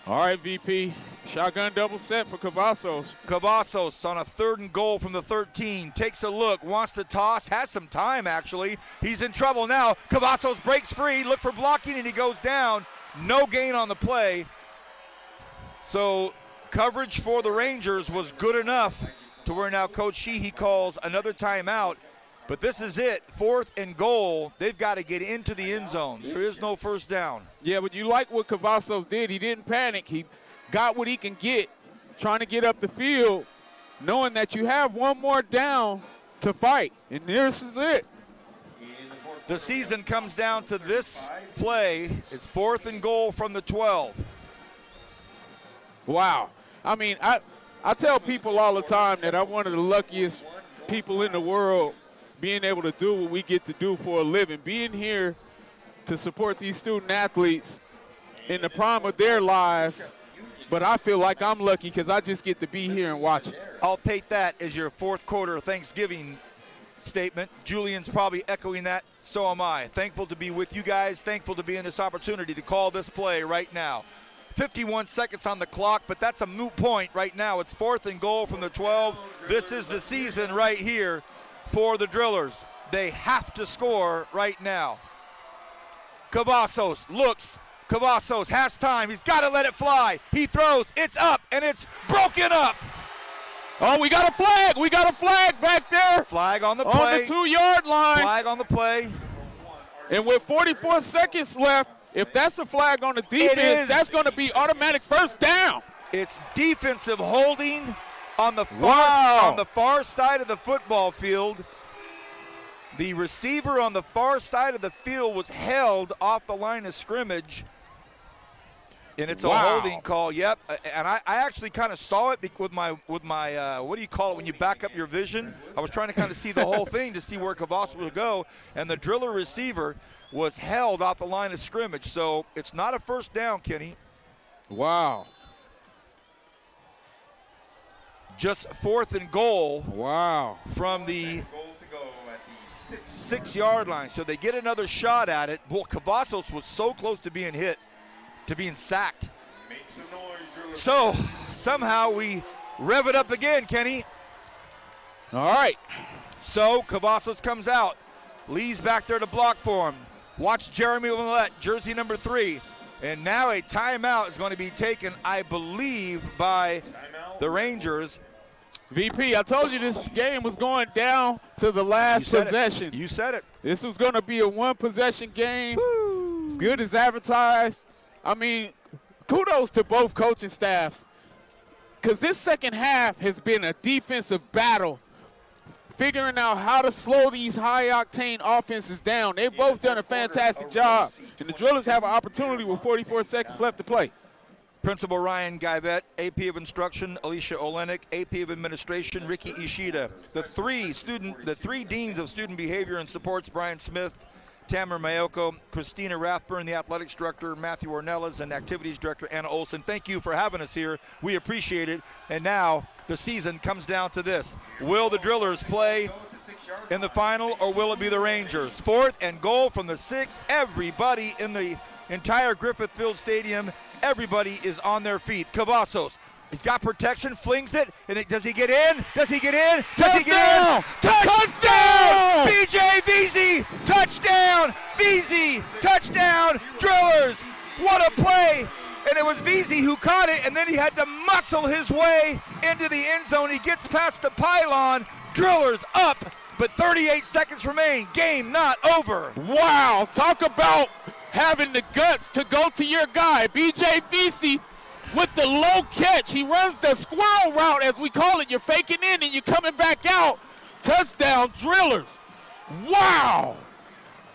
All right, VP. Shotgun double set for Cavazos. Cavazos on a 3rd and goal from the 13. Takes a look, wants to toss, has some time actually. He's in trouble now. Cavazos breaks free, look for blocking, and he goes down. No gain on the play. So coverage for the Rangers was good enough to where now Coach Sheehy calls another timeout. But this is it, 4th and goal. They've got to get into the end zone. There is no first down. Yeah, but you like what Cavazos did. He didn't panic. He got what he can get, trying to get up the field, knowing that you have one more down to fight. And this is it. The season comes down to this play. It's 4th and goal from the 12. Wow. I mean, I tell people all the time that I'm one of the luckiest people in the world being able to do what we get to do for a living, being here to support these student athletes in the prime of their lives. But I feel like I'm lucky because I just get to be here and watch it. I'll take that as your 4th quarter Thanksgiving statement. Julian's probably echoing that. So am I. Thankful to be with you guys. Thankful to be in this opportunity to call this play right now. 51 seconds on the clock, but that's a moot point right now. It's 4th and goal from the 12. This is the season right here for the drillers. They have to score right now. Cavazos looks. Cavazos has time. He's got to let it fly. He throws. It's up, and it's broken up. Oh, we got a flag. We got a flag back there. Flag on the play. On the 2-yard line. Flag on the play. And with 44 seconds left, if that's a flag on the defense, that's going to be automatic first down. It's defensive holding on the far side of the football field. The receiver on the far side of the field was held off the line of scrimmage. And it's a holding call. Yep. And I actually kind of saw it with my what do you call it when you back up your vision? I was trying to kind of see the whole thing to see where Cavazos would go. And the driller receiver was held off the line of scrimmage. So it's not a first down, Kenny. Wow. Just 4th and goal. Wow. From the 6-yard line. So they get another shot at it. Well, Cavazos was so close to being hit, to being sacked. So somehow we rev it up again, Kenny. All right. So Cavazos comes out. Lee's back there to block for him. Watch Jeremy Willett, jersey number 3. And now a timeout is going to be taken, I believe, by the Rangers. VP, I told you this game was going down to the last possession. You said it. This was going to be a one-possession game. Woo. As good as advertised. I mean, kudos to both coaching staffs, because this second half has been a defensive battle, figuring out how to slow these high-octane offenses down. They've both done a fantastic job, and the Drillers have an opportunity with 44 seconds left to play. Principal Ryan Guyvet, AP of Instruction Alicia Olenek, AP of Administration Ricky Ishida. The three deans of student behavior and supports, Brian Smith, Tamara Mayoko, Christina Rathburn, the athletics director, Matthew Ornelas, and activities director Anna Olson. Thank you for having us here. We appreciate it. And now the season comes down to this. Will the Drillers play in the final, or will it be the Rangers? 4th and goal from the 6. Everybody in the entire Griffith Field Stadium, everybody is on their feet. Cavazos, he's got protection, flings it, and does he get in? Does he get in? Does he get in? Touchdown! BJ Veazey, touchdown! Veazey, touchdown! Drillers, what a play! And it was Veazey who caught it, and then he had to muscle his way into the end zone. He gets past the pylon. Drillers up, but 38 seconds remain. Game not over. Wow, talk about having the guts to go to your guy. BJ Veazey with the low catch. He runs the squirrel route, as we call it. You're faking in and you're coming back out. Touchdown, Drillers. Wow.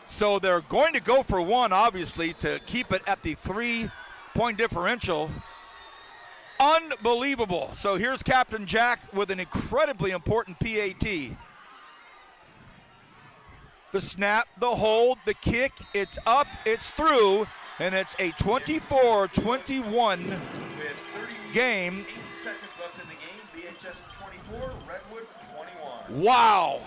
So they're going to go for one, obviously, to keep it at the 3-point differential. Unbelievable. So here's Captain Jack with an incredibly important PAT. The snap, the hold, the kick, it's up, it's through, and it's a 24-21 game. 8 seconds left in the game. BHS 24, Redwood 21. Wow.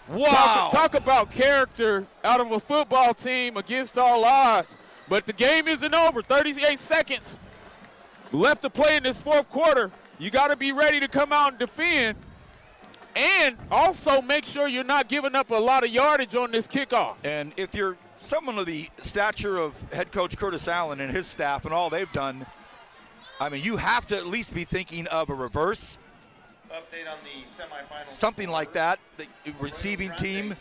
Wow. Talk about character out of a football team against all odds. But the game isn't over. 38 seconds left to play in this fourth quarter. You got to be ready to come out and defend. And also make sure you're not giving up a lot of yardage on this kickoff. And if you're someone of the stature of head coach Curtis Allen and his staff and all they've done, I mean, you have to at least be thinking of a reverse. Update on the semifinals. Something like that. The receiving team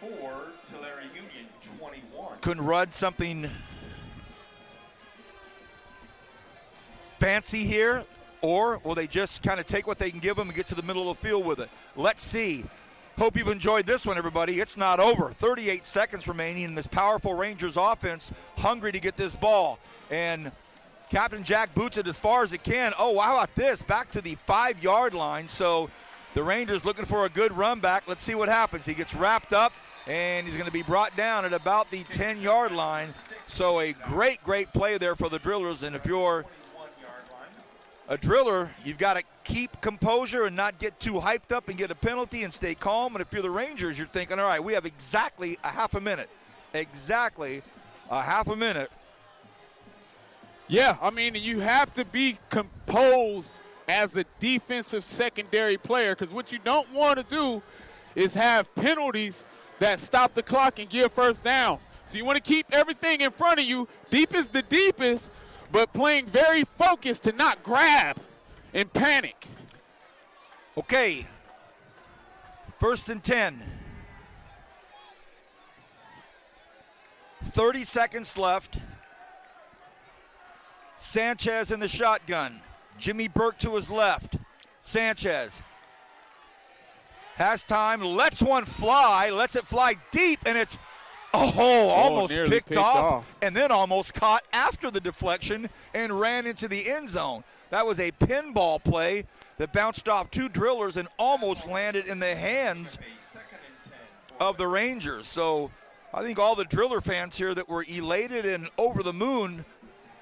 24, Tulare Union 21. couldn't run something fancy here. Or will they just kind of take what they can give them and get to the middle of the field with it? Let's see. Hope you've enjoyed this one, everybody. It's not over. 38 seconds remaining in this powerful Rangers offense, hungry to get this ball. And Captain Jack boots it as far as it can. Oh, how about this? Back to the 5-yard line. So the Rangers looking for a good run back. Let's see what happens. He gets wrapped up, and he's going to be brought down at about the 10-yard line. So a great, great play there for the Drillers. And if you're a Driller, you've got to keep composure and not get too hyped up and get a penalty and stay calm. And if you're the Rangers, you're thinking, all right, we have exactly a half a minute. Exactly a half a minute. Yeah, I mean, you have to be composed as a defensive secondary player, because what you don't want to do is have penalties that stop the clock and give first downs. So you want to keep everything in front of you, deep as the deepest, but playing very focused to not grab and panic. Okay, 1st and 10. 30 seconds left. Sanchez in the shotgun. Jimmy Burke to his left. Sanchez has time, lets one fly, lets it fly deep, and it's almost picked off, and then almost caught after the deflection and ran into the end zone. That was a pinball play that bounced off 2 Drillers and almost landed in the hands of the Rangers. So I think all the Driller fans here that were elated and over the moon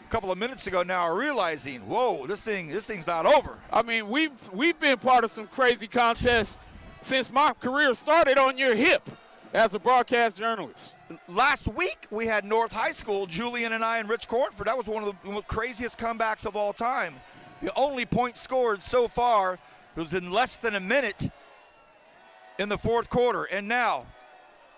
a couple of minutes ago now are realizing, whoa, this thing's not over. I mean, we've been part of some crazy contests since my career started on your hip as a broadcast journalist. Last week, we had North High School, Julian and I and Rich Cornford. That was one of the craziest comebacks of all time. The only point scored so far was in less than a minute in the fourth quarter. And now,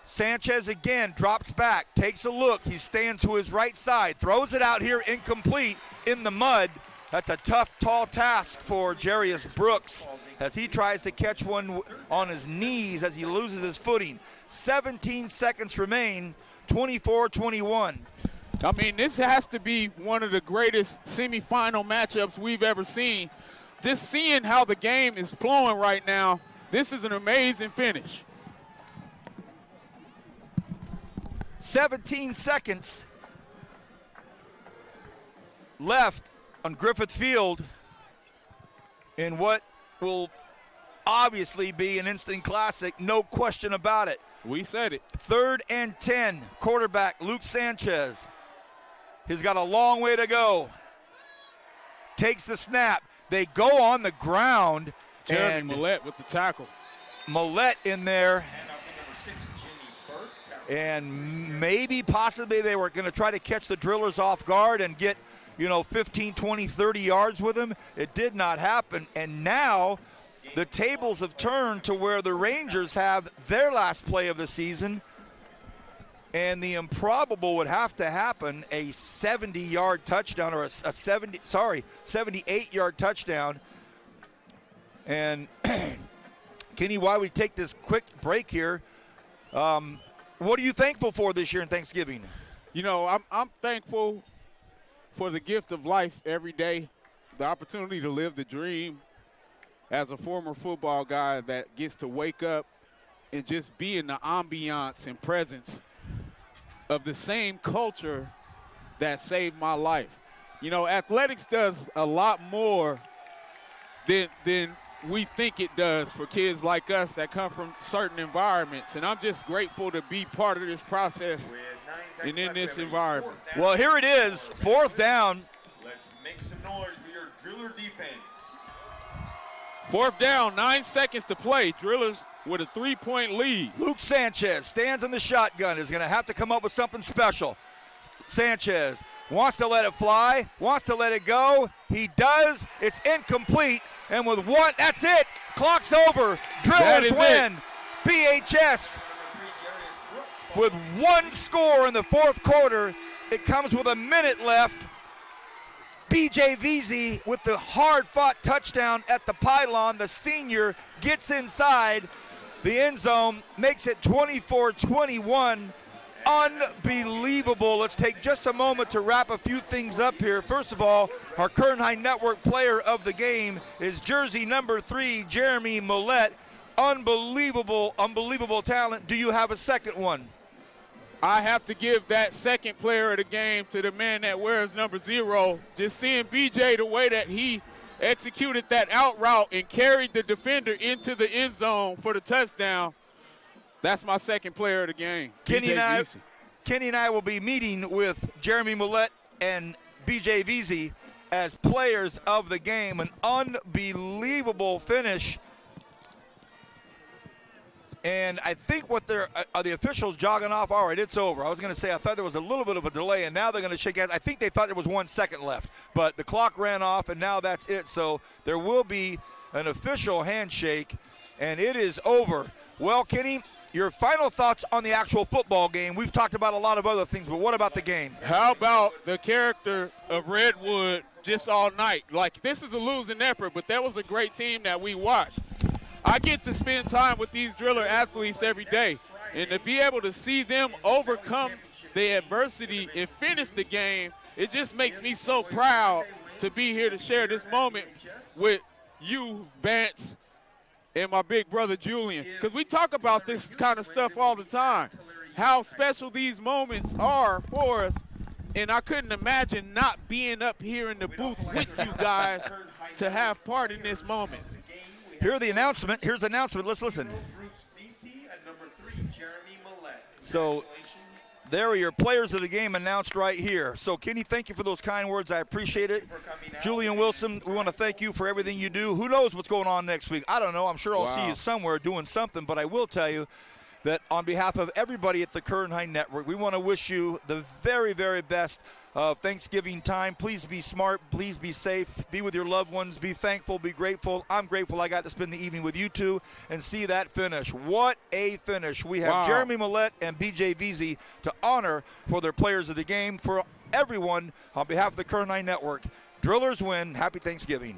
Sanchez again drops back, takes a look. He's staying to his right side, throws it out here incomplete in the mud. That's a tough, tall task for Jarius Brooks as he tries to catch one on his knees as he loses his footing. 17 seconds remain, 24-21. I mean, this has to be one of the greatest semifinal matchups we've ever seen. Just seeing how the game is flowing right now, this is an amazing finish. 17 seconds left on Griffith Field in what will obviously be an instant classic, no question about it. We said it. 3rd and 10, quarterback Luke Sanchez. He's got a long way to go. Takes the snap. They go on the ground. Jeremy Millette with the tackle. Millette in there. And maybe possibly they were going to try to catch the Drillers off guard and get, 15, 20, 30 yards with him. It did not happen. And now the tables have turned to where the Rangers have their last play of the season. And the improbable would have to happen, a 70-yard touchdown or a 78-yard touchdown. And Kenny, while we take this quick break here, what are you thankful for this year in Thanksgiving? I'm thankful for the gift of life every day, the opportunity to live the dream as a former football guy that gets to wake up and just be in the ambiance and presence of the same culture that saved my life. Athletics does a lot more than we think it does for kids like us that come from certain environments. And I'm just grateful to be part of this process and in this environment. Well, here it is, 4th down. Let's make some noise for your Driller defense. 4th down, 9 seconds to play. Drillers with a 3-point lead. Luke Sanchez stands in the shotgun, is going to have to come up with something special. Sanchez wants to let it fly, wants to let it go. He does. It's incomplete. And with one, that's it. Clock's over. Drillers win. BHS with one score in the 4th quarter. It comes with a minute left. BJ Veazey with the hard-fought touchdown at the pylon. The senior gets inside the end zone, makes it 24-21. Unbelievable. Let's take just a moment to wrap a few things up here. First of all, our Kern High Network player of the game is jersey number 3, Jeremy Millette. Unbelievable talent. Do you have a second one? I have to give that second player of the game to the man that wears number 0. Just seeing BJ, the way that he executed that out route and carried the defender into the end zone for the touchdown, that's my second player of the game. Kenny and I will be meeting with Jeremy Millette and BJ Veazey as players of the game. An unbelievable finish. And I think what are the officials jogging off? All right, it's over. I was going to say I thought there was a little bit of a delay, and now they're going to shake hands. I think they thought there was 1 second left, but the clock ran off, and now that's it. So there will be an official handshake, and it is over. Well, Kenny, your final thoughts on the actual football game. We've talked about a lot of other things, but what about the game? How about the character of Redwood just all night? Like, this is a losing effort, but that was a great team that we watched. I get to spend time with these Driller athletes every day, and to be able to see them overcome the adversity and finish the game, it just makes me so proud to be here to share this moment with you, Vance, and my big brother Julian, because we talk about this kind of stuff all the time, how special these moments are for us, and I couldn't imagine not being up here in the booth with you guys to have part in this moment. Here's the announcement. Let's listen. So there are your players of the game announced right here. So, Kenny, thank you for those kind words. I appreciate it. Julian Wilson, we want to thank you for everything you do. Who knows what's going on next week? I don't know. I'm sure I'll see you somewhere doing something. But I will tell you that on behalf of everybody at the Kern High Network, we want to wish you the very, very best of Thanksgiving time. Please be smart. Please be safe. Be with your loved ones. Be thankful. Be grateful. I'm grateful I got to spend the evening with you two and see that finish. What a finish. We have Jeremy Millette and BJ Veazey to honor for their players of the game. For everyone, on behalf of the Kern High Network, Drillers win. Happy Thanksgiving.